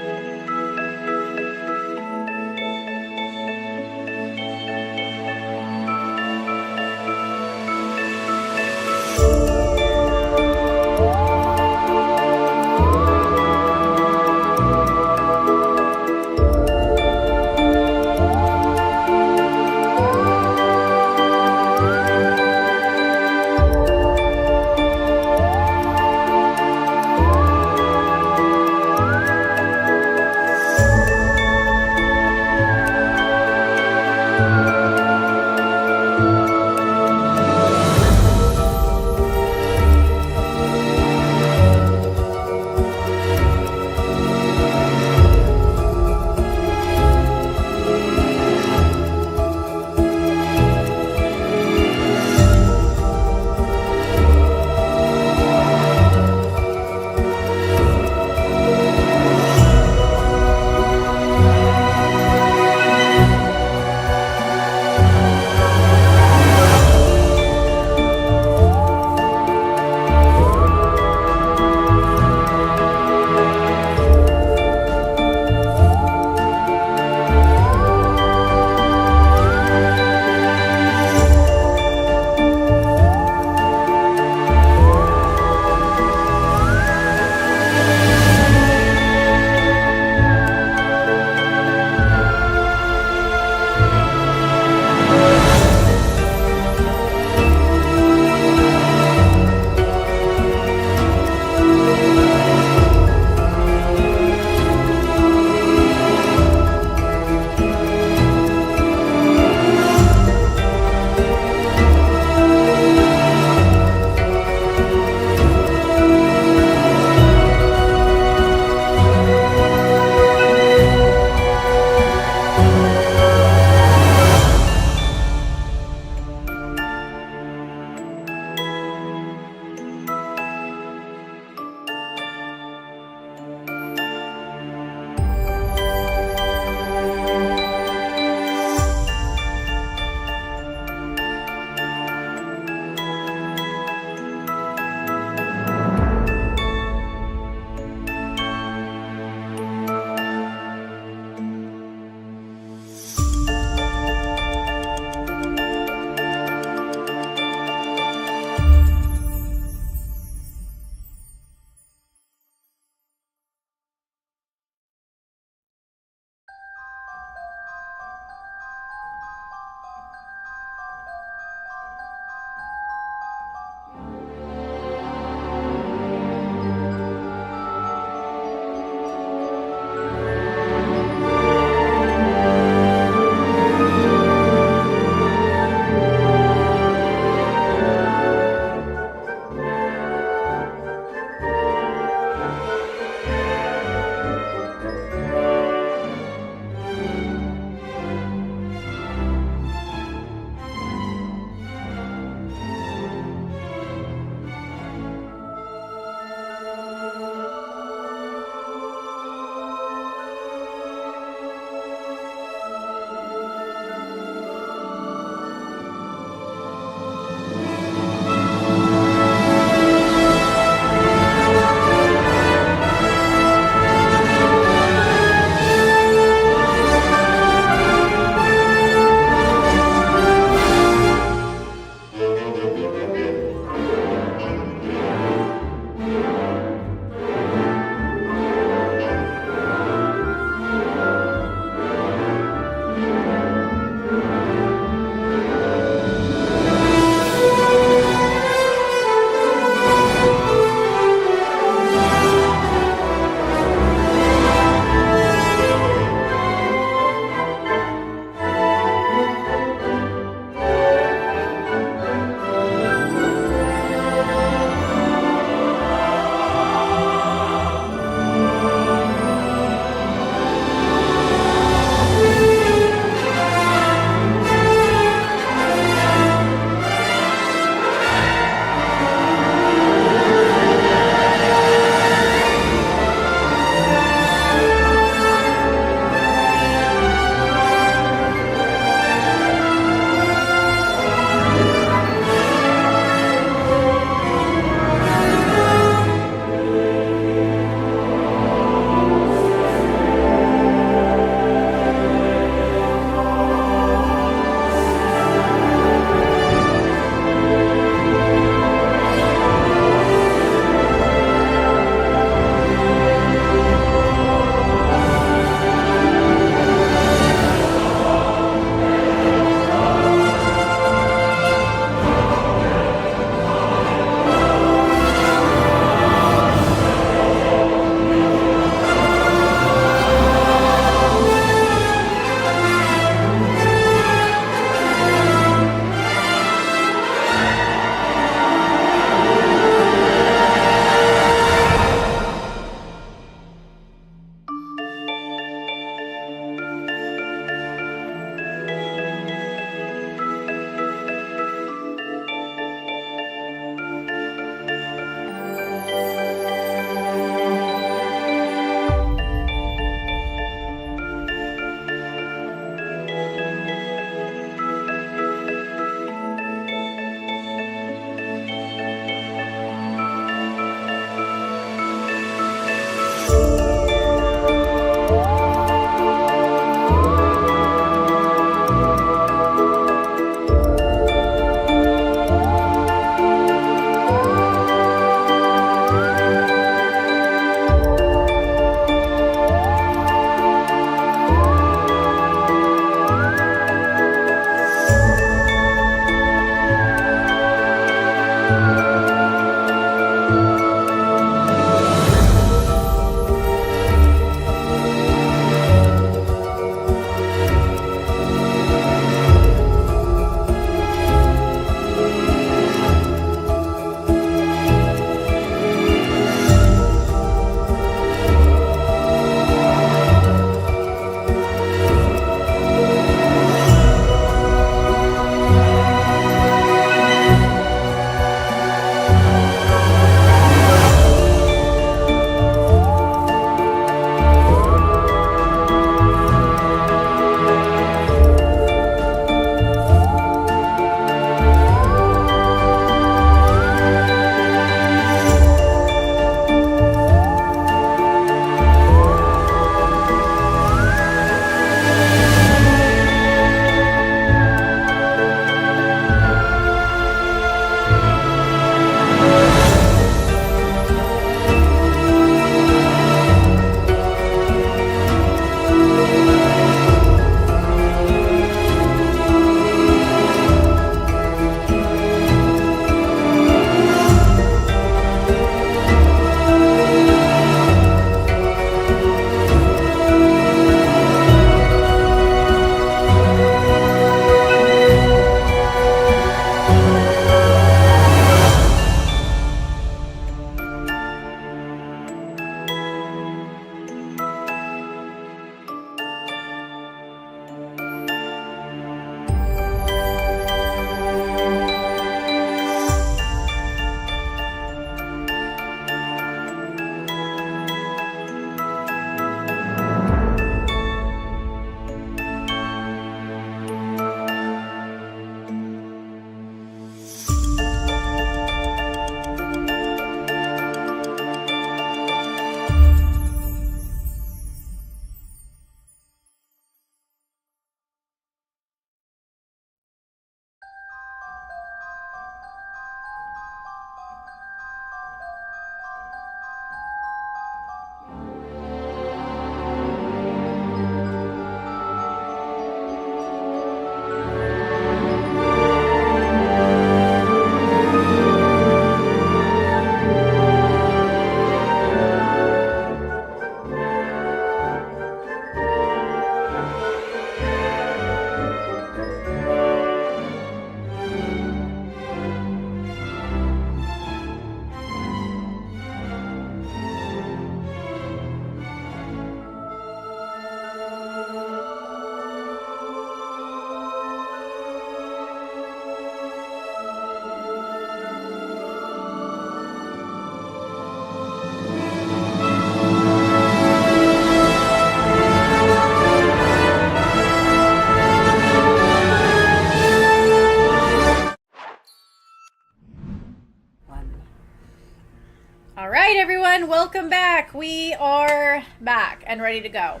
All right, everyone, welcome back. We are back and ready to go.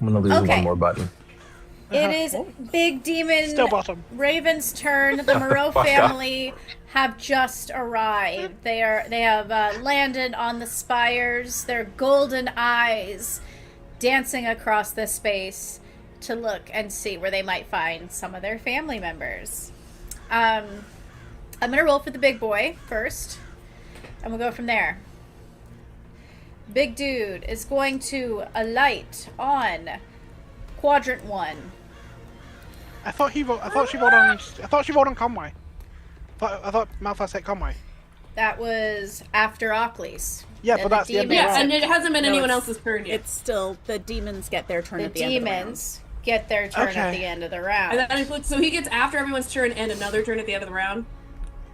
I'm gonna lose Okay. one more button. It is Big Demon Still bottom. Raven's turn. The Moreau fuck up. family have just arrived. They have landed on the spires. Their golden eyes dancing across the space to look and see where they might find some of their family members. I'm gonna roll for the big boy first, and we'll go from there. Big dude is going to alight on quadrant 1. I thought she rolled on Conway. I thought Malphite hit Conway. That was after Ockley's. Yeah, And but that's the end of the Yeah, round. and it hasn't been No, anyone it's- else's turn yet. It's still the demons get their turn The at the end of the round. demons get their turn at Okay. the end of the round. And that includes, so he gets after everyone's turn and another turn at the end of the round.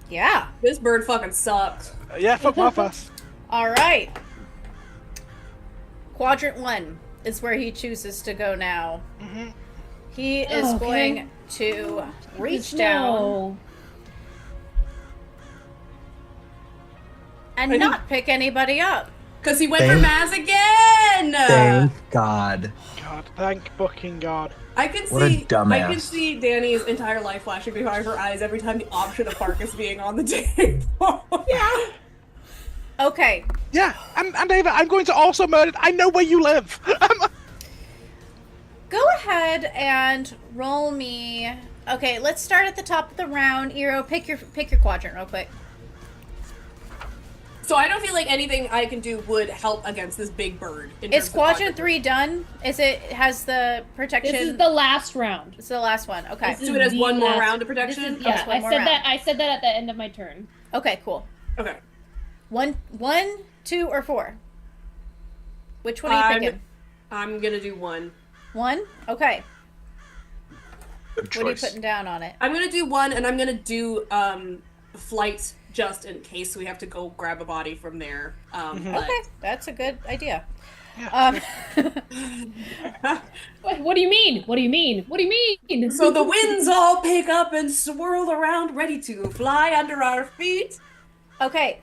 Yeah. This bird fucking sucks. Yeah, fuck Malphite. All right. Quadrant 1 is where he chooses to go now. Mm-hmm. He is Okay. going to reach down No. and And he- not pick anybody up. Because he went for Thank- Maz again! Thank God. God, thank fucking God. I can What a see dumbass. I can see Danny's entire life flashing before her eyes every time the option of Farkas being on the table. Yeah. Okay. Yeah, and Ava, I'm going to also murder. I know where you live. Go ahead and roll me. Okay, let's start at the top of the round. Eero, pick your quadrant real quick. So I don't feel like anything I can do would help against this big bird. In Is terms of quadrant 3 done? Is it has the protection? This is the last round. It's the last one. Okay. This So is it has the one more last- round of This protection? is, yeah, That's one I more said round. that. I said that at the end of my turn. Okay, cool. Okay. One, 2, or 4? Which one are you picking? I'm gonna do 1. 1? Okay. Good What are you choice. putting down on it? I'm gonna do 1, and I'm gonna do flight just in case we have to go grab a body from there. But- Okay, that's a good idea. Yeah. What do you mean? What do you mean? What do you mean? So the winds all pick up and swirl around, ready to fly under our feet. Okay.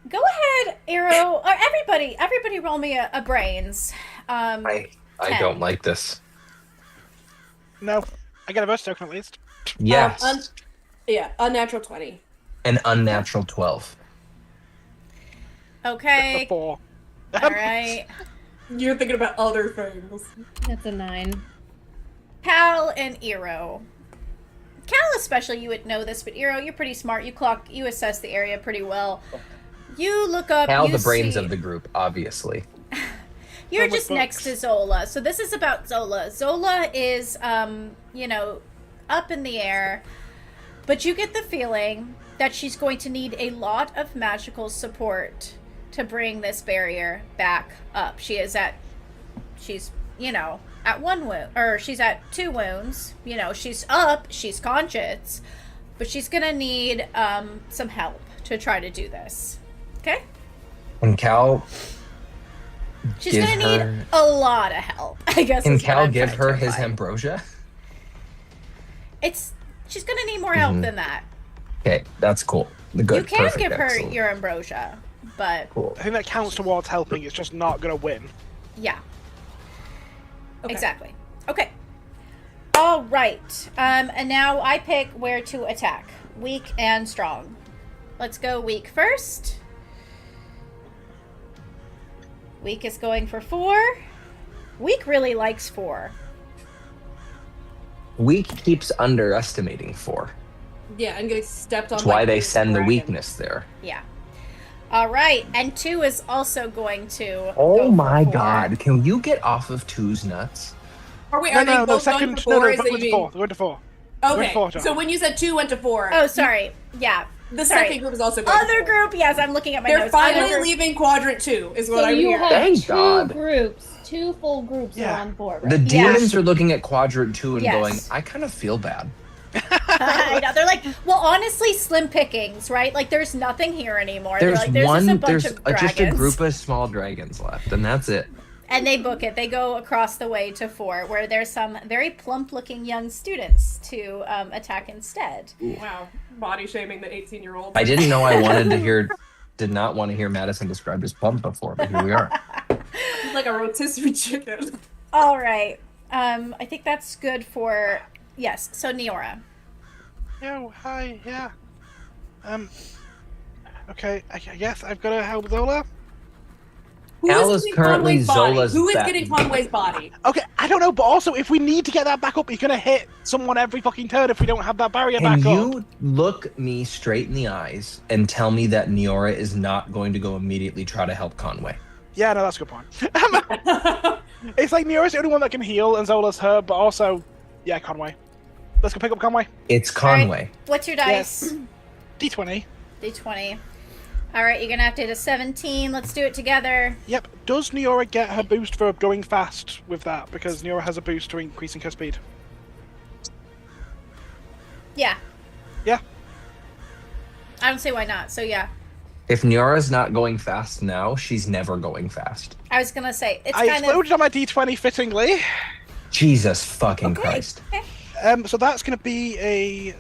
Go ahead, Eero. Or everybody roll me a brains. I 10. don't like this. No, I get a burst token at least. Yes. Yeah, unnatural 20. An unnatural 12. Okay. 4. All right. You're thinking about other things. That's a 9. Cal and Eero. Cal especially, you would know this, but Eero, you're pretty smart. You assess the area pretty well. You look up. Cal, you the brains see- of the group, obviously. You're From what just next to books? Zola. So this is about Zola. Zola is, up in the air, but you get the feeling that she's going to need a lot of magical support to bring this barrier back up. She's at 1 wound, or she's at 2 wounds. She's up, she's conscious, but she's gonna need some help to try to do this. Okay? And Cal, She's Give gonna need her- a lot of help, I guess. can is what Cal I'm give trying her to his imply. ambrosia? She's gonna need more help than that. Okay, that's cool. The good. You can perfect, give her excellent. your ambrosia, but I think that counts towards helping. It's just not gonna win. yeah, Okay. exactly. Okay. All right. And now I pick where to attack: weak and strong. Let's go weak first. Weak is going for 4. Weak really likes 4. Weak keeps underestimating 4. Yeah, and getting stepped on. That's by why they big send the dragon. weakness there. Yeah. All right, and 2 is also going to. Oh go for my 4. God! Can you get off of 2's nuts? Are we? No, Are they no, both second. going No, for no, 4? Is both that went to you 4. mean- They went to 4. Okay. Went 4, John. So when you said 2 went to 4, Oh, sorry. Yeah. the sorry. second group is also going. Other to 4. group. Yes, I'm looking at my They're notes. finally Other group- leaving quadrant 2. Is what So I'm you hearing. have Thank 2 God. groups, 2 full groups Yeah. are on board. The Right? demons are looking at quadrant 2 and Yes. going, "I kind of feel bad." I know. They're like, well, honestly, slim pickings, right? Like, there's nothing here anymore. There's They're like, there's one. just a bunch There's of dragons. just a group of small dragons left, and that's it. And they book it. They go across the way to 4, where there's some very plump-looking young students to attack instead. Wow, body shaming the 18-year-old. I didn't know I wanted to hear did not want to hear Madison described as plump before, but here we are. He's like a rotisserie chicken. All right. I think that's good for yes. So Neora. Yo, hi, yeah. Okay, I guess I've got to help Zola. Who Al is is getting currently Conway's body? Zola's Who is back. getting Conway's body? Okay, I don't know, but also if we need to get that back up, he's gonna hit someone every fucking turn if we don't have that barrier Can back up. you look me straight in the eyes and tell me that Neora is not going to go immediately try to help Conway? Yeah, no, that's a good point. It's like Neora's the only one that can heal, and Zola's her, but also, yeah, Conway. Let's go pick up Conway. It's All right, Conway. what's your dice? D20. D20. All right, you're gonna have to hit a 17. Let's do it together. Yep. Does Neora get her boost for going fast with that? Because Neora has a boost to increasing her speed. Yeah. Yeah. I don't see why not. So yeah, If Neora's not going fast now, she's never going fast. I was gonna say it's I kind exploded on my D20 fittingly. Jesus fucking Okay. Christ. So that's going to be a...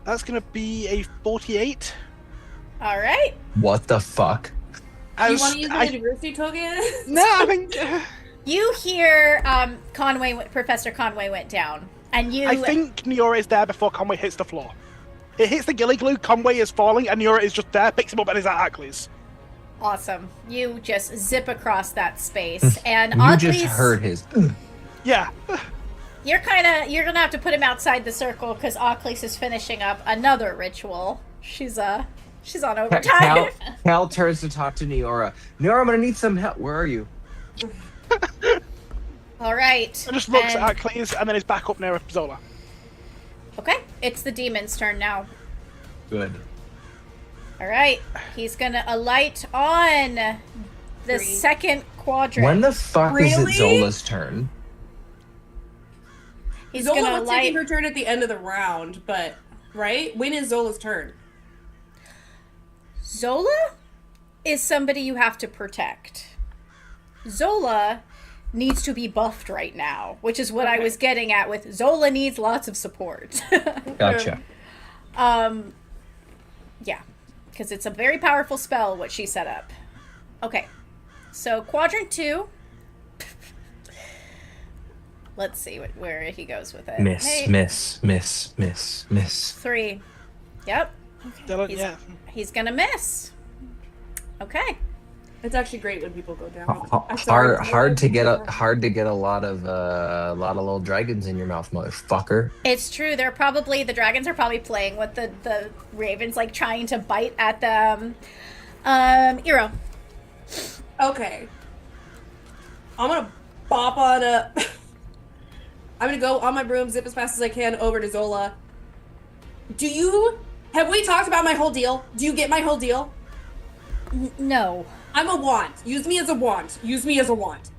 That's going to be a 48. All right. What the fuck? Do you want to use the diversity token? No, I think... You hear Professor Conway went down, and you. I think Neora is there before Conway hits the floor. It hits the ghillie glue, Conway is falling, and Neora is just there, picks him up, and is at Ackley's. Awesome. You just zip across that space, and You Oddly's, just heard his. Yeah. you're gonna have to put him outside the circle because Ockleys is finishing up another ritual. She's on overtime. Cal turns to talk to Neora. Neora, I'm gonna need some help. Where are you? All right. And just looks and- at Ackley's, and then is back up near Zola. Okay, it's the demon's turn now. Good. All right, he's gonna alight on the 3. second quadrant. When the fuck is Really? it Zola's turn? He's Zola gonna was alight. taking her turn at the end of the round, but right? When is Zola's turn? Zola is somebody you have to protect. Zola needs to be buffed right now, which is what I Okay. was getting at with Zola needs lots of support. Gotcha. Yeah, because it's a very powerful spell what she set up. Okay, so quadrant 2. Let's see where he goes with it. Miss, Hey, miss, miss, miss, miss. 3. Yep, Zola, He's- yeah. he's gonna miss. Okay. It's actually great when people go down. I'm sorry, Hard, Zola. hard to get a lot of little dragons in your mouth, motherfucker. It's true. The dragons are probably playing with the ravens, like trying to bite at them. Eero. Okay. I'm gonna bop on a. I'm gonna go on my broom, zip as fast as I can over to Zola. Have we talked about my whole deal? Do you get my whole deal? No. I'm a wand. Use me as a wand. Use me as a wand.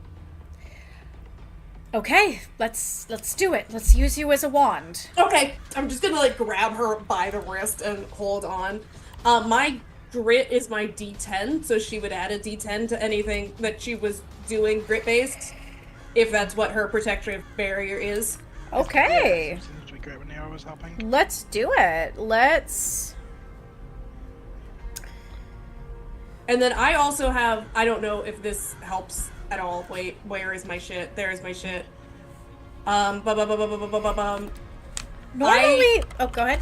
Okay, let's do it. Let's use you as a wand. Okay, I'm just gonna like grab her by the wrist and hold on. My grit is my D10, so she would add a D10 to anything that she was doing grit based, if that's what her protective barrier is. Okay. Yeah, seems to be great when Neora was helping. Let's do it. Let's. And then I also have, I don't know if this helps at all. Wait, where is my shit? There is my shit. Normally. Oh, go ahead.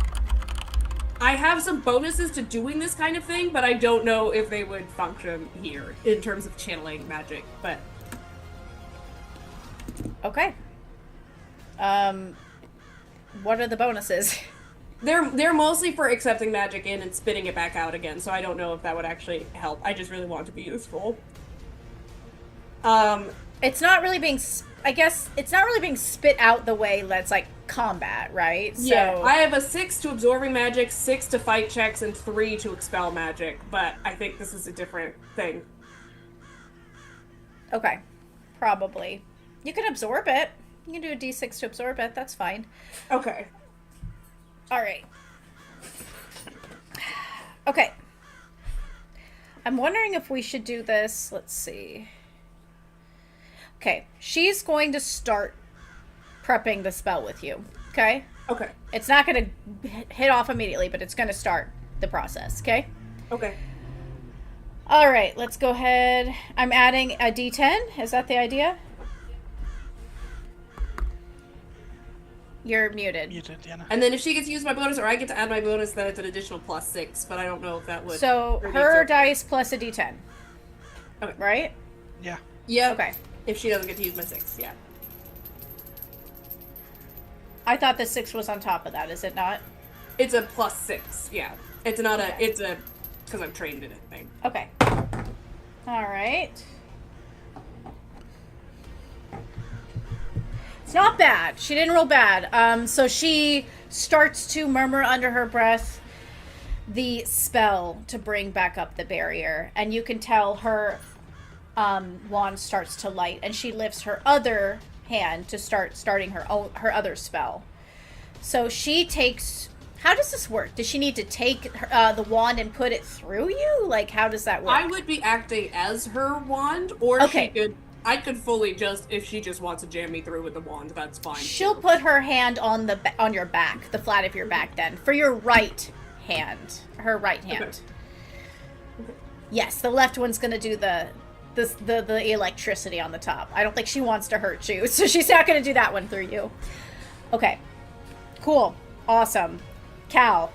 I have some bonuses to doing this kind of thing, but I don't know if they would function here in terms of channeling magic. But Okay. What are the bonuses? they're mostly for accepting magic in and spitting it back out again. So I don't know if that would actually help. I just really want to be useful. It's not really being. I guess it's not really being spit out the way that's like combat, right? Yeah, So I have a 6 to absorbing magic, 6 to fight checks, and 3 to expel magic. But I think this is a different thing. Okay, probably. You can absorb it. You can do a d6 to absorb it. That's fine. Okay. All right. Okay. I'm wondering if we should do this. Let's see. Okay, she's going to start prepping the spell with you. Okay? Okay. It's not going to hit off immediately, but it's going to start the process, okay? Okay. All right, let's go ahead. I'm adding a D10. Is that the idea? You're muted. You did, yeah. And then if she gets to use my bonus, or I get to add my bonus, then it's an additional +6. But I don't know if that would. So her dice plus a D10. Okay. Right? Yeah. Yeah. Okay. If she doesn't get to use my 6, yeah. I thought the 6 was on top of that. Is it not? It's a +6. Yeah. It's not Okay. It's a. Because I'm trained in it thing. Okay. All right. It's not bad. She didn't roll bad. So she starts to murmur under her breath the spell to bring back up the barrier, and you can tell her wand starts to light, and she lifts her other hand to starting her other spell. So she takes. How does this work? Does she need to take the wand and put it through you? Like, how does that work? I would be acting as her wand, or Okay. I could fully just, if she just wants to jam me through with the wand, that's fine. She'll too. put her hand on your back, the flat of your back, then for your right hand, her right hand. Okay. Yes, the left one's gonna do the electricity on the top. I don't think she wants to hurt you, so she's not gonna do that one through you. Okay, cool, awesome. Cal.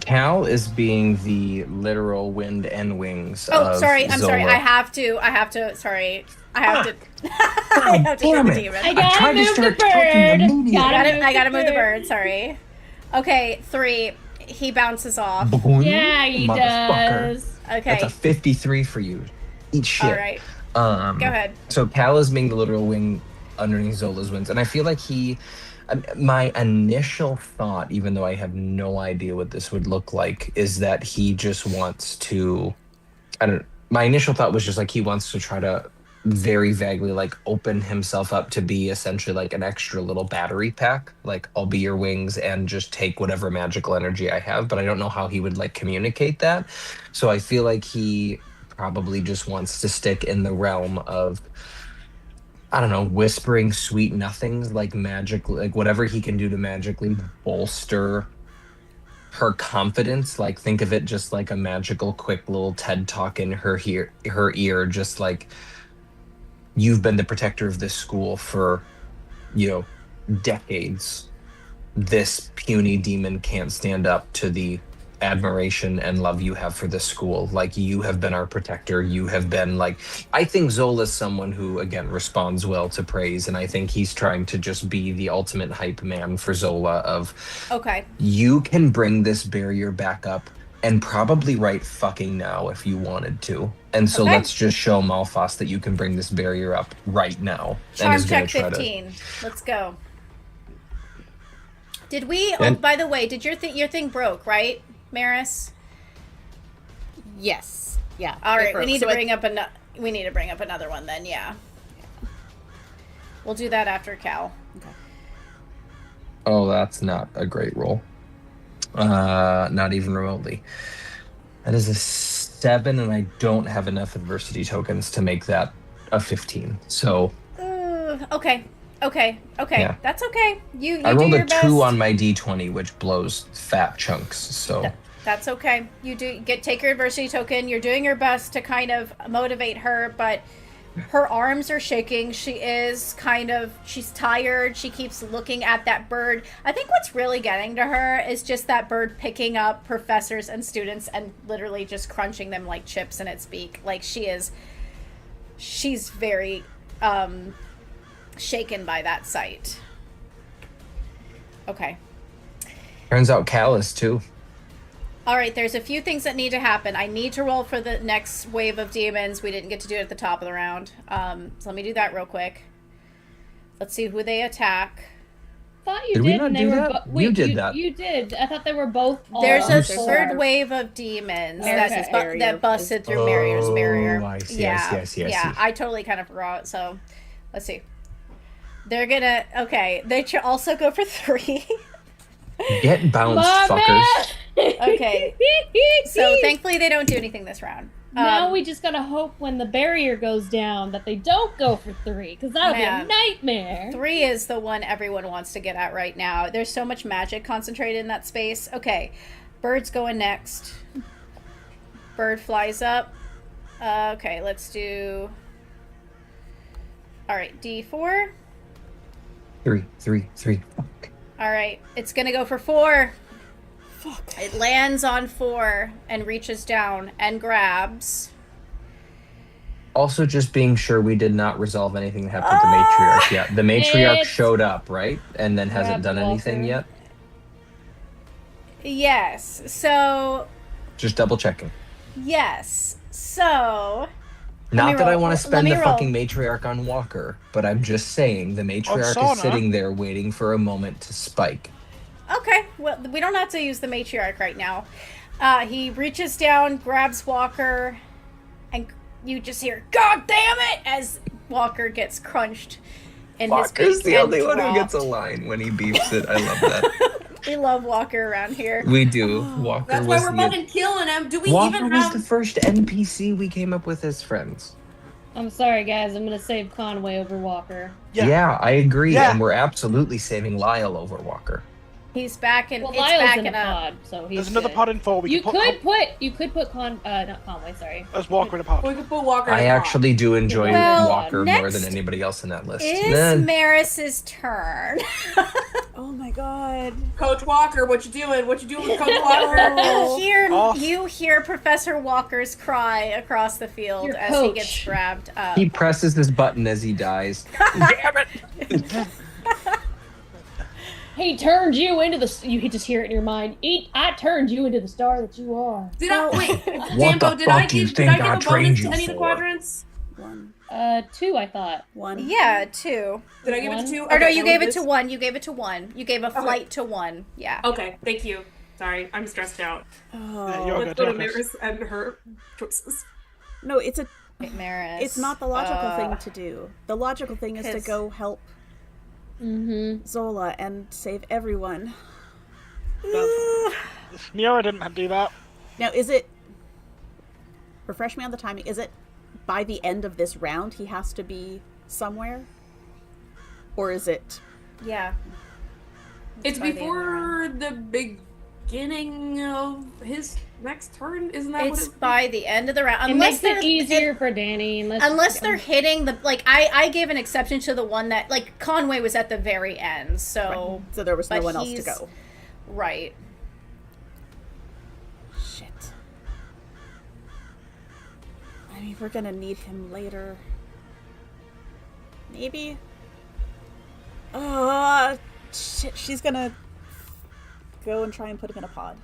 Cal is being the literal wind and wings. Oh, of sorry. I'm sorry. Zola. I have to. Sorry. I have to. God I have to do damn the it. demon. I I gotta tried to move the start talking bird. immediately. I gotta move the bird. Sorry. Okay, 3. He bounces off. Boom, Yeah, he motherfucker. does. Okay. That's a 53 for you. Eat shit. All right. Go ahead. So Cal is being the literal wing underneath Zola's wings, and I feel like my initial thought, even though I have no idea what this would look like, is that he just wants to. My initial thought was just like he wants to try to very vaguely like open himself up to be essentially like an extra little battery pack. Like, I'll be your wings and just take whatever magical energy I have, but I don't know how he would like communicate that. So I feel like he probably just wants to stick in the realm of, I don't know, whispering sweet nothings, like magic, like whatever he can do to magically bolster her confidence. Like, think of it just like a magical, quick little TED talk in her ear, just like, you've been the protector of this school for, decades. This puny demon can't stand up to the admiration and love you have for this school. Like, you have been our protector. You have been like, I think Zola's someone who, again, responds well to praise, and I think he's trying to just be the ultimate hype man for Zola of, Okay. you can bring this barrier back up, and probably right fucking now if you wanted to. And so Okay. let's just show Malphas that you can bring this barrier up right now. Charm is gonna check try to- 15. Let's go. Did we? Oh, And- by the way, did your thing broke, right, Maris? Yes. Yeah. All it right, we broke. need So to bring up another one then. Yeah. We'll do that after Cal. Oh, that's not a great roll. Not even remotely. That is a 7, and I don't have enough adversity tokens to make that a 15. So Okay. Yeah. That's okay. You I do rolled your a best. 2 on my d20, which blows fat chunks. So That's okay. You take your adversity token. You're doing your best to kind of motivate her, but her arms are shaking. She's tired. She keeps looking at that bird. I think what's really getting to her is just that bird picking up professors and students and literally just crunching them like chips in its beak. Like, she's very shaken by that sight. Okay. turns out Cal is too. All right, there's a few things that need to happen. I need to roll for the next wave of demons. We didn't get to do it at the top of the round. So let me do that real quick. Let's see who they attack. Thought you Did did, we not and they do were that? Wait, You did that. You did. I thought they were both. all There's on a four. third wave of demons Okay. that busted through Mariner's barrier. I see, Yeah, I see. yeah. I totally kind of forgot. So, let's see. They're gonna They should also go for 3. Get bounced, Love fuckers. it! Okay. So thankfully they don't do anything this round. Now we just gotta hope when the barrier goes down that they don't go for 3, because that'll be a Man. nightmare. 3 is the one everyone wants to get at right now. There's so much magic concentrated in that space. Okay, bird's going next. Bird flies up. Okay, let's do... All right, D4. 3, 3, 3. Fuck. All right, it's gonna go for 4. Fuck. It lands on 4 and reaches down and grabs. Also, just being sure we did not resolve anything that happened to Matriarch yet. The Matriarch It's- showed up, right? And then hasn't Grab done anything Walker. yet? Yes, so... Just double checking. Yes, so... Not that I roll. want Let to spend me the roll. fucking Matriarch on Walker, but I'm just saying the Matriarch Sauna. is sitting there waiting for a moment to spike. Okay, well, we don't have to use the matriarch right now. He reaches down, grabs Walker, and you just hear, "God damn it!" as Walker gets crunched in Walker's his beak the and only one who gets a dropped. line when he beeps it. I love that. We love Walker around here. We do. Walker That's why was we're the fucking killing him. Do we Walker even was have... the first NPC we came up with as friends. I'm sorry, guys. I'm gonna save Conway over Walker. Yeah, I agree, Yeah. and we're absolutely saving Lyle over Walker. He's back in. Well, It's Lyle's back in a in a. pod, so he's There's another good. pod in 4. We You can could put not Conway. Sorry. as Walker in a pod. We could put Walker I in a pod. actually do enjoy Well, Walker more next than anybody else in that list. Is Nah. Maris's turn. Oh my god. Coach Walker, what you doing? What you doing with Coach Walker? You hear Professor Walker's cry across the field Your as he coach. gets grabbed up. He presses this button as he dies. Damn it! He turned you into the. You just hear it in your mind. I turned you into the star that you are. Did I wait? What Dambo, the did I fuck do you give think I a bonus trained to you any of the for? quadrants? 1. 2, I thought. 1. Yeah, 2. Did I give it One. to 2? Or no, Okay, you that gave was it to this. 1. You gave it to 1. You gave a flight to 1. Yeah. Okay, thank you. Sorry, I'm stressed out. Oh. you're Let's good, go to Marcus. Maris and her choices. No, it's Maris. it's not the logical thing to do. The logical thing is to 'cause- go help Mm-hmm. Zola and save everyone. Miora didn't do that. Now, is it... Refresh me on the timing. Is it by the end of this round he has to be somewhere? Or is it... Yeah. It's by the end of the before the beginning of his next turn, isn't that It's what it... by the end of the round. It makes it easier for Danny. Unless they're hitting the... Like, I gave an exception to the one that... Like, Conway was at the very end, so... So there was no But one else to he's- go. Right. Shit. I mean, we're gonna need him later. Maybe? Shit, she's gonna go and try and put him in a pod.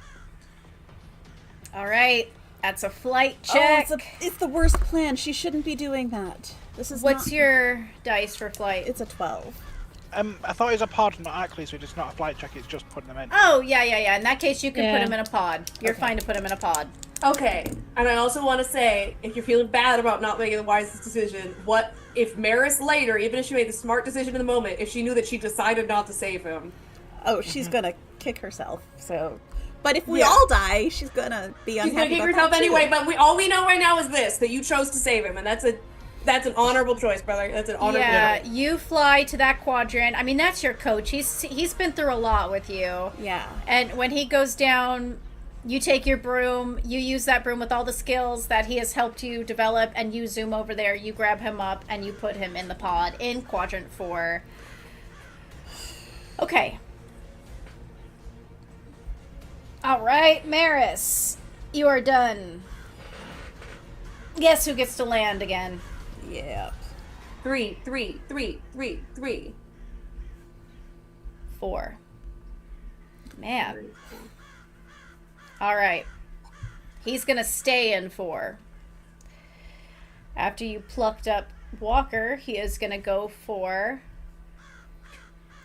All right. That's a flight Oh, check. it's the worst plan. She shouldn't be doing that. This is What's not- your dice for flight? It's a 12. I thought it was a pod, not actually, so it's not a flight check, it's just putting them in. Oh, yeah. In that case, you can put Yeah. him in a pod. You're Okay. fine to put him in a pod. Okay, and I also want to say, if you're feeling bad about not making the wisest decision, what if Maris later, even if she made the smart decision in the moment, if she knew that she decided not to save him? Oh, she's gonna kick herself, so... But if we Yeah. all die, she's gonna be She's unhappy gonna kick about herself that too. anyway, but all we know right now is this, that you chose to save him, and that's an honorable choice, brother. That's an honorable Yeah, choice. you fly to that quadrant. I mean, that's your coach. He's been through a lot with you. Yeah. And when he goes down, you take your broom, you use that broom with all the skills that he has helped you develop, and you zoom over there, you grab him up, and you put him in the pod in quadrant 4. Okay. All right, Maris, you are done. Guess who gets to land again? Yeah. 3. 4. Man. All right. He's going to stay in 4. After you plucked up Walker, he is going to go for...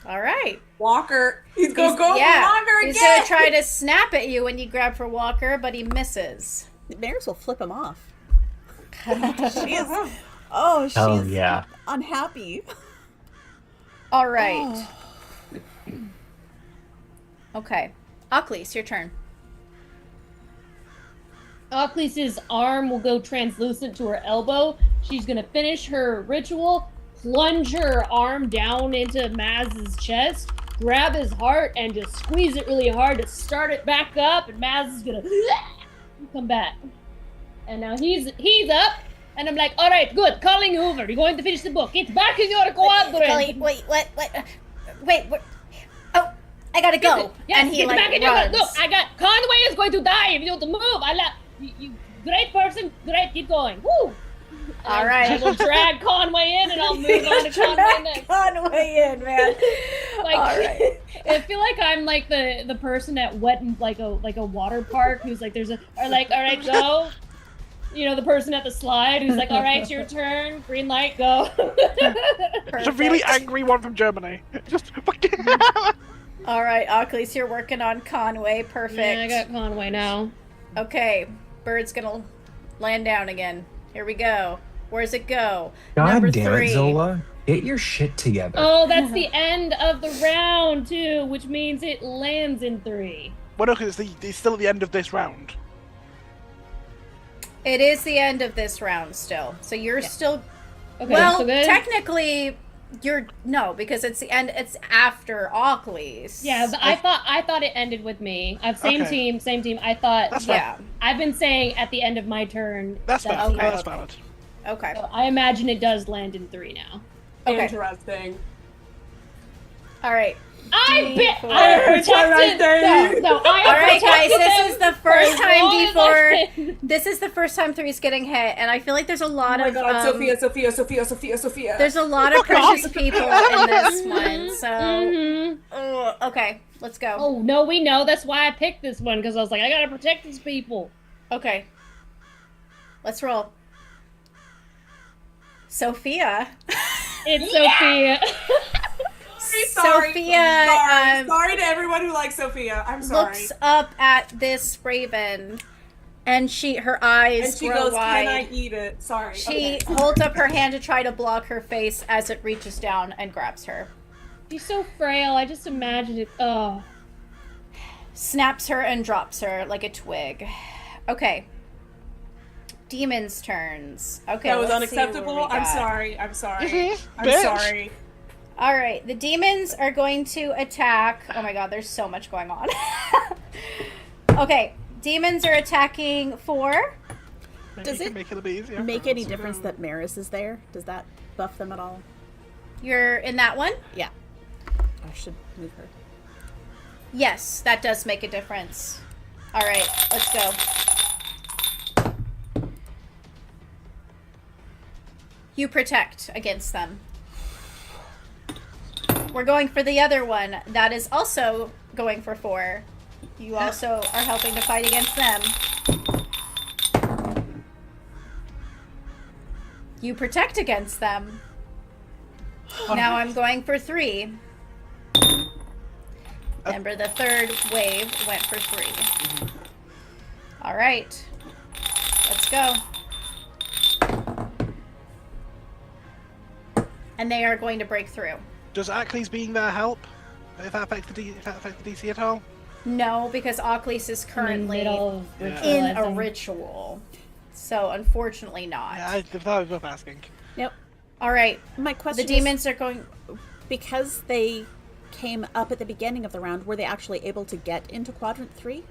All right. Walker. He's gonna go for Yeah. Walker He's again! going to try to snap at you when you grab for Walker, but he misses. Maris will flip him off. She is... Oh, she's Oh, yeah. unhappy. All right. Okay. Aklis, your turn. Oclis's arm will go translucent to her elbow. She's gonna finish her ritual, plunge her arm down into Maz's chest, grab his heart, and just squeeze it really hard to start it back up. And Maz is gonna come back. And now he's up. And I'm like, all right, good. Calling you over. You're going to finish the book. It's back in your quadrant. Wait, what? Oh, I gotta go. Yes, and he get like back in runs. your. Look, Conway is going to die if you don't move. You great person. Great, keep going. Woo. All right. I will drag Conway in, and I'll move on to Conway next. Conway in, man. Like, All right. I feel like I'm like the person at wet like a water park who's like all right, go. You know, the person at the slide who's like, all right, your turn. Green light, go. It's a really angry one from Germany. Just fucking. All right, Oclis, you're working on Conway. Perfect. Yeah, I got Conway now. Okay, bird's gonna land down again. Here we go. Where's it go? God Number damn 3. it, Zola. Get your shit together. Oh, that's the end of the round too, which means it lands in 3. Well, no, because it's still at the end of this round. It is the end of this round still. So you're still... Okay, well, so good. technically, you're... No, because it's the end... It's after Oclis. Yeah, but I thought it ended with me. Same Okay. team. I thought... That's fine. Yeah. I've been saying at the end of my turn. That's that's valid. the That's end. valid. Okay. So I imagine it does land in 3 now. Okay. Interesting. All right. I D4. protected. No, I All right, guys. protected This them is the for first as time long as I D4. can. This is the first time 3's getting hit, and I feel like there's a lot Oh my of god, Sophia. there's a lot of precious people in this one. So, Mhm. okay, let's go. Oh no, we know. That's why I picked this one because I was like, I gotta protect these people. Okay, let's roll. Sophia. It's Sophia. Sorry. Sophia, Sorry to everyone who likes Sophia. I'm sorry. Looks up at this raven, and her eyes And she grow goes, wide. "Can I eat it?" Sorry. She Okay. holds up her hand to try to block her face as it reaches down and grabs her. She's so frail. I just imagined it. Oh. Snaps her and drops her like a twig. Okay. Demons' turns. Okay, That was let's see what unacceptable. we I'm got. sorry. I'm sorry. I'm Bitch. sorry. All right, the demons are going to attack. Oh my god, there's so much going on. Okay, demons are attacking 4. Does You it can make it a bit easier. make any difference that Maris is there? Does that buff them at all? You're in that one? Yeah. I should move her. Yes, that does make a difference. All right, let's go. You protect against them. We're going for the other one. That is also going for 4. You also are helping to fight against them. You protect against them. Now I'm going for 3. Remember, the third wave went for 3. All right. Let's go. And they are going to break through. Does Ackley's being there help? If that affects the DC at all? No, because Oclis is currently in a ritual. So, unfortunately not. Yeah, I thought it was worth asking. Yep. All right. My question The demons are going... because they came up at the beginning of the round, were they actually able to get into quadrant 3?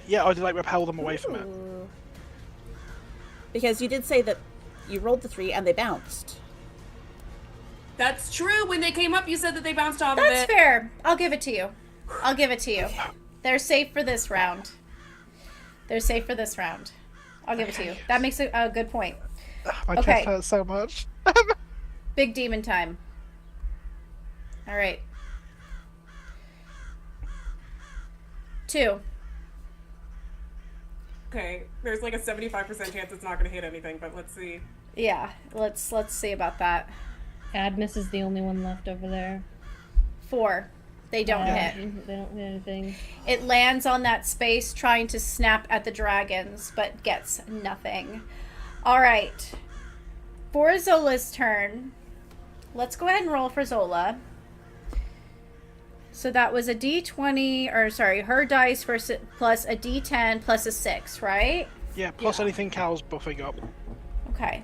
Yeah, or did like repel them away from it? Ooh. Because you did say that you rolled the 3 and they bounced. That's true. When they came up, you said that they bounced off of That's it. fair. I'll give it to you. I'll give it to you. They're safe for this round. They're safe for this round. I'll give it to you. That makes a good point. My Okay. chest hurts so much. Big demon time. All right. 2. Okay, there's like a 75% chance it's not going to hit anything, but let's see. Yeah, let's see about that. Cadmus is the only one left over there. 4. They don't hit. They don't hit anything. It lands on that space trying to snap at the dragons, but gets nothing. All right. For Zola's turn, let's go ahead and roll for Zola. So that was a d20, or sorry, her dice plus a d10 plus a 6, right? Yeah, plus Yeah. anything Cal's buffing up. Okay.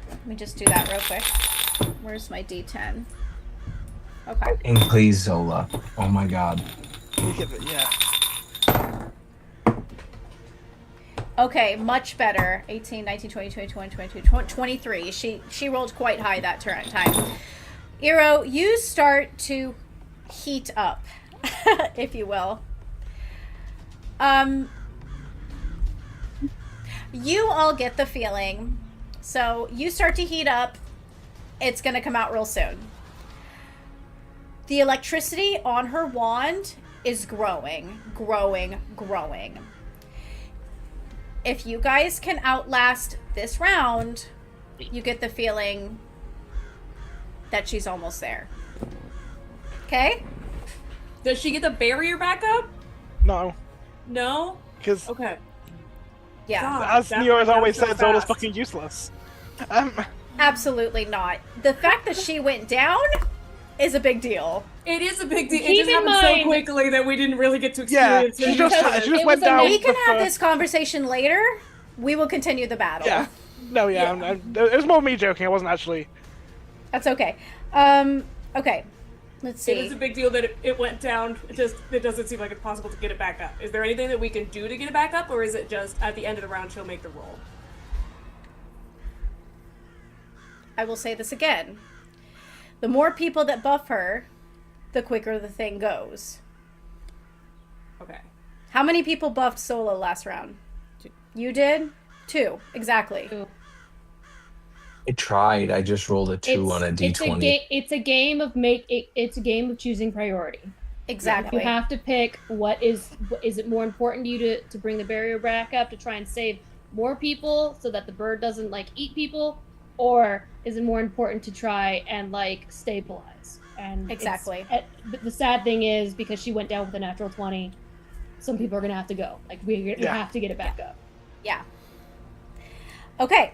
Let me just do that real quick. Where's my D10? Okay. And please, Zola. Oh my god. You give it, yeah. Okay, much better. 18, 19, 20, 21, 22, 23. She rolled quite high that time. Iro, you start to heat up, if you will. You all get the feeling. So you start to heat up. It's going to come out real soon. The electricity on her wand is growing. If you guys can outlast this round, you get the feeling that she's almost there. Okay? Does she get the barrier back up? No, No? because Okay. Yeah. God, as that Neo has went down always so said, Zola's fast. fucking useless. Absolutely not. The fact that she went down is a big deal. It is a big deal. It Keep just in happened so mind- quickly that we didn't really get to Yeah, experience she it. just Because she just it went was down. We can the have first- this conversation later. We will continue the battle. Yeah. No, yeah, it was more me joking. I wasn't actually. That's okay. Okay. Let's It is see. a big deal that it went down. It doesn't seem like it's possible to get it back up. Is there anything that we can do to get it back up, or is it just at the end of the round she'll make the roll? I will say this again. The more people that buff her, the quicker the thing goes. Okay. How many people buffed Solo last round? You did? 2. Exactly. Two. I tried. I just rolled a 2 on a D20. It's a game of it's a game of choosing priority. Exactly. You have to pick is it more important to you to bring the barrier back up to try and save more people so that the bird doesn't like eat people, or is it more important to try and like stabilize? And Exactly. But the sad thing is, because she went down with a natural 20, some people are gonna have to go. Like we have to get it back up. Yeah. Okay.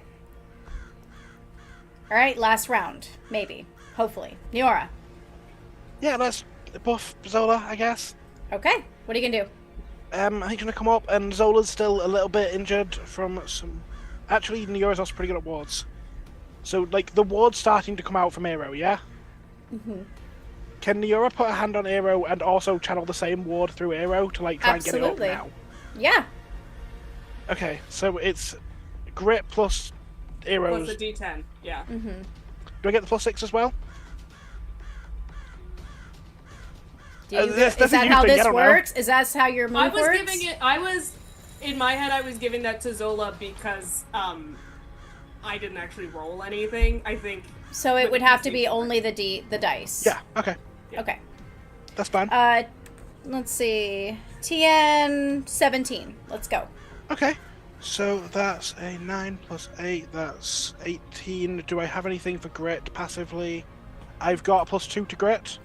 All right, last round. Maybe. Hopefully. Neora. Yeah, let's buff Zola, I guess. Okay. What are you going to do? He's gonna come up, and Zola's still a little bit injured from some. Actually, Neora's also pretty good at wards. So, like, the ward's starting to come out from Aero, yeah? Mm-hmm. Can Neora put a hand on Aero and also channel the same ward through Aero to, like, try Absolutely. and get it up Yeah. now? Okay, so it's Grit plus Aero's. Plus the D10. Yeah. Mm-hmm. Do I get the plus 6 as well? Do you, That's is a that you how thing, I this don't know. works? Is that how your move I was works? giving it. In my head, I was giving that to Zola because I didn't actually roll anything. I think. So it But would it have does to make be it only the dice. Yeah, okay. Okay. That's fine. Let's see. TN 17. Let's go. Okay. So that's a 9 plus 8, that's 18. Do I have anything for Grit passively? I've got a plus 2 to Grit.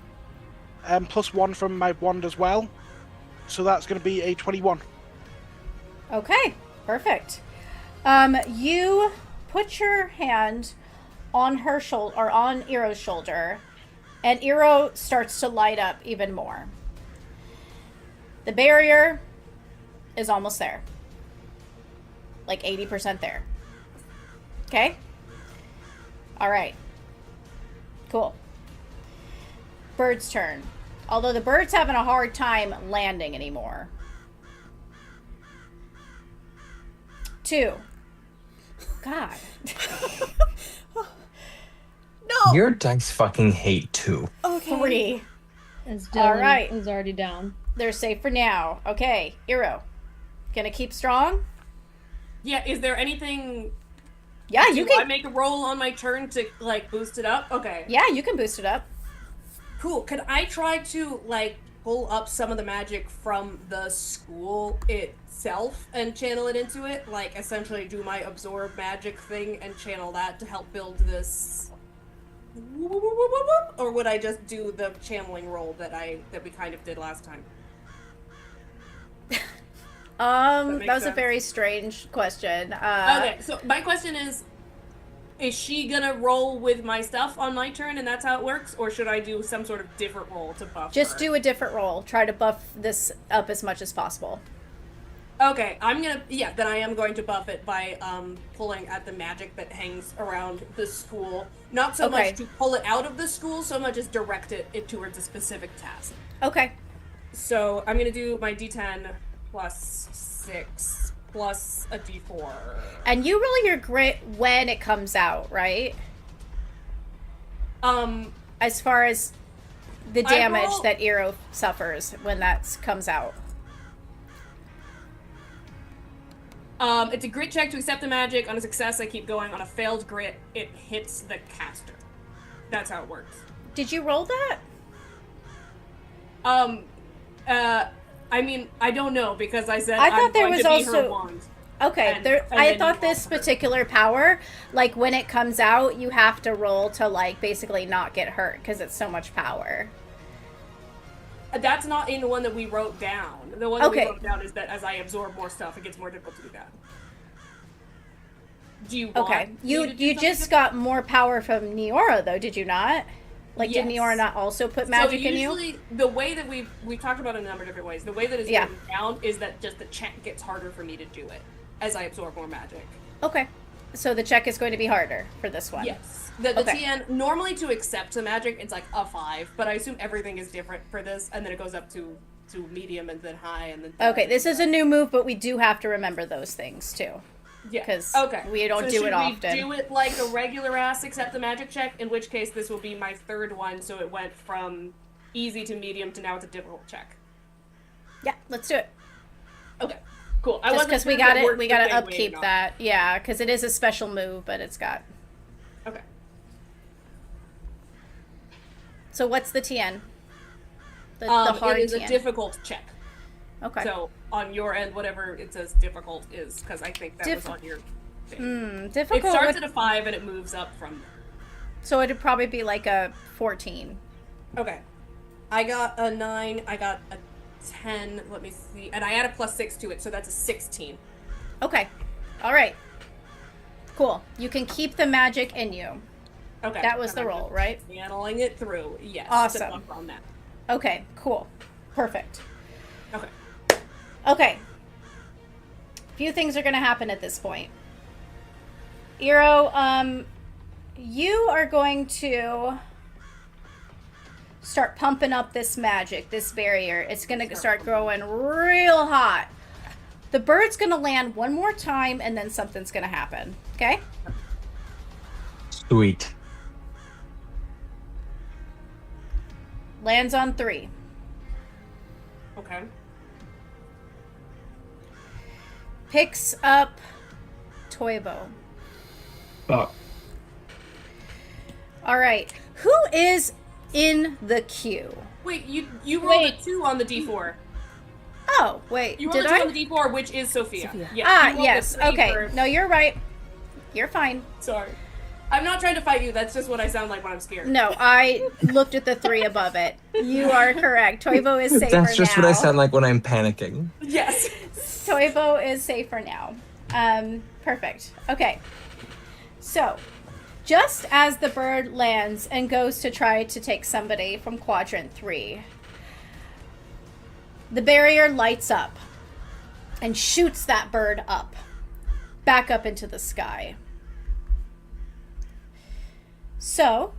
Plus 1 from my wand as well. So that's going to be a 21. Okay. Perfect. You put your hand on her shoulder, or on Iro's shoulder, and Iro starts to light up even more. The barrier is almost there. Like 80% there. Okay? Alright. Cool. Bird's turn. Although the bird's having a hard time landing anymore. 2. God. No. Your dice fucking hate 2. Okay. 3. As All Dylan right. is already down. They're safe for now. Okay, Iro. Gonna keep strong? Yeah. Is there anything? Yeah, you Do I can. make a roll on my turn to like boost it up? Okay. Yeah, you can boost it up. Cool. Could I try to like pull up some of the magic from the school itself and channel it into it? Like essentially do my absorb magic thing and channel that to help build this. Or would I just do the channeling roll that we kind of did last time? That make was a sense? very strange question. Okay, so my question is she gonna roll with my stuff on my turn and that's how it works? Or should I do some sort of different roll to buff Just her? do a different roll. Try to buff this up as much as possible. Okay, then I am going to buff it by pulling at the magic that hangs around the school. Not so Okay. much to pull it out of the school, so much as direct it towards a specific task. Okay. So I'm gonna do my D10 plus 6 plus a D4. And you roll your grit when it comes out, right? As far as the damage that Eero suffers when that comes out. It's a grit check to accept the magic. On a success, I keep going. On a failed grit, it hits the caster. That's how it works. Did you roll that? I mean, I don't know because I said I thought I'm there going was to be also her wand. Okay, And I then thought you this roll her. particular power, like when it comes out, you have to roll to like basically not get hurt because it's so much power. That's not in the one that we wrote down. The one that Okay. we wrote down is that as I absorb more stuff, it gets more difficult to do that. Do you want Okay, me you to do you something just different? got more power from Neora though, did you not? Like, Yes. did Neora not also put magic so in you? usually, the way that we've talked about it in a number of different ways. The way that it's Yeah. written down is that just the check gets harder for me to do it as I absorb more magic. Okay, so the check is going to be harder for this one. Yes. The Okay. TN, normally to accept the magic, it's like a 5, but I assume everything is different for this, and then it goes up to medium and then high and then... Okay, this is a new move, but we do have to remember those things too. Yeah. 'cause okay. we don't so do it should often. we do it like a regular ass accept the magic check? In which case, this will be my third one, so it went from easy to medium to now it's a difficult check. Yeah, let's do it. Okay. Cool. I Just wasn't because sure we if it got to worked we the got to same way or upkeep not. that. Yeah, because it is a special move, but it's got. Okay. So what's the TN? The hard it is TN. a difficult check. Okay. So on your end, whatever it says difficult is, because I think that was on your thing. Difficult. It starts would- at a 5 and it moves up from there. So it'd probably be like a 14. Okay. I got a 9, I got a 10, let me see, and I add a plus 6 to it, so that's a 16. Okay. All right. Cool. You can keep the magic in you. Okay. That was and the I'm roll, just right? Channeling it through, yes. Awesome. To buff on that. Okay. Cool. Perfect. Okay. Okay. Few things are going to happen at this point. Eero, you are going to start pumping up this magic, this barrier. It's going to start growing real hot. The bird's going to land one more time, and then something's going to happen. Okay? Sweet. Lands on 3. Okay. Picks up Toivo. Fuck. All right. Who is in the queue? Wait, you rolled Wait. a 2 on the D4. Oh, wait. You rolled Did a 2 I? on the D4, which is Sophia. Sophia. Yes, Ah, you rolled a yes. 3 Okay. for- No, you're right. You're fine. Sorry. I'm not trying to fight you, that's just what I sound like when I'm scared. No, I looked at the 3 above it. You are correct. Toivo is safer That's just now. what I sound like when I'm panicking. Yes. Toivo is safer now. Perfect. Okay. So, just as the bird lands and goes to try to take somebody from quadrant 3, the barrier lights up and shoots that bird up, back up into the sky. So,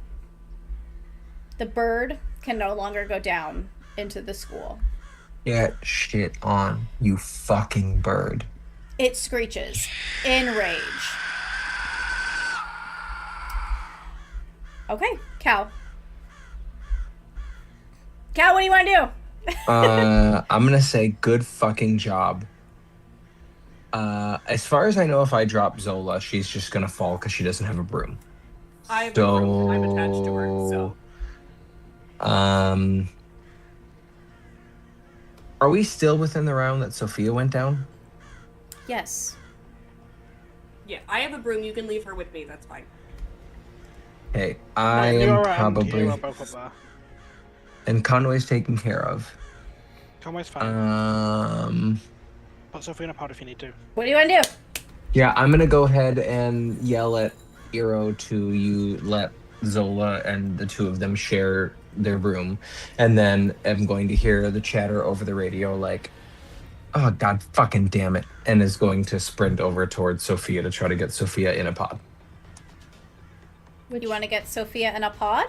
the bird can no longer go down into the school. Get shit on, you fucking bird. It screeches in rage. Okay, Cal. Cal, what do you want to do? I'm gonna say good fucking job. As far as I know, if I drop Zola, she's just gonna fall because she doesn't have a broom. I have a broom, I'm attached to her, so. Are we still within the round that Sophia went down? Yes. Yeah, I have a broom, you can leave her with me, that's fine. Okay, I You're am and probably, Hero are both up there. and Conway's taken care of. Conway's fine. Put Sophia in a pod if you need to. What do you want to do? Yeah, I'm gonna go ahead and yell at Eero to you let Zola and the two of them share their room, and then I'm going to hear the chatter over the radio like, oh god fucking damn it, and is going to sprint over towards Sophia to try to get Sophia in a pod. You want to get Sophia in a pod?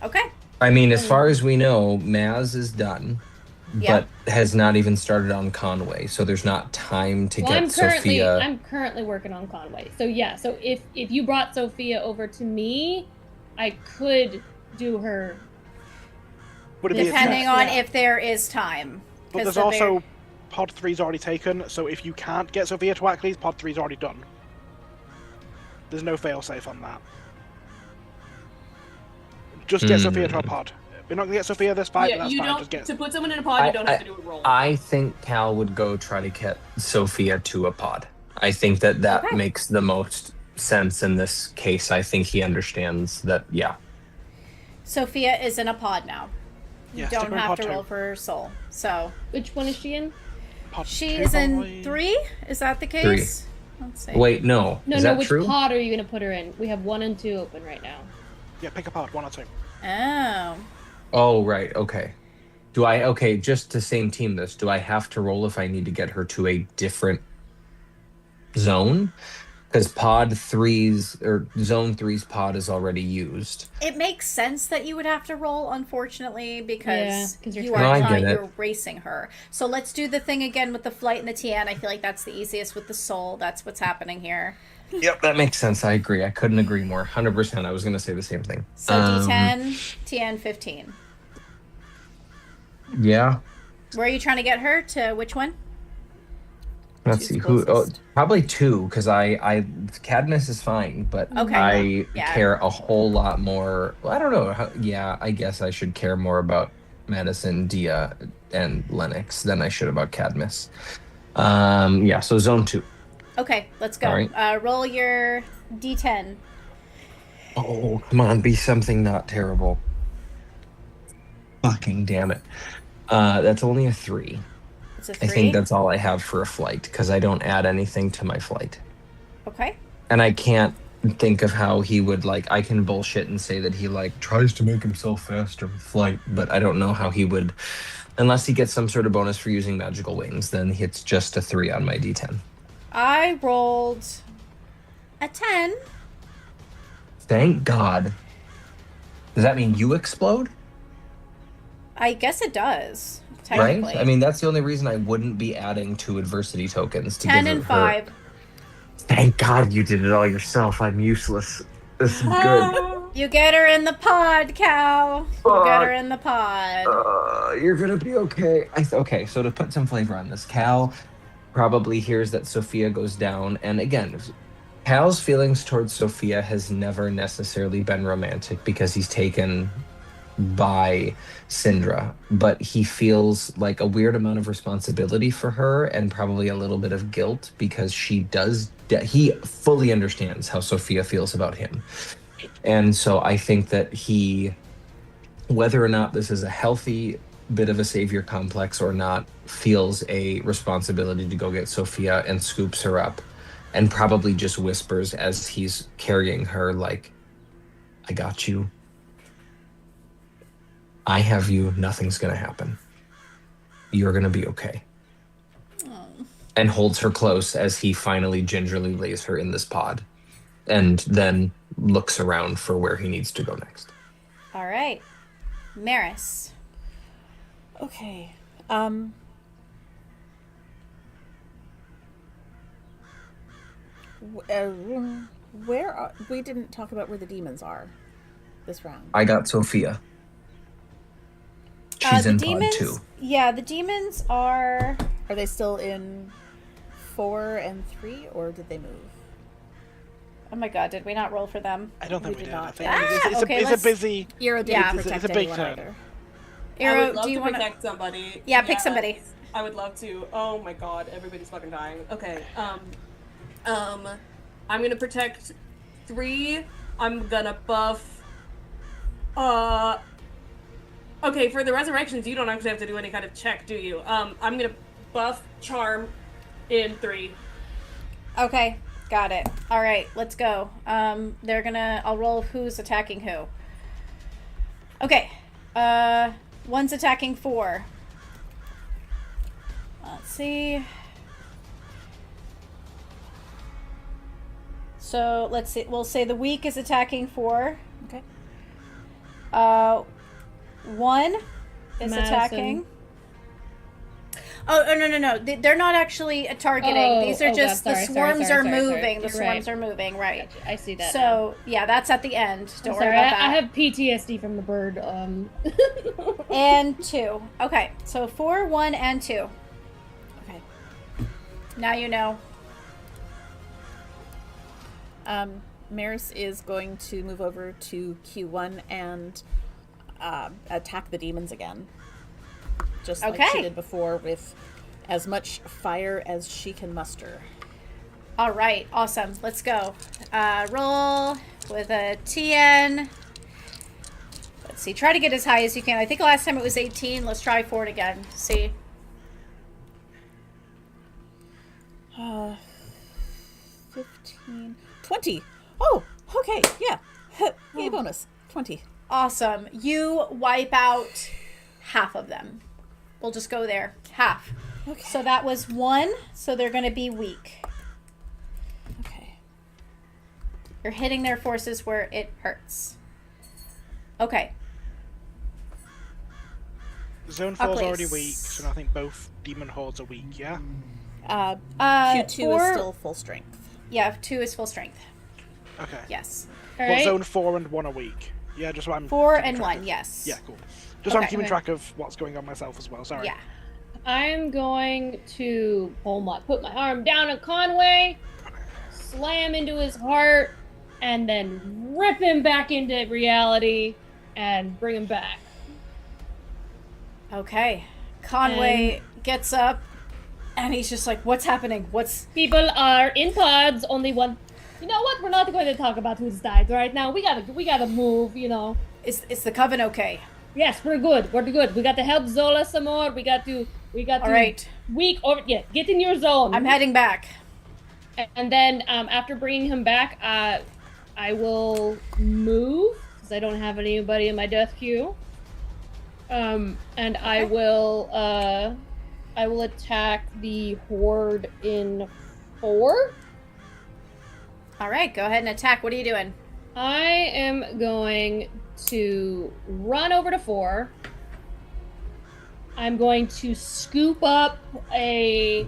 Okay. I mean, as far as we know, Maz is done, Yep. but has not even started on Conway, so there's not time to Well, get Sophia. I'm currently working on Conway. So yeah, so if you brought Sophia over to me, I could do her. Would it be a Depending check? on if there is time. But 'Cause there's the bear- also pod 3's already taken, so if you can't get Sophia to Ackley's, pod 3's already done. There's no failsafe on that. Just get Sophia to a pod. We're not gonna get Sophia this fight, but Yeah, that's you fine. don't. Just get. To put someone in a pod, you don't have to do a roll. I think Cal would go try to get Sophia to a pod. I think that Okay. makes the most sense in this case. I think he understands that, yeah. Sophia is in a pod now. You Yeah, stick don't her in have pod to 2. roll for her soul. So Which one is she in? Pod she 2 is in probably. 3? Is that the case? Let's see. Wait, no. No, is no. that Which true? pod are you gonna put her in? We have 1 and 2 open right now. Yeah, pick a pod, 1 or 2. Oh. Oh, right. Okay. Just to same team this, do I have to roll if I need to get her to a different zone? Because pod 3's or zone 3's pod is already used. It makes sense that you would have to roll, unfortunately, because 'cause you're you trying- are No, I trying, get it. you're racing her. So let's do the thing again with the flight and the TN. I feel like that's the easiest with the soul. That's what's happening here. Yep, that makes sense. I agree. I couldn't agree more. 100%. I was going to say the same thing. So D10, TN 15. Yeah. Where are you trying to get her to? Which one? Let's see Who's who. Oh, closest? probably 2 because Cadmus is fine, but Okay. I Yeah. care a whole lot more. Well, I don't know. Yeah, I guess I should care more about Madison, Dia, and Lennox than I should about Cadmus. Yeah. So zone 2. Okay, let's go. All right. Roll your D10. Oh, come on, be something not terrible. Fucking damn it. That's only a 3. It's a I 3. think that's all I have for a flight because I don't add anything to my flight. Okay. And I can't think of how he would I can bullshit and say that he tries to make himself faster with flight, but I don't know how he would, unless he gets some sort of bonus for using magical wings, then it's just a 3 on my D10. I rolled a 10. Thank God. Does that mean you explode? I guess it does. Right? Technically. I mean, that's the only reason I wouldn't be adding 2 adversity tokens to 10 give and her. 5. Thank God you did it all yourself. I'm useless. This is good. You get her in the pod, Cal. You get her Fuck. in the pod. You're gonna be okay. Okay, so to put some flavor on this, Cal probably hears that Sophia goes down, and again, Cal's feelings towards Sophia has never necessarily been romantic because he's taken by Syndra, but he feels like a weird amount of responsibility for her and probably a little bit of guilt because he fully understands how Sophia feels about him. And so I think that he, whether or not this is a healthy bit of a savior complex or not, feels a responsibility to go get Sophia and scoops her up and probably just whispers as he's carrying her I got you. I have you. Nothing's going to happen. You're going to be okay. And holds her close as he finally gingerly lays her in this pod and then looks around for where he needs to go next. All right. Maris. Okay. Where are, we didn't talk about where the demons are this round. I got Sophia. She's The in demons, pod 2. Yeah, the demons are... Are they still in 4 and 3, or did they move? Oh my god, did we not roll for them? I don't think We we did did. I not. think Okay, it's let's- a busy. Eero didn't Yeah. protect It's a big anyone turn. either. I Eero, would love do you to want to... protect somebody. Yeah, pick somebody. I would love to. Oh my god, everybody's fucking dying. Okay, I'm gonna protect 3. I'm gonna buff. Okay, for the resurrections, you don't actually have to do any kind of check, do you? I'm gonna buff Charm in 3. Okay, got it. All right, let's go. I'll roll who's attacking who. Okay, one's attacking 4. 1, Let's see. So let's see. We'll say the weak is attacking 4. Okay. 1 is Madison. attacking. Oh, no. They're not actually targeting. Oh, These are oh, just God, the sorry, swarms sorry, are sorry. moving. The You're swarms right. are moving, right. Gotcha. I see that. now. So, yeah, that's at the end. Don't I'm worry sorry, about that. I have PTSD from the bird. And 2. Okay, so 4, 1, and 2. Okay. Now you know. Maris is going to move over to Q1 and attack the demons again. Just like she Okay. did before, with as much fire as she can muster. All right, awesome. Let's go. Roll with a TN. Let's see. Try to get as high as you can. I think last time it was 18. Let's try for it again. See. 15, 20. Oh, okay, yeah. Yay, bonus. 20. Awesome. You wipe out half of them. We'll just go there. Half. Okay. So that was 1. So they're going to be weak. Okay. You're hitting their forces where it hurts. Okay. Zone 4 is already Uckless. weak, so I think both demon hordes are weak, yeah? Q2 4, is still full strength. Yeah, 2 is full strength. Okay. Yes. All Well, right. zone 4 and 1 are weak. Yeah, just what I'm 4 keeping and track 1, of. yes. Yeah, cool. Just so I'm Okay. keeping track of what's going on myself as well, sorry. Yeah. I'm going to put my arm down on Conway, slam into his heart, and then rip him back into reality and bring him back. Okay. Conway gets up and he's just like, what's happening? What's... People are in pods, only one. You know what? We're not going to talk about who's died right now. We gotta move, you know. Is the coven okay? Yes, we're good. We're good. We got to help Zola some more. We got to All right. weak over. Yeah, get in your zone. I'm heading back. And then after bringing him back, I will move because I don't have anybody in my death queue. And I will attack the horde in 4. All right, go ahead and attack. What are you doing? I am going to run over to 4. I'm going to scoop up a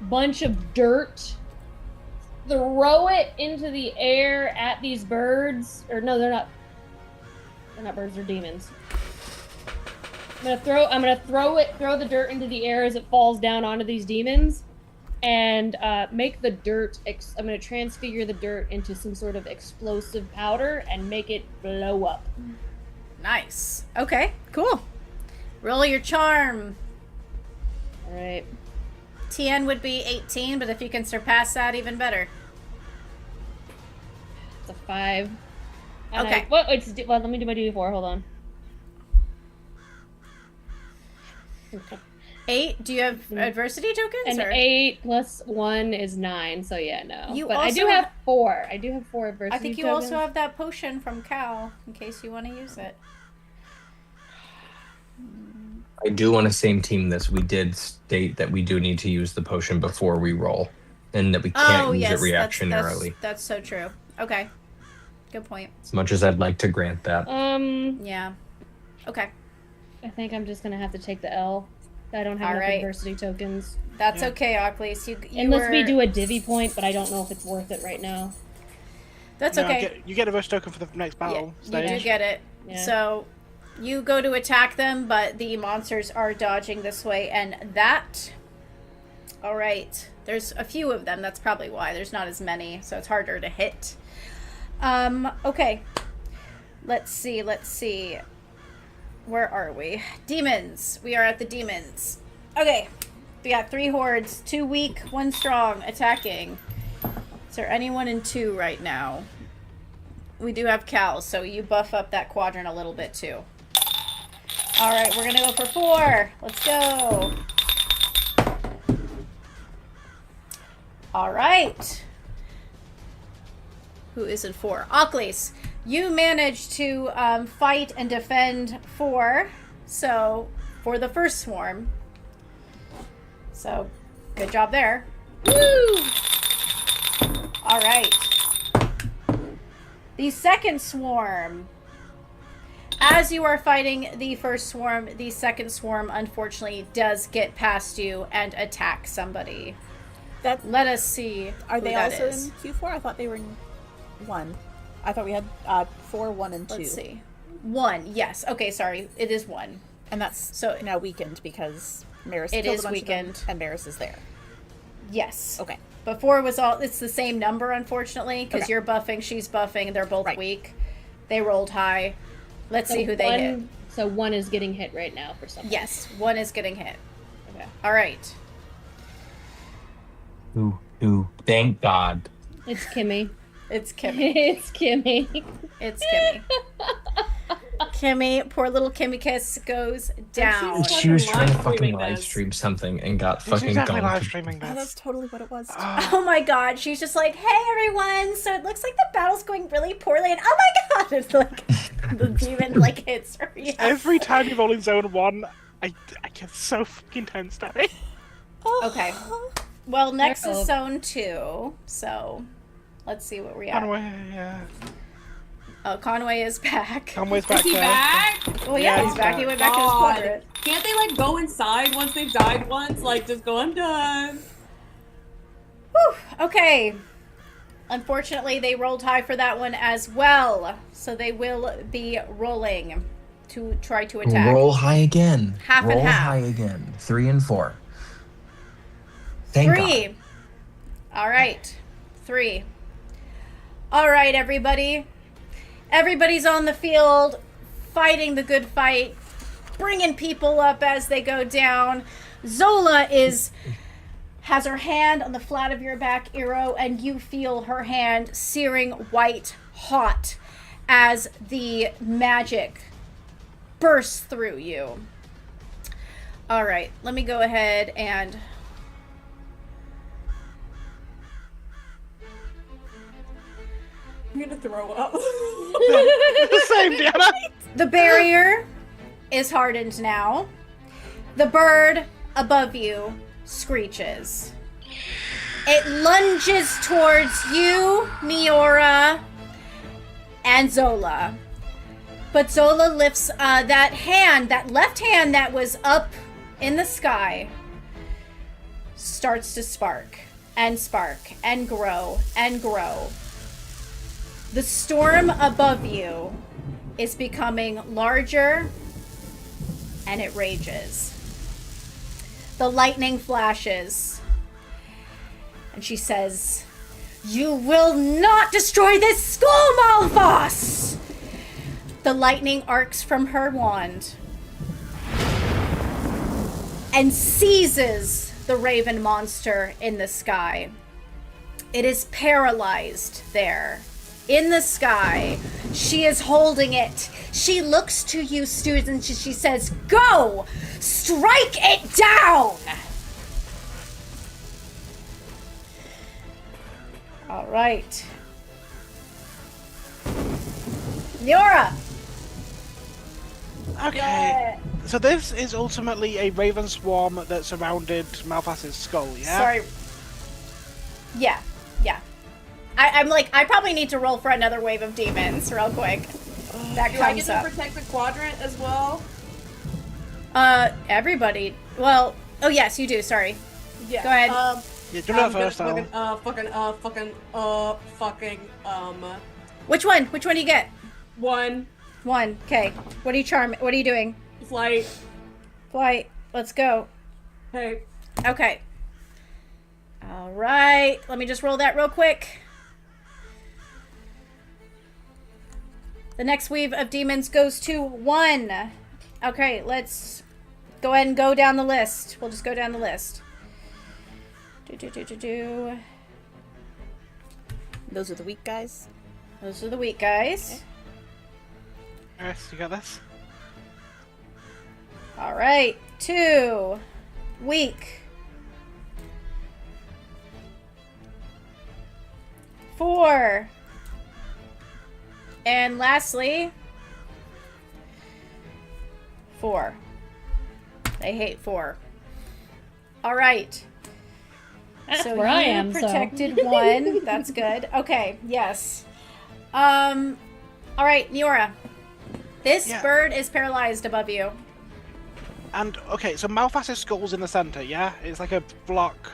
bunch of dirt, throw it into the air at these birds. Or no, they're not. They're not birds. They're demons. I'm gonna throw the dirt into the air as it falls down onto these demons, and make the dirt. I'm gonna transfigure the dirt into some sort of explosive powder and make it blow up. Nice. Okay, cool. Roll your charm. All right. TN would be 18, but if you can surpass that, even better. It's a 5. Okay. Well, let me do my D4. Hold on. Okay. 8. Do you have adversity tokens? And or? 8 plus 1 is 9. So yeah, no. You But I do also- have 4. I do have 4 adversity. I think you tokens. also have that potion from Cal, in case you want to use it. I do want to same team this. We did state that we do need to use the potion before we roll, and that we can't use it reactionarily. That's so true. Okay. Good point. As much as I'd like to grant that. Yeah. Okay. I think I'm just gonna have to take the L. I don't have enough Alright. adversity tokens. That's Yeah. okay, Ockleys. You Unless we were- do a divvy point, but I don't know if it's worth it right now. That's No, okay. you get a verse token for the next Yeah, battle you stage. do get it. Yeah. So you go to attack them, but the monsters are dodging this way, and that... All right. There's a few of them. That's probably why. There's not as many, so it's harder to hit. Okay. Let's see. Where are we? Demons. We are at the demons. Okay. We got 3 hordes. 2 weak, 1 strong, attacking. Is there anyone in 2 right now? We do have Cal, so you buff up that quadrant a little bit too. Alright, we're gonna go for 4. Let's go. Alright. Who is in 4? Ockleys. You managed to fight and defend 4. So, for the first swarm. So, good job there. Woo! All right. The second swarm. As you are fighting the first swarm, the second swarm unfortunately does get past you and attack somebody. Let us see. Are they that also is. in Q4? I thought they were in 1. I thought we had 4, 1, and 2. Let's see. 1, yes. Okay, sorry. It is 1. And that's So now weakened because Maris it killed is a bunch weakened. of them, and Maris is there. Yes. Okay. Before it was all, it's the same number, unfortunately, because Okay. you're buffing, she's buffing, they're both Right. weak. They rolled high. Let's see who they hit. So 1 is getting hit right now for someone. Yes, 1 is getting hit. Okay. All right. Ooh, thank God. It's Kimmy. It's Kimmy. It's Kimmy. It's Kimmy. Kimmy, poor little Kimmy Kiss goes down. She was trying to live fucking streaming live this. stream something and got She's fucking definitely gone. live streaming Oh, that's this. totally what it was. Oh my god, she's just like, hey everyone, so it looks like the battle's going really poorly, and oh my god, it's like, the demon like hits her. Yeah. Every time you roll in zone 1, I get so fucking tense, Daddy. Okay. Well, next Careful. is zone 2, so let's see what we're at. Conway, yeah. Oh, Conway is back. Conway's back Is he there. back? Well, yeah, Yeah, he's he's back. He back. went back to his God. quadrant. Can't they like go inside once they've died once? Like just go, I'm done. Whew. Okay. Unfortunately, they rolled high for that one as well, so they will be rolling to try to attack. Roll high again. Half and Roll half. high again. 3 and 4. Thank 3. God. All right. 3. All right, everybody. Everybody's on the field, fighting the good fight, bringing people up as they go down. Zola has her hand on the flat of your back, Eero, and you feel her hand searing white hot as the magic bursts through you. All right, let me go ahead and I'm gonna throw up. Same, Deanna. the barrier is hardened now. The bird above you screeches. It lunges towards you, Miora, and Zola. But Zola lifts that hand, that left hand that was up in the sky, starts to spark and grow and grow. The storm above you is becoming larger, and it rages. The lightning flashes, and she says, "You will not destroy this school, Malphas!" The lightning arcs from her wand and seizes the raven monster in the sky. It is paralyzed there. In the sky, she is holding it. She looks to you, students, and she says, "Go! Strike it down!" All right. Niora! Okay. So this is ultimately a raven swarm that surrounded Malphas's skull, yeah? Sorry. Yeah. I'm like, I probably need to roll for another wave of demons real quick. That Do I get comes to up. protect the quadrant as well? Everybody. Well, oh yes, you do. Sorry. Yeah. Go ahead. Yeah, do that I'm gonna first, Al. Which one? Which one do you get? One One. Okay. What are you doing? flight. Flight. Let's go. Hey. Okay. All right. Let me just roll that real quick. The next wave of demons goes to 1. Okay, let's go ahead and go down the list. We'll just go down the list. Those are the weak guys. Those are the weak guys. Yes, you got this? All right. 2. Weak. 4. And lastly, 4. They hate 4. All right. That's So where I am. protected one. That's good. Okay. Yes. All right, Niora. This Yeah. bird is paralyzed above you. And okay, so Malphas's skull's in the center. Yeah, it's like a block.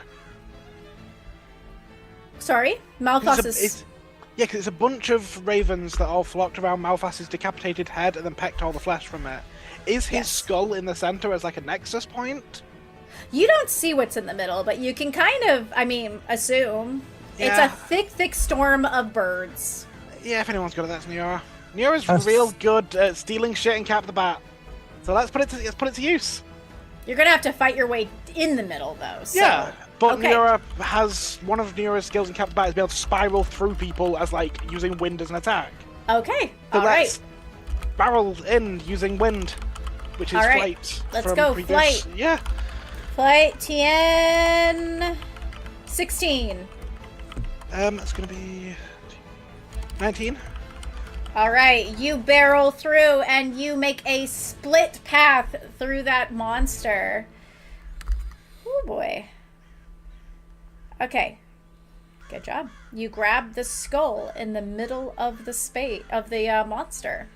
Sorry, Malphas is. Yeah, because it's a bunch of ravens that all flocked around Malphas's decapitated head and then pecked all the flesh from it. Is his Yes. skull in the center as like a nexus point? You don't see what's in the middle, but you can kind of, assume. Yeah. It's a thick, thick storm of birds. Yeah, if anyone's good at that, it's Niora. Niora's Us. real good at stealing shit and Cap the Bat. So let's put it to use. You're gonna have to fight your way in the middle, though. So. Yeah, but okay. Niora has one of Niora's skills in Cap the Bat is be able to spiral through people as like using wind as an attack. Okay. So All let's right. barrel in using wind, which is All right. flight. Let's from go, previous... flight. Yeah. Flight TN 16. It's gonna be 19. All right, you barrel through and you make a split path through that monster. Oh boy. Okay. Good job. You grab the skull in the middle of the space of the monster.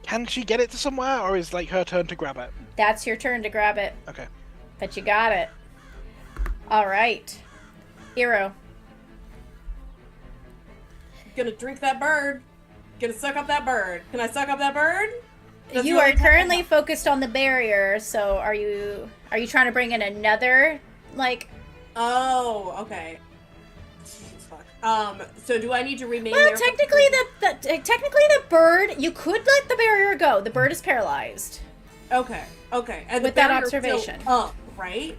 Can she get it to somewhere, or is like her turn to grab it? That's your turn to grab it, Okay. but you got it. All right. Hero. Gonna drink that bird. Gonna suck up that bird. Can I suck up that bird? That's You really are currently focused on the barrier, so are you trying to bring in another like Oh, okay. Jeez, fuck. So do I need to remain well, there? technically the bird, you could let the barrier go. The bird is paralyzed. Okay. And With the that barrier's still observation. up, right?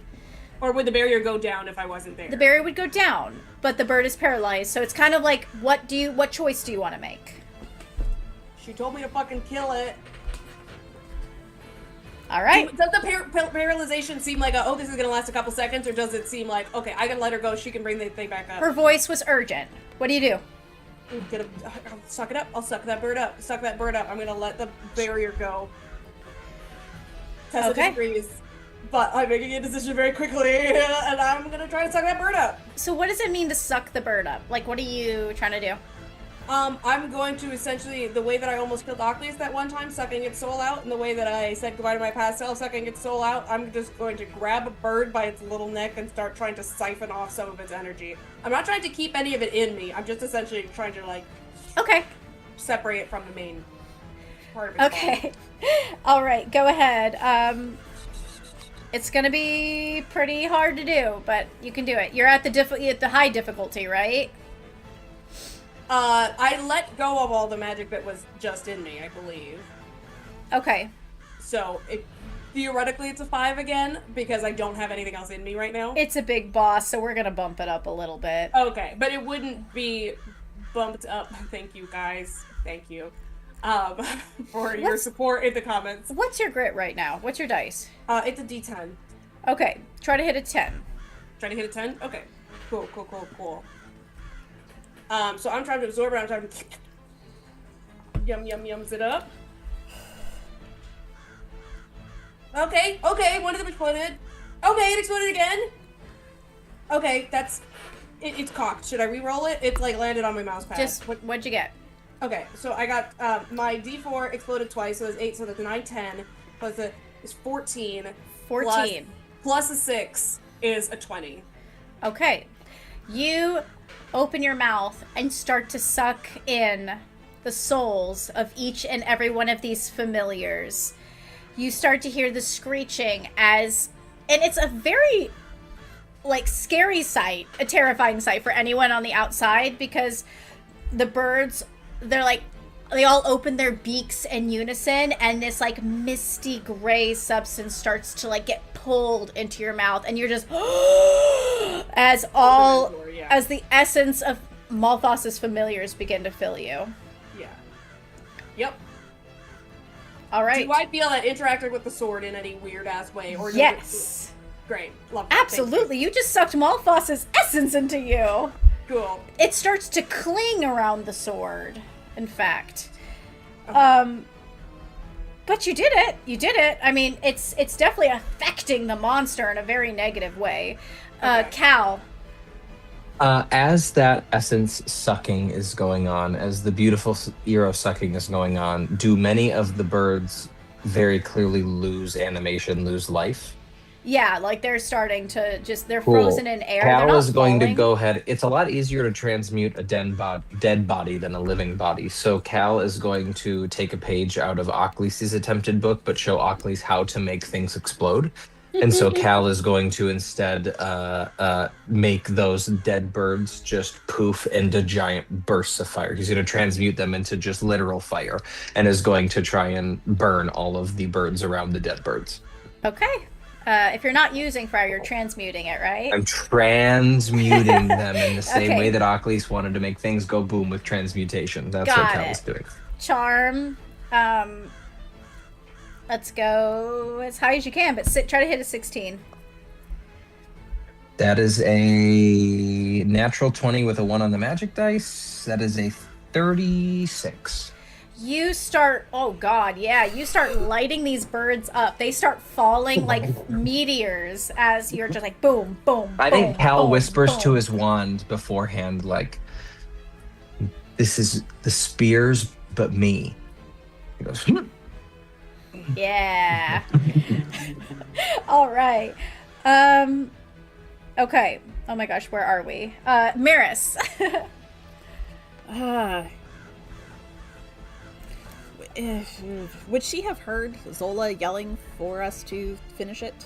Or would the barrier go down if I wasn't there? The barrier would go down, but the bird is paralyzed. So it's kind of like what choice do you want to make? She told me to fucking kill it. All right. Does the paralyzation seem like this is gonna last a couple seconds, or does it seem like, okay, I can let her go, she can bring the thing back up? Her voice was urgent. What do you do? I'll suck it up. I'll suck that bird up. Suck that bird up. I'm gonna let the barrier go. Tessa Okay. disagrees, but I'm making a decision very quickly, and I'm gonna try to suck that bird up. So what does it mean to suck the bird up? Like, what are you trying to do? I'm going to essentially, the way that I almost killed Ocleus that one time, sucking its soul out, and the way that I said goodbye to my past self, sucking its soul out, I'm just going to grab a bird by its little neck and start trying to siphon off some of its energy. I'm not trying to keep any of it in me, I'm just essentially trying to, like, Okay. separate it from the main part of its body. Okay. All right. Go ahead. It's gonna be pretty hard to do, but you can do it. You're at the high difficulty, right? I let go of all the magic that was just in me, I believe. Okay. So, theoretically it's a 5 again, because I don't have anything else in me right now. It's a big boss, so we're gonna bump it up a little bit. Okay, but it wouldn't be bumped up. Thank you, guys. Thank you. For your support in the comments. What's your grit right now? What's your dice? It's a D10. Okay. Try to hit a 10. Trying to hit a 10? Okay. Cool. So I'm trying to absorb it. I'm trying to yums it up. Okay. One of them exploded. Okay, it exploded again. Okay, it's cocked. Should I re-roll it? It's like landed on my mouse pad. Just what'd you get? Okay, so I got my D4 exploded twice, so it's 8, so that's 9, 10, plus is 14. 14. Plus a 6 is a 20. Okay. You open your mouth and start to suck in the souls of each and every one of these familiars. You start to hear the screeching and it's a very scary sight, a terrifying sight for anyone on the outside, because the birds, they all open their beaks in unison, and this misty gray substance starts to get pulled into your mouth, and you're just as the essence of Malphas's familiars begin to fill you. Yeah. Yep. All right. Do I feel that interacting with the sword in any weird ass way, or Yes. Great. Love that. Absolutely. You just sucked Malphas's essence into you. Cool. It starts to cling around the sword, in fact. Okay. But you did it. You did it. I mean, it's definitely affecting the monster in a very negative way. Okay. Cal. As that essence sucking is going on, as the beautiful Eero sucking is going on, do many of the birds very clearly lose animation, lose life? Yeah, like they're starting to they're Cool. frozen in air. They're Cal not is going to falling. go ahead. It's a lot easier to transmute a dead body than a living body. So Cal is going to take a page out of Ockley's attempted book, but show Ockley's how to make things explode. And so Cal is going to instead make those dead birds just poof into giant bursts of fire. He's going to transmute them into just literal fire and is going to try and burn all of the birds around the dead birds. Okay. If you're not using fire, you're transmuting it, right? I'm transmuting them in the same Okay. way that Ockley's wanted to make things go boom with transmutation. That's what Got Cal's it. doing. Charm. Let's go as high as you can, but try to hit a 16. That is a natural 20 with a 1 on the magic dice. That is a 36. You start, oh god, yeah, you start lighting these birds up. They start falling like meteors as you're just like boom, boom, I boom, think Cal boom, whispers boom. to his wand beforehand, like, this is the spears, but me. He goes, Yeah. All right. Okay. Oh my gosh, where are we? Maris. Would she have heard Zola yelling for us to finish it?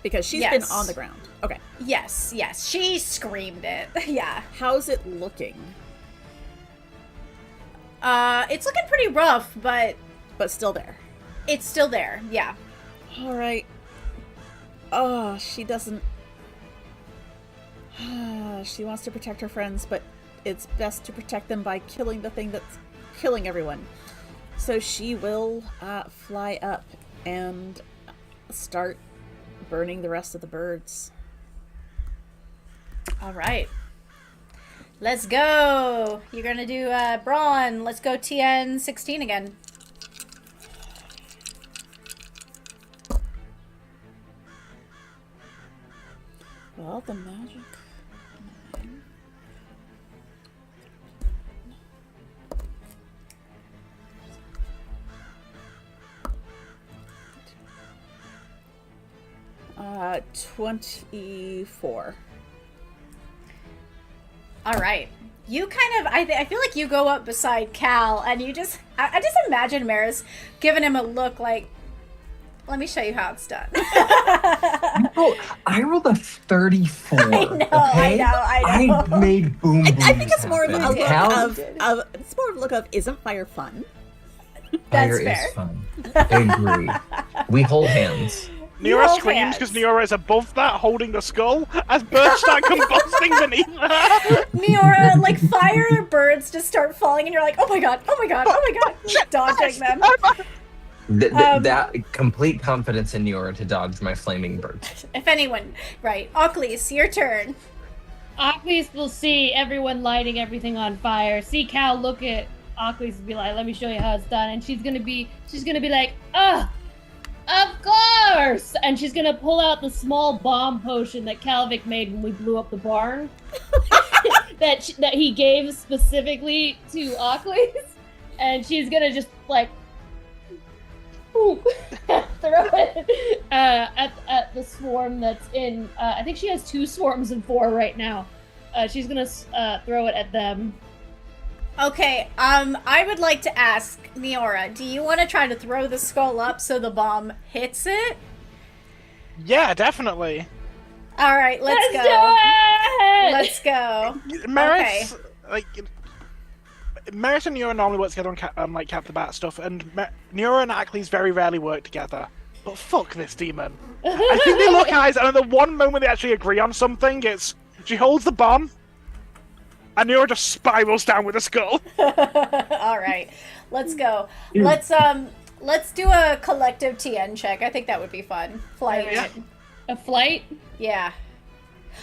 Because she's been Yes. on the ground. Okay. Yes, she screamed it. Yeah. How's it looking? It's looking pretty rough, but But still there. it's still there. Yeah. All right. Oh, she doesn't. She wants to protect her friends, but it's best to protect them by killing the thing that's killing everyone. So she will fly up and start burning the rest of the birds. All right. Let's go. You're going to do Brawn. Let's go TN 16 again. Well, the magic. Uh, 24. All right. You kind of, I feel like you go up beside Cal and you just, I just imagine Maris giving him a look like, let me show you how it's done. I rolled a 34. I know. I made boom boom. I think it's more of a look Cal, of it's more of a look of isn't fire fun? That's fire fair. is fun. I agree. We hold hands. Neora hold screams hands. because Neora is above that, holding the skull, as birds start combusting beneath her. Neora, like fire birds just start falling and you're like, oh my god, oh my god, oh my god. Like, dodging them. That complete confidence in Neora to dodge my flaming birds. If anyone, right. Ocklys, your turn. Ocklys will see everyone lighting everything on fire. See Cal look at Ocklys and be like, "Let me show you how it's done." And she's gonna be like, "Ah, of course!" And she's gonna pull out the small bomb potion that Calvic made when we blew up the barn, that he gave specifically to Ocklys, and she's gonna just like throw it at the swarm that's in. I think she has 2 swarms and 4 right now. She's gonna throw it at them. Okay, I would like to ask Neora, do you want to try to throw the skull up so the bomb hits it? Yeah, definitely. All right, let's go. Do it! Let's go. Maris, Maris and Neora normally work together on like Cap the Bat stuff, and Neora and Ackley's very rarely work together. But fuck this demon. I think they look eyes, and at the one moment they actually agree on something, it's she holds the bomb, and Neora just spirals down with a skull. All right, let's go. Let's do a collective TN check. I think that would be fun. Flight. Yeah. A flight? Yeah.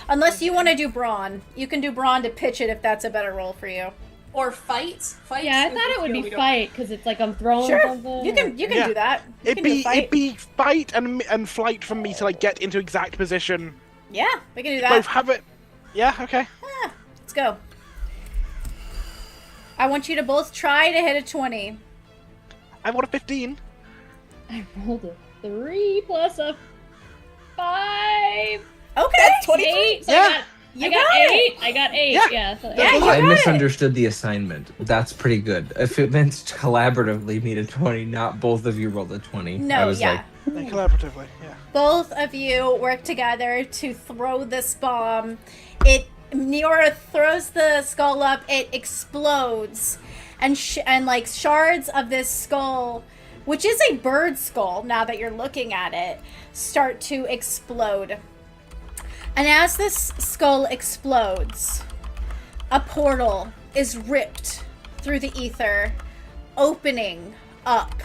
Unless you want to do brawn. You can do brawn to pitch it if that's a better roll for you. Or fight? Fight. Yeah, I is thought a it would skill be we don't- fight because it's like I'm throwing Sure, something. you can Yeah. do that. You It'd can do fight. be fight and flight from me to like get into exact position. Yeah, we can do Both that. have it. Yeah. Okay. Let's go. I want you to both try to hit a 20. I want a 15. I rolled a 3 plus a 5. Okay. That's 23. 8. So Yeah. You I got got it. 8. I got 8. Yeah. Yeah. So Yeah, you I got it. misunderstood the assignment. That's pretty good. If it meant collaboratively meet a 20, not both of you rolled a 20. I No, was yeah. Yeah, collaboratively. Yeah. Both of you work together to throw this bomb. Neora throws the skull up. It explodes, and like shards of this skull, which is a bird skull. Now that you're looking at it, start to explode. And as this skull explodes, a portal is ripped through the ether, opening up.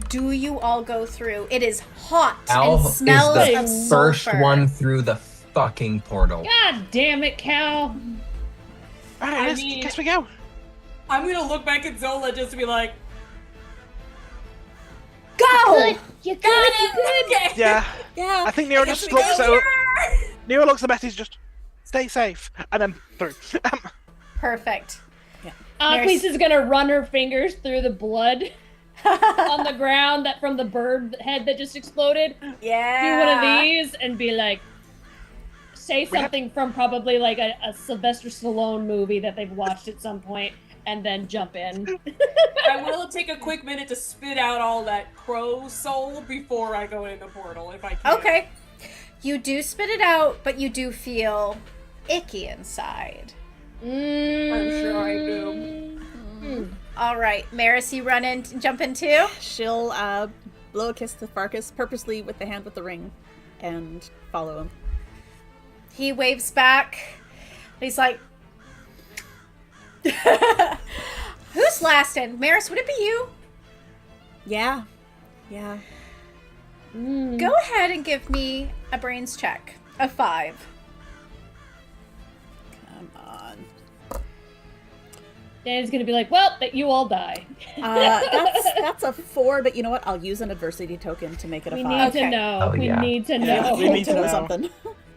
Do you all go through? It is hot Al and is smells the of first sulfur. one through the fucking portal. God damn it, Cal. All right, guess we go. I'm gonna look back at Zola just to be like, Go! You got good. it! Okay. Yeah. Yeah. I think Nero guess just we looks go. at Nero looks at the message, just stay safe, and then through. Perfect. Aquis is gonna run her fingers through the blood on the ground that from the bird head that just exploded. Yeah. Do one of these and be like, say something from probably like a Sylvester Stallone movie that they've watched at some point, and then jump in. I will take a quick minute to spit out all that crow soul before I go in the portal, if I can. Okay. You do spit it out, but you do feel icky inside. I'm sure I do. All right, Maris, you jump in too? She'll blow a kiss to Farkas purposely with the hand with the ring and follow him. He waves back. He's like, who's last in? Maris, would it be you? Yeah. Yeah. Go ahead and give me a brains check. A 5. Come on. Danny's gonna be like, well, that you all die. That's a 4, but you know what? I'll use an adversity token to make it a We 5. need Okay. to know. Oh, we yeah. need to know. Yeah, we need to know. something.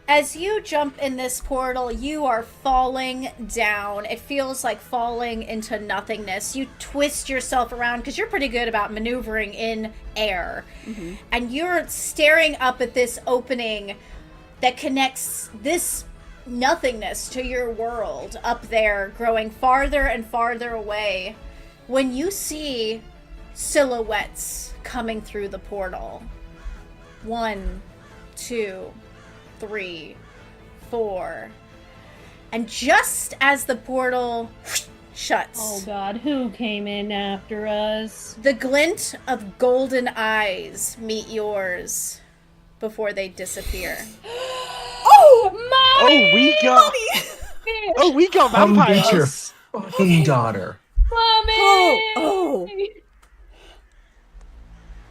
As you jump in this portal, you are falling down. It feels like falling into nothingness. You twist yourself around because you're pretty good about maneuvering in air. And you're staring up at this opening that connects this nothingness to your world up there, growing farther and farther away. When you see silhouettes coming through the portal. 1, 2, 3, 4. And just as the portal shuts, Oh god, who came in after us? the glint of golden eyes meet yours before they disappear. Oh, we got Come get your vampires. fucking daughter. Mommy! Oh.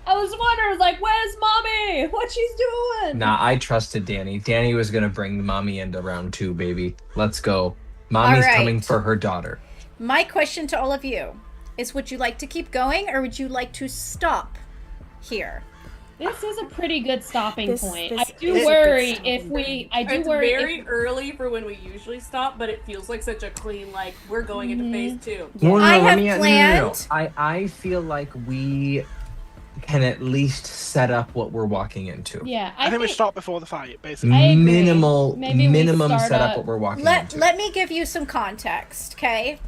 I was wondering, like, where's mommy? What she's doing? Nah, I trusted Danny. Danny was gonna bring mommy into round 2, baby. Let's go. Mommy's All right. coming for her daughter. My question to all of you is, would you like to keep going or would you like to stop here? This is a pretty good stopping point. This I is a do good worry stopping if we. I do It's worry very if early for when we usually stop, but it feels like such a clean, like, we're going into phase 2. No, I let have me- no. planned- I feel like we can at least set up what we're walking into. Yeah, I think we stop before the fight, basically. I agree. Minimal, Maybe we minimum start setup up- what we're walking Let into. me give you some context, okay?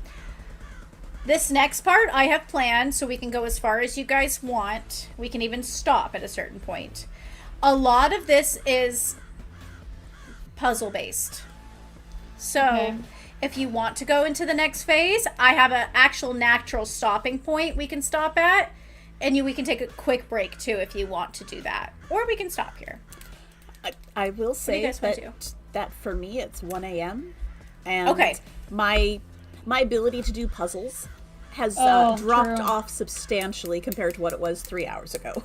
This next part I have planned so we can go as far as you guys want. We can even stop at a certain point. A lot of this is puzzle based. So, Okay. if you want to go into the next phase, I have an actual natural stopping point we can stop at. And we can take a quick break too if you want to do that. Or we can stop here. I will do you say guys want that for me it's 1 a.m. and Okay. my ability to do puzzles has Oh, dropped true. off substantially compared to what it was 3 hours ago.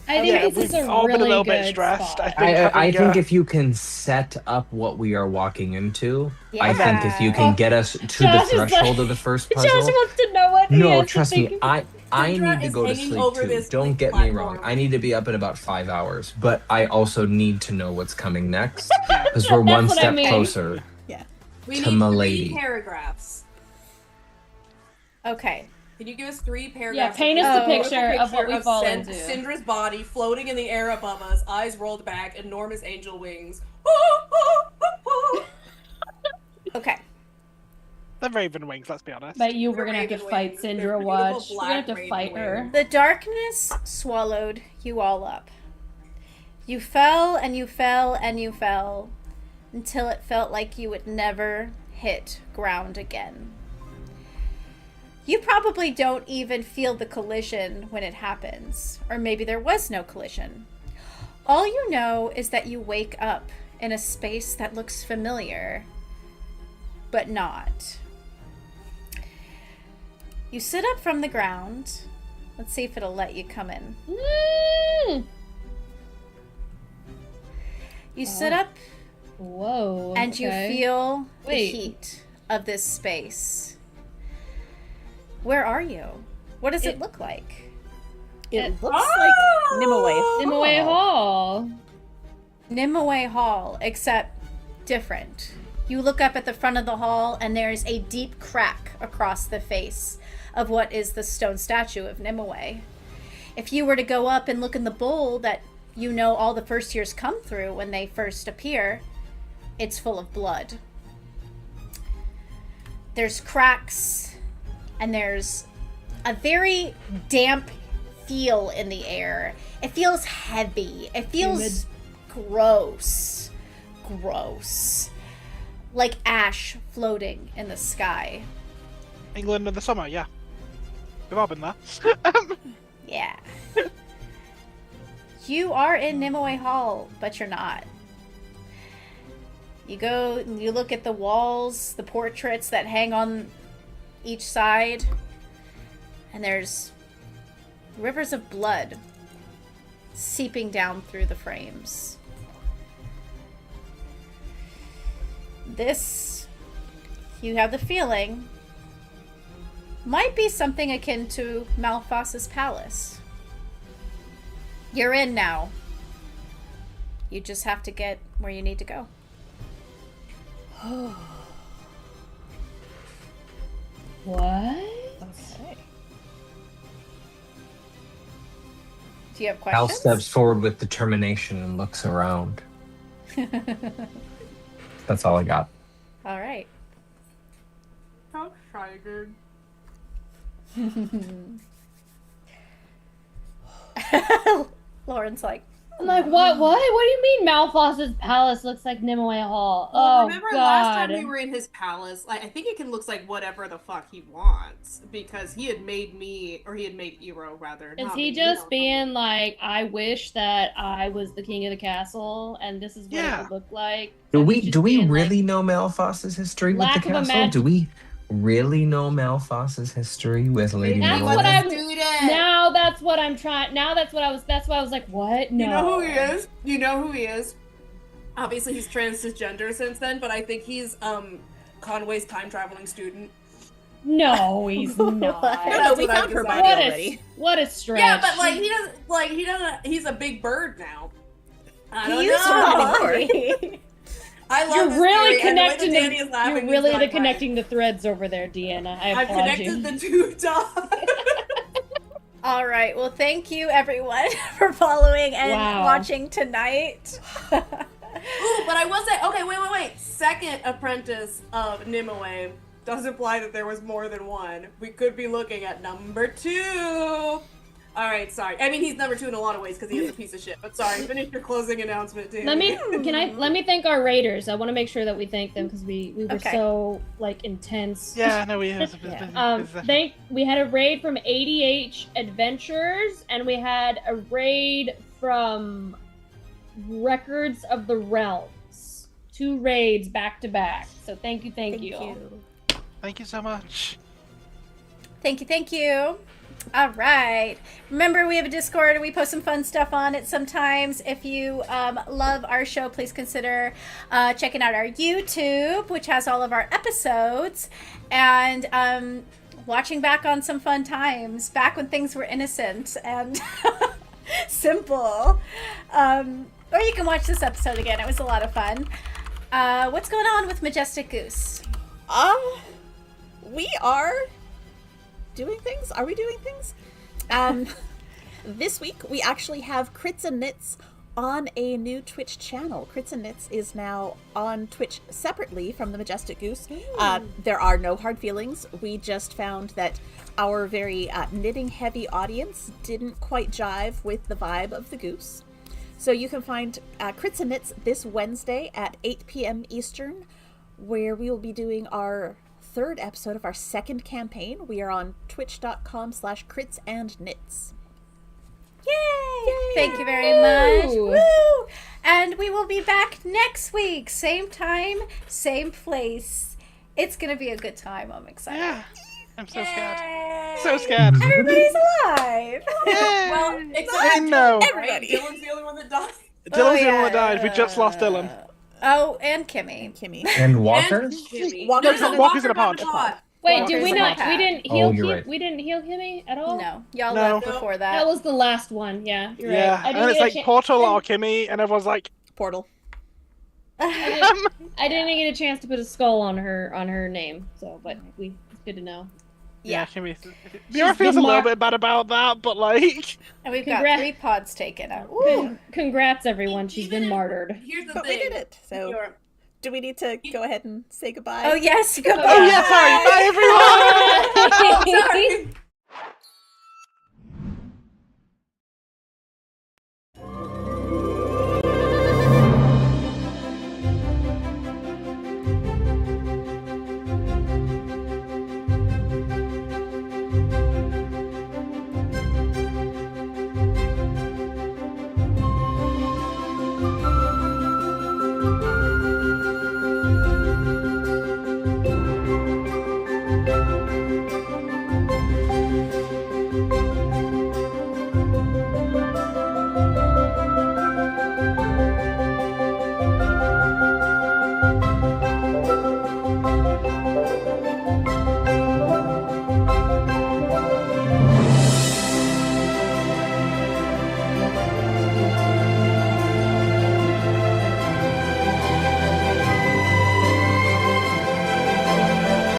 I Yeah, think this is we've a all been a really little bit good stressed. spot. I think if you can set up what we are walking into, I think if you can get us to the Josh is like- threshold of the first Josh puzzle. wants to know what he No, has trust to me, think. I Syndra need to is go to hanging sleep over too. this Don't link get me wrong. platform. I need to be up in about 5 hours, but I also need to know what's coming next Yeah. because we're That's one what I step mean. closer We to need Milady. 3 paragraphs. Okay. Can you give us 3 paragraphs? paint us the a beautiful picture of what we fall Syn- into. Syndra's body floating in the air above us, eyes rolled back, enormous angel wings. Okay. The raven wings, let's be honest. But you were The gonna have to raven fight wings, the Syndra. beautiful Watch. We're gonna black have to raven fight her. wings. The darkness swallowed you all up. You fell and you fell and you fell until it felt like you would never hit ground again. You probably don't even feel the collision when it happens, or maybe there was no collision. All you know is that you wake up in a space that looks familiar, but not. You sit up from the ground. Let's see if it'll let you come in. You sit up Whoa. and you okay. feel the Wait. heat of this space. Where are you? What does it look like? It looks like Nimue. Nimue Hall. Nimue Hall, except different. You look up at the front of the hall, and there is a deep crack across the face of what is the stone statue of Nimue. If you were to go up and look in the bowl that you know all the first years come through when they first appear, it's full of blood. There's cracks, and there's a very damp feel in the air. It feels heavy. It feels gross. Gross. Like ash floating in the sky. England in the summer, yeah. We've all been there. Yeah. You are in Nimue Hall, but you're not. You go and you look at the walls, the portraits that hang on each side, and there's rivers of blood seeping down through the frames. This, you have the feeling, might be something akin to Malphas's palace. You're in now. You just have to get where you need to go. What? Okay. Do you have Al questions? steps forward with determination and looks around. That's all I got. All right. How excited. Lauren's like, I'm like, what? What do you mean Malphas's palace looks like Nimue Hall? Well, Oh, remember God. last time we were in his palace? Like, I think it can look like whatever the fuck he wants because he had made me, or he had made Ero rather. Is not he me, just you know. being like, I wish that I was the king of the castle and this is what Yeah. it would look like? Do And we he's just do we being, really like, know Malphas's history with the lack of castle? Do we really know Malphas's history with Lady That's Nimue? what I'm- Student. Now that's what I'm trying. Now that's why I was like, what? No. You know who he is? You know who he is? Obviously, he's transgender since then, but I think he's Conway's time traveling student. No, he's not. No, That's we what I found her decided. body What already. what a stretch. Yeah, but he doesn't. He's a big bird now. I don't use know. her Anymore. I love You're this really theory, and the way that connecting Danny is the, laughing you're is really not the right. connecting the threads over there, Deanna. I I've applaud connected you. the two dots. all right. Well, thank you everyone for following and Wow. watching tonight. Ooh, but I will say, okay, wait. Second apprentice of Nimue does imply that there was more than one. We could be looking at number 2. All right, sorry. I mean, he's number 2 in a lot of ways because he is a piece of shit. But sorry, finish your closing announcement, Danny. Let me thank our raiders. I want to make sure that we thank them because we were Okay. so like intense. Yeah, no, we have. We had a raid from ADH Adventures, and we had a raid from Records of the Realms. 2 raids back to back. So thank you. Thank you so much. Thank you. All right. Remember, we have a Discord. We post some fun stuff on it sometimes. If you love our show, please consider checking out our YouTube, which has all of our episodes, and watching back on some fun times, back when things were innocent and simple. Or you can watch this episode again. It was a lot of fun. What's going on with Majestic Goose? We are doing things. Are we doing things? This week we actually have Crits and Knits on a new Twitch channel. Crits and Knits is now on Twitch separately from the Majestic Goose. There are no hard feelings. We just found that our very knitting heavy audience didn't quite jive with the vibe of the Goose. So you can find Crits and Knits this Wednesday at 8 p.m. Eastern, where we will be doing our third episode of our second campaign. We are on twitch.com/critsandknits. Yay! Thank you very much. Woo! And we will be back next week. Same time, same place. It's going to be a good time. I'm excited. Yeah. I'm so scared. So scared. Everybody's alive. Well, I know. Right? Dylan's the only one that died. Dylan's the one that died. We just lost Dylan. Oh, and Kimmy. And Walker? And Kimmy. Walker's No, in- Walker's in a Walker pod. got Wait, Walker's did we in not? my We pack. didn't heal. Oh, you're right. We didn't heal Kimmy at all. No, y'all No. left before that. That was the last one. Yeah, you're Yeah, right. I and didn't it's get a like chan- Portal or Kimmy, and everyone's like, Portal. I didn't get a chance to put a skull on her name. So, but it's good to know. yeah, Yeah. Kimmy. Mira feels been a little mar- bit bad about that, but like, And we've Congrats. got 3 pods taken out. Woo! Congrats, everyone. She's Even been if- martyred. Here's the But thing. we did it. So You're- do we need to go ahead and say goodbye? Oh, yes. Goodbye. oh yeah, sorry, bye everyone. Oh, sorry.